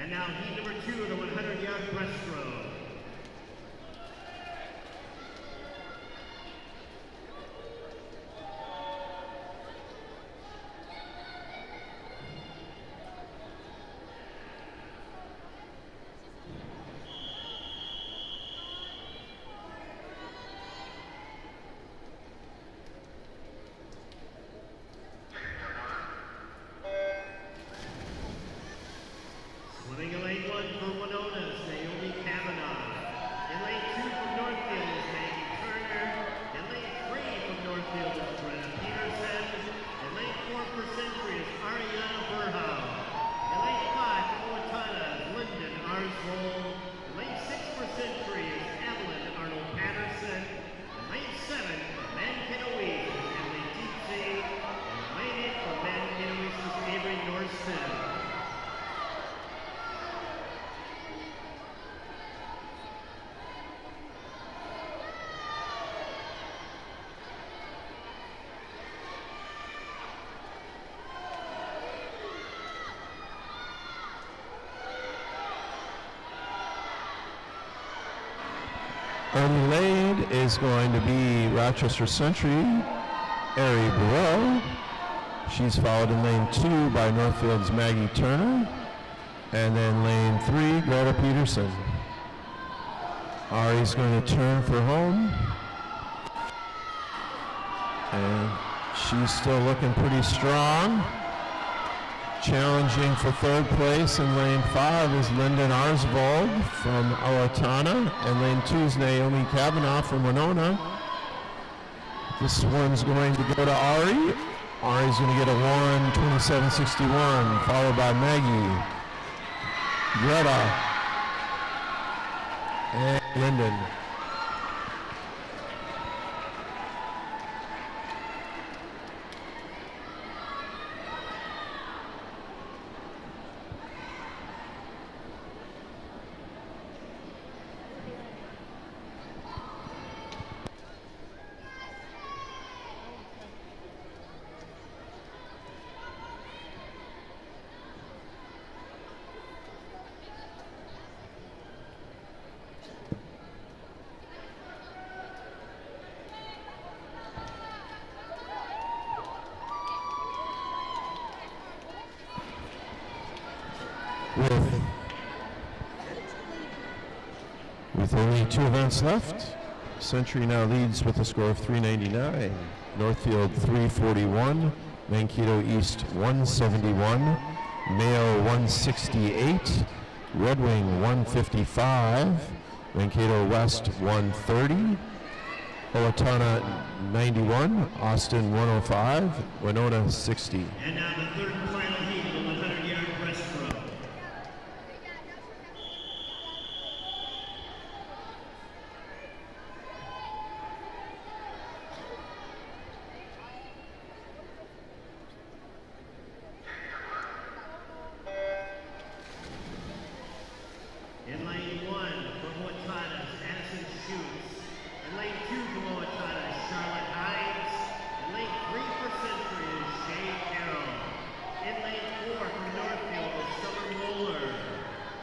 And now heat number 2 of the 100-yard breaststroke. Swimming in lane 1 for Winona, Naomi Kavanaugh. In lane 2 from Northfield is Maggie Turner. In lane 3 from Northfield is Brenna Peterson. In lane 4 for Century is Ariana Burhow. In lane 5 from Owatonna is Lyndon Arsvold. In lane 6 for Century is Evelyn Arnold Patterson. In lane 7 for Mankato-East is Emily Deepsey. And in lane 8 for Mankato-East is Avery Norson. On lead is going to be Rochester Century, Ari Burrell. She's followed in lane 2 by Northfield's Maggie Turner. And then lane 3, Greta Peterson. Ari's going to turn for home. And she's still looking pretty strong. Challenging for 3rd place in lane 5 is Lyndon Arsvold from Owatonna, and lane 2 is Naomi Kavanaugh from Winona. This one's going to go to Ari. Ari's going to get a 1:27.61, followed by Maggie, Greta, and Lyndon. With only 2 events left, Century now leads with a score of 399. Northfield 341, Mankato East 171, Mayo 168, Red Wing 155, Mankato West 130, Owatonna 91, Austin 105, Winona 60. And now the 3rd and final heat of the 100-yard breaststroke. In lane 1 from Owatonna is Addison Schutz. In lane 2 from Owatonna is Charlotte Hines. In lane 3 for Century is Shay Carroll. In lane 4 from Northfield is Summer Moeller.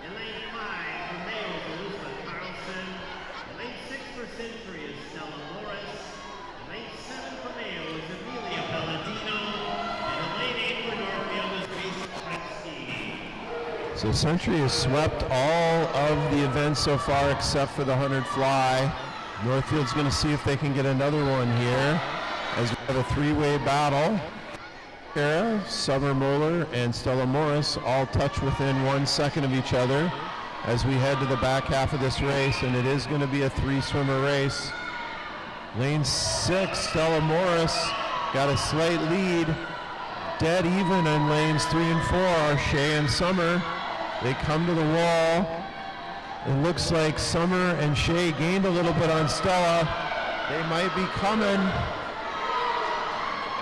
In lane 5 from Mayo is Elizabeth Carlson. In lane 6 for Century is Stella Morris. In lane 7 for Mayo is Amelia Palladino. And in lane 8 for Northfield is Jason Kretzky. So Century has swept all of the events so far except for the 100 fly. Northfield's going to see if they can get another one here as we have a 3-way battle. Kara, Summer Moeller, and Stella Morris all touch within 1 second of each other as we head to the back half of this race, and it is going to be a 3-swimmer race. Lane 6, Stella Morris got a slight lead. Dead even in lanes 3 and 4 are Shay and Summer. They come to the wall. It looks like Summer and Shay gained a little bit on Stella. They might be coming.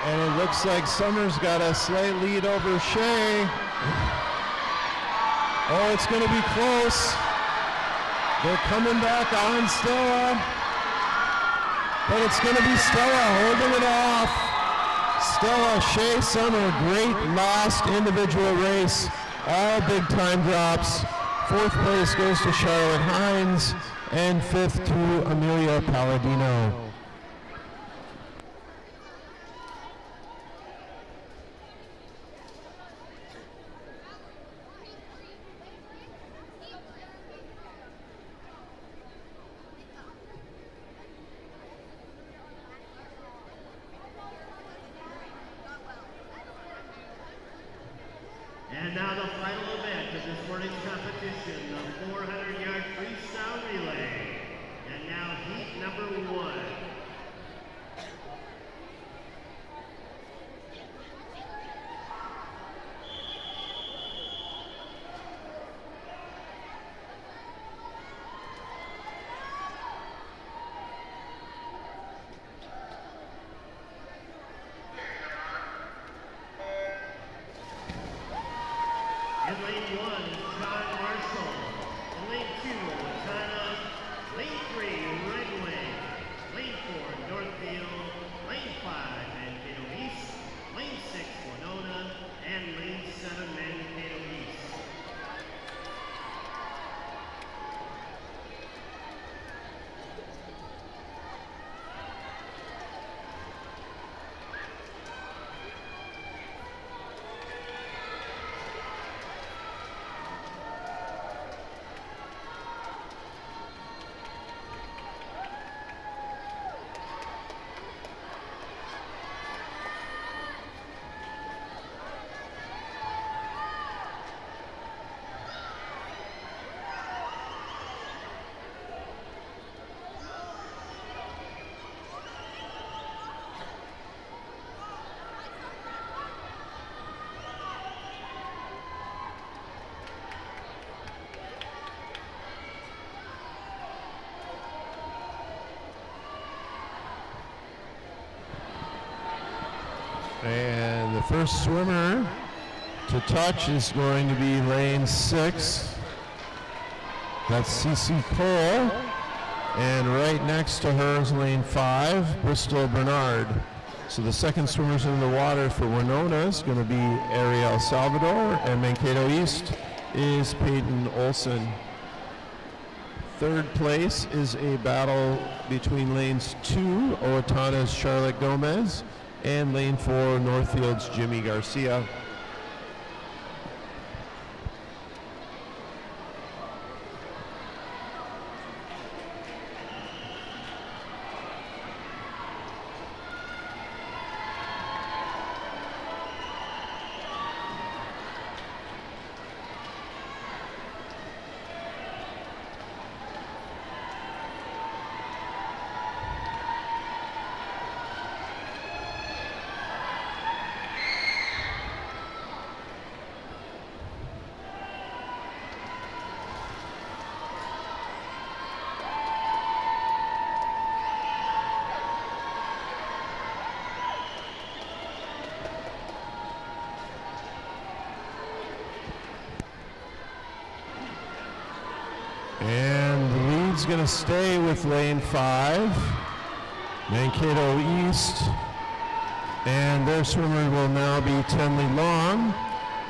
And it looks like Summer's got a slight lead over Shay. Oh, it's going to be close. They're coming back on Stella. But it's going to be Stella holding it off. Stella, Shay, Summer, great last individual race All big time drops. Fourth place goes to Charlotte Hines, and fifth to Amelia Palladino. And now the final event of this morning's competition, the 400-yard freestyle relay. And now heat number 1. In lane 1 is John Marshall. In lane 2, Latana. Lane 3, Red Wing. Lane 4, Northfield. Lane 5, Mankato East. Lane 6, Winona. And lane 7, Mankato East. And the first swimmer to touch is going to be lane 6. That's Cece Cole. And right next to her is lane 5, Bristol Bernard. So the second swimmers in the water for Winona is going to be Ariel Salvador, and Mankato East is Peyton Olson. Third place is a battle between lanes 2, Owatonna's Charlotte Gomez, and lane 4, Northfield's Jimmy Garcia. And the lead's going to stay with lane 5, Mankato East, and their swimmer will now be Tenley Long.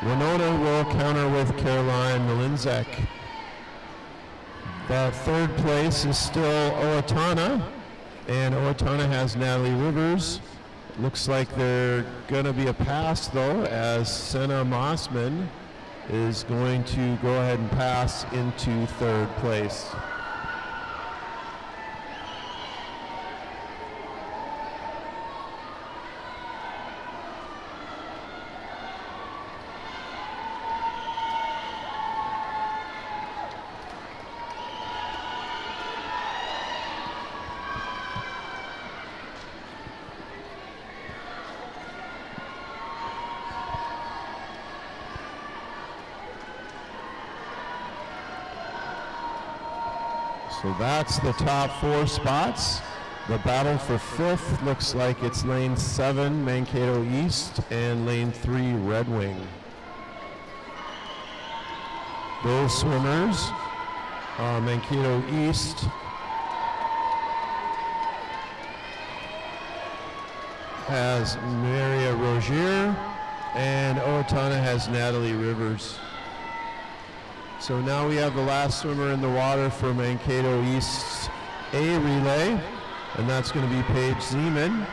Winona will counter with Caroline Malinzek. That third place is still Owatonna, and Owatonna has Natalie Rivers. Looks like they're going to be a pass though, as Senna Mossman is going to go ahead and pass into third place. So that's the top 4 spots. The battle for 5th looks like it's lane 7, Mankato East, and lane 3, Red Wing. Those swimmers, Mankato East has Maria Rogier, and Owatonna has Natalie Rivers. So now we have the last swimmer in the water for Mankato East's A relay, and that's going to be Paige Zeman.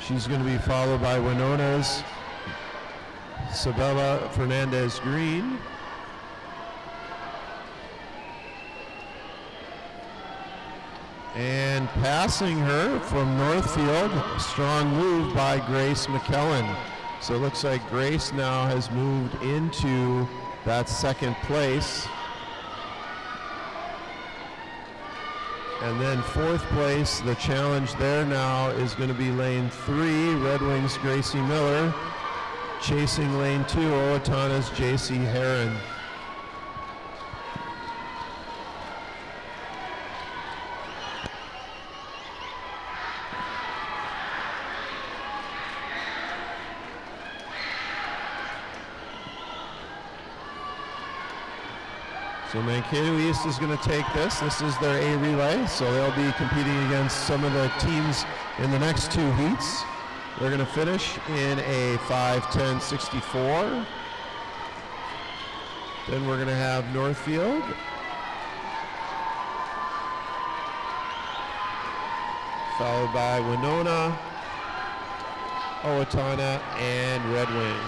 She's going to be followed by Winona's Sabella Fernandez-Green. And passing her from Northfield, a strong move by Grace McKellen. So it looks like Grace now has moved into that second place. And then fourth place, the challenge there now is going to be lane 3, Red Wings Gracie Miller. Chasing lane 2, Owatonna's JC Heron. So Mankato East is going to take this. This is their A relay, so they'll be competing against some of the teams in the next 2 heats. They're going to finish in a 5:10.64. Then we're going to have Northfield. Followed by Winona, Owatonna, and Red Wing.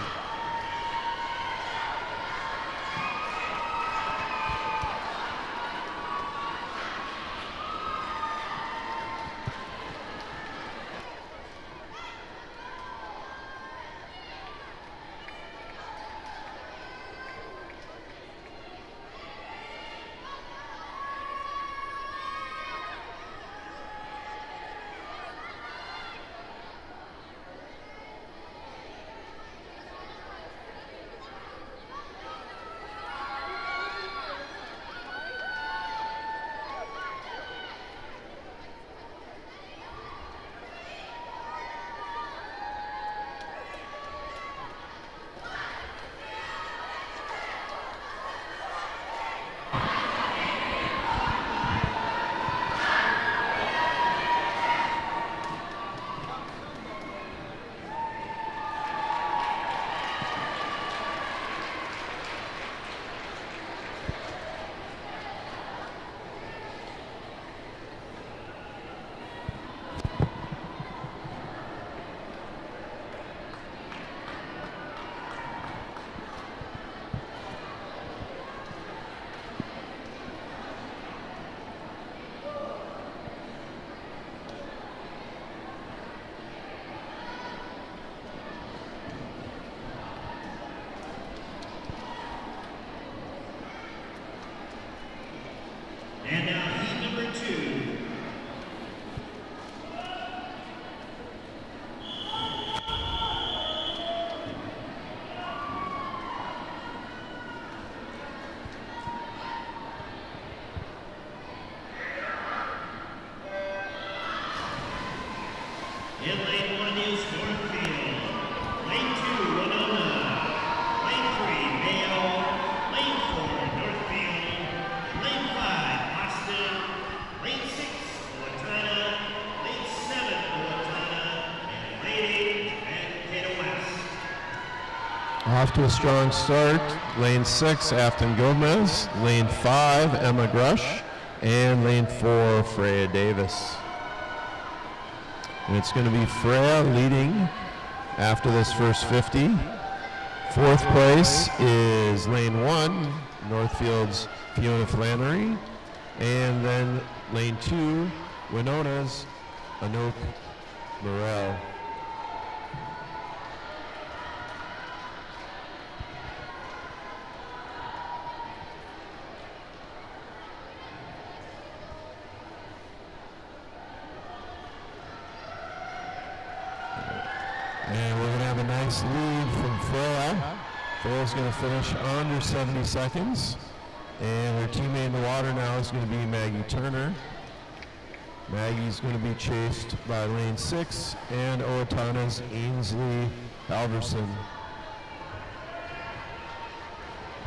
And now heat number 2. In lane 1 is Northfield. Lane 2, Winona. Lane 3, Mayo. Lane 4, Northfield. Lane 5, Austin. Lane 6, Owatonna. Lane 7, Owatonna. And lane 8, Mankato West. Off to a strong start. Lane 6, Afton Gomez. Lane 5, Emma Grush. And lane 4, Freya Davis. And it's going to be Freya leading after this first 50. Fourth place is lane 1, Northfield's Fiona Flannery. And then lane 2, Winona's Anouk Morel. And we're going to have a nice lead from Freya. Freya's going to finish under 70 seconds. And her teammate in the water now is going to be Maggie Turner. Maggie's going to be chased by lane 6 and Owatonna's Ainsley Alverson.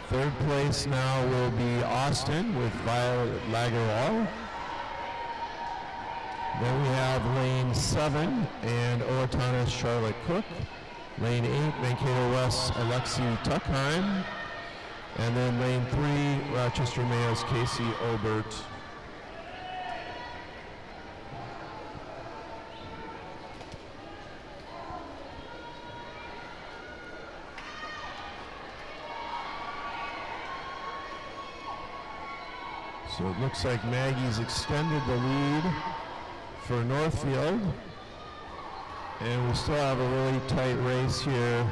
Third place now will be Austin with Violet Lagerwal. Then we have lane 7 and Owatonna's Charlotte Cook. Lane 8, Mankato West, Alexi Tuckheim. And then lane 3, Rochester Mayo's Casey Obert. So it looks like Maggie's extended the lead for Northfield. And we still have a really tight race here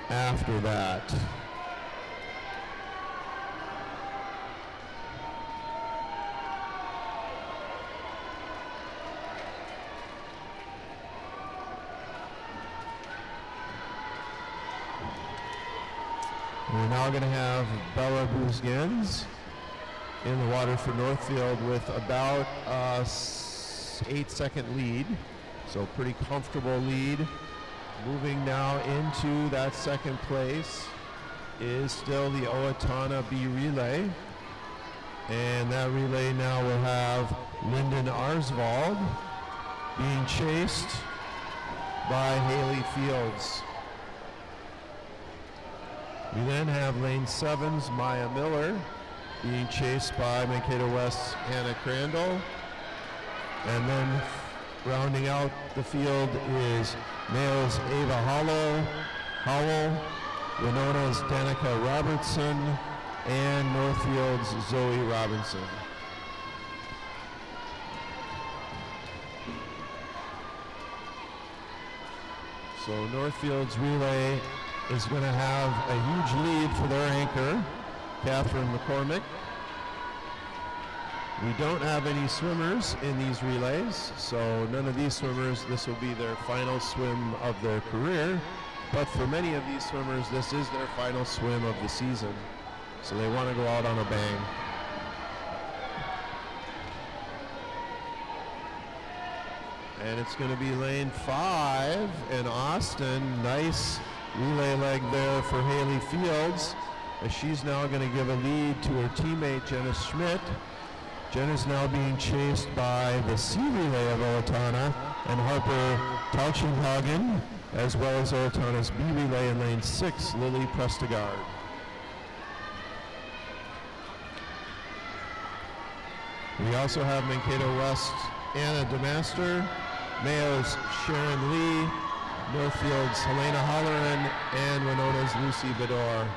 after that. We're now going to have Bella Buzgens in the water for Northfield with about a 8-second lead. So pretty comfortable lead. Moving now into that second place is still the Owatonna B relay. And that relay now will have Lyndon Arsvald being chased by Haley Fields. We then have lane 7's Maya Miller being chased by Mankato West's Hannah Crandall. And then rounding out the field is Mayo's Ava Howell, Winona's Danica Robertson, and Northfield's Zoe Robinson. So Northfield's relay is going to have a huge lead for their anchor, Catherine McCormick. We don't have any swimmers in these relays, so none of these swimmers, this will be their final swim of their career. But for many of these swimmers, this is their final swim of the season. So they want to go out on a bang. And it's going to be lane 5 in Austin. Nice relay leg there for Haley Fields, as she's now going to give a lead to her teammate Jenna Schmidt. Jenna's now being chased by the C relay of Owatonna and Harper Tauchenhagen, as well as Owatonna's B relay in lane 6, Lily Prestegard. We also have Mankato West Anna DeMaster, Mayo's Sharon Lee, Northfield's Helena Holleran, and Winona's Lucy Bedore.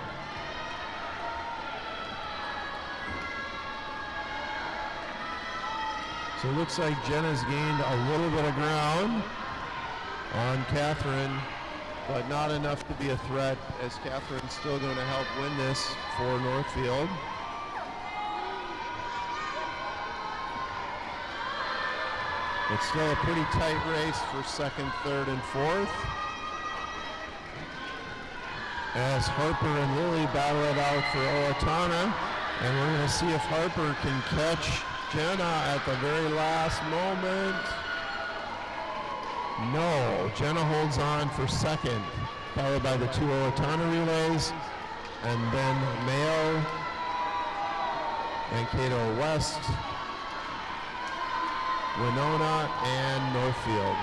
So it looks like Jenna's gained a little bit of ground on Catherine, but not enough to be a threat, as Catherine's still going to help win this for Northfield. It's still a pretty tight race for second, third, and fourth, as Harper and Lily battle it out for Owatonna, and we're going to see if Harper can catch Jenna at the very last moment. No, Jenna holds on for second, followed by the 2 Owatonna relays, and then Mayo, Mankato West, Winona, and Northfield.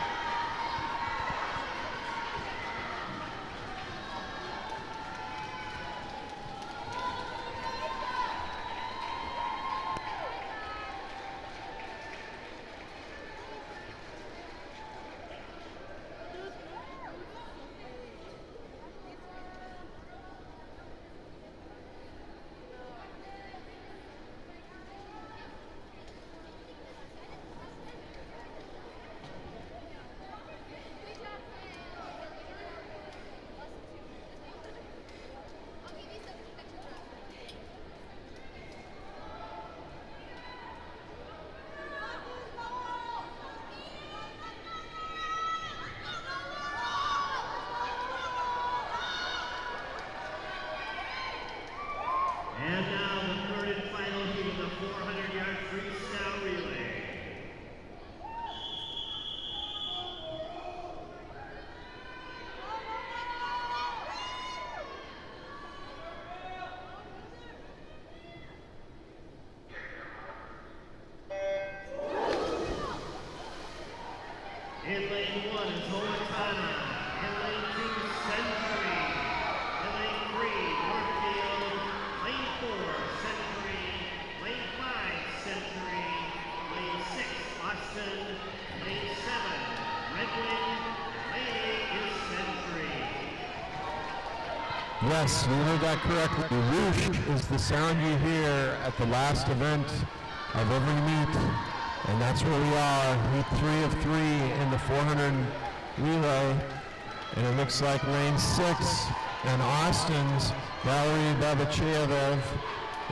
Yes, you heard that correctly. Whoosh is the sound you hear at the last event of every meet. And that's where we are, meet 3 of 3 in the 400 relay. And it looks like lane 6 and Austin's Valerie Babachev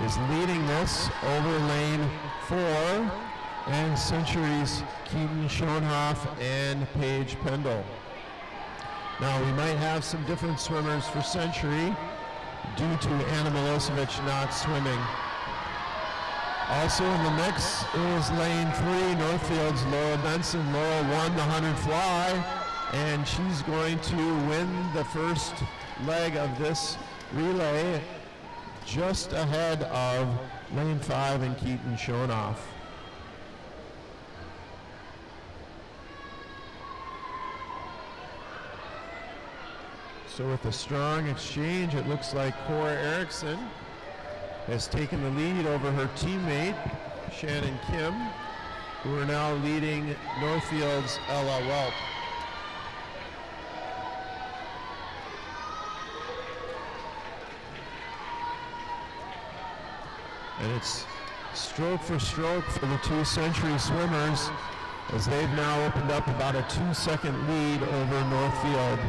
is leading this over lane 4, and Century's Keaton Schoenhoff and Paige Pendle. Now we might have some different swimmers for Century due to Anna Milosevic not swimming. Also in the mix is lane 3, Northfield's Laura Benson. Laura won the 100 fly, and she's going to win the first leg of this relay just ahead of lane 5 and Keaton Schoenhoff. So with a strong exchange, it looks like Cora Erickson has taken the lead over her teammate, Shannon Kim, who are now leading Northfield's Ella Welp. And it's stroke for stroke for the 2 Century swimmers, as they've now opened up about a 2-second lead over Northfield.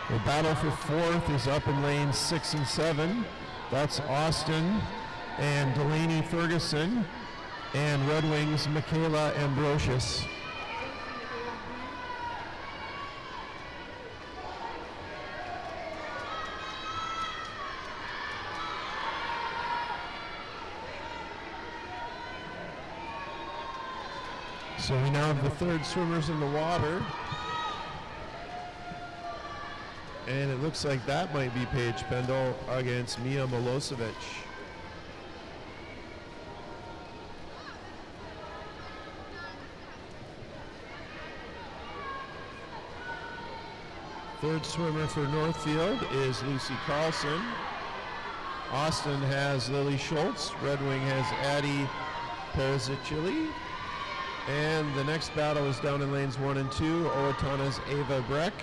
The battle for 4th is up in lanes 6 and 7. That's Austin and Delaney Ferguson and Red Wings' Michaela Ambrosius. So we now have the 3rd swimmers in the water. And it looks like that might be Paige Pendle against Mia Milosevic. Third swimmer for Northfield is Lucy Carlson. Austin has Lily Schultz. Red Wing has Addie Perizicilli. And the next battle is down in lanes 1 and 2. Owatonna's Ava Breck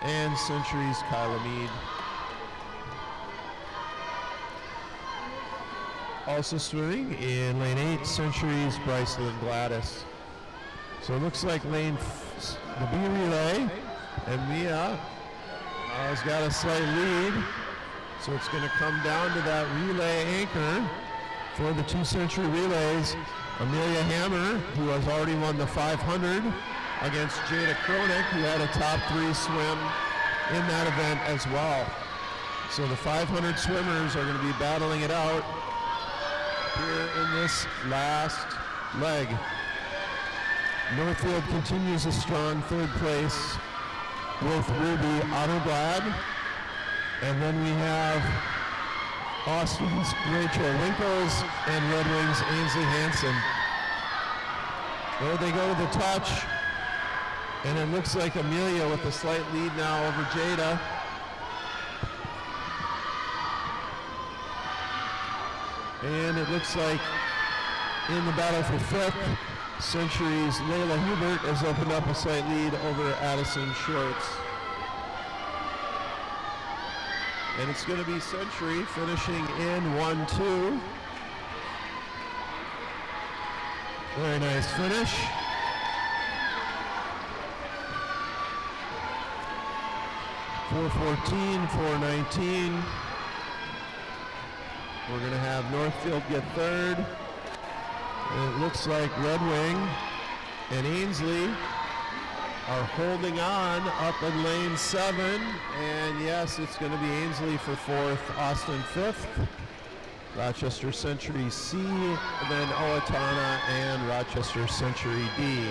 and Century's Kyla Mead. Also swimming in lane 8, Century's Brycelyn Gladys. So it looks like the B relay, and Mia has got a slight lead. So it's going to come down to that relay anchor for the 2 Century relays. Amelia Hammer, who has already won the 500, against Jada Kronik, who had a top 3 swim in that event as well. So the 500 swimmers are going to be battling it out here in this last leg. Northfield continues a strong 3rd place with Ruby Otterblad. And then we have Austin's Rachel Winkles and Red Wings' Ainsley Hansen. There they go to the touch. And it looks like Amelia with a slight lead now over Jada. And it looks like in the battle for 5th, Century's Layla Hubert has opened up a slight lead over Addison Schwartz. And it's going to be Century finishing in 1-2. Very nice finish. .414, .419. We're going to have Northfield get 3rd. And it looks like Red Wing and Ainsley are holding on up in lane 7. And yes, it's going to be Ainsley for 4th, Austin 5th. Rochester Century C, then Owatonna and Rochester Century D.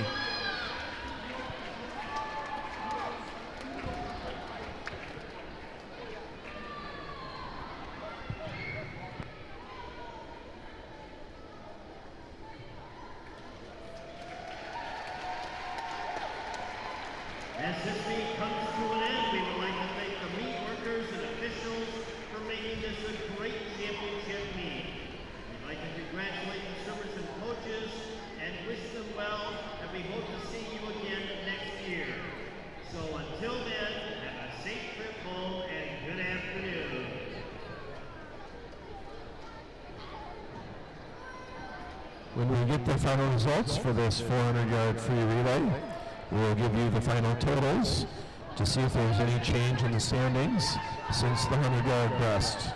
As this meet comes to an end, we would like to thank the meet workers and officials for making this a great championship meet. We'd like to congratulate the swimmers and coaches and wish them well, and we hope to see you again next year. So until then, have a safe trip home and good afternoon. When we get the final results for this 400-yard free relay, we'll give you the final totals to see if there's any change in the standings since the 100-yard breast.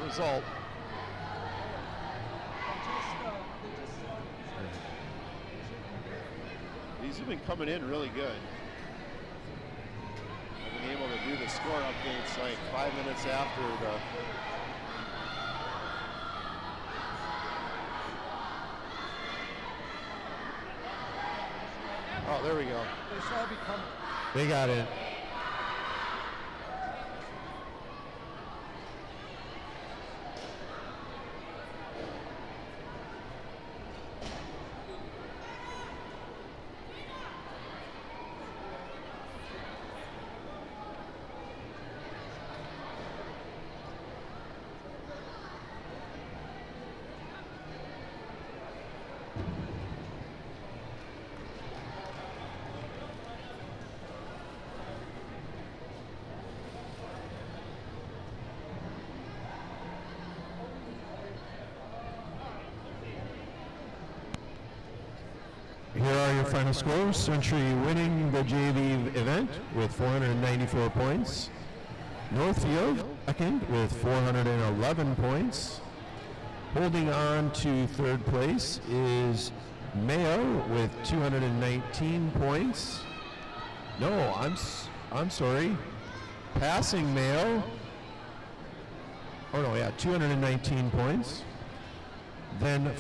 Result. These have been coming in really good. I've been able to do the score updates like 5 minutes after the oh, there we go. They got it. Here are your final scores. Century winning the JV event with 494 points. Northfield second with 411 points. Holding on to third place is Mayo with 219 points. No, I'm sorry. Passing Mayo. Oh no, yeah, 219 points. Then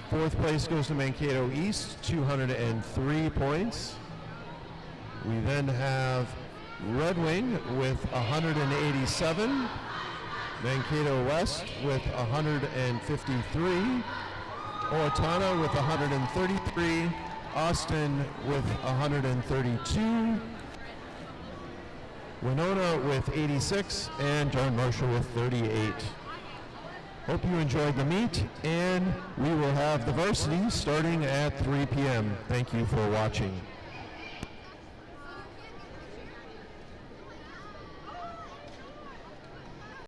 fourth place goes to Mankato East, 203 points. We then have Red Wing with 187. Mankato West with 153. Owatonna with 133. Austin with 132. Winona with 86. And John Marshall with 38. Hope you enjoyed the meet, and we will have the varsity starting at 3 p.m. Thank you for watching.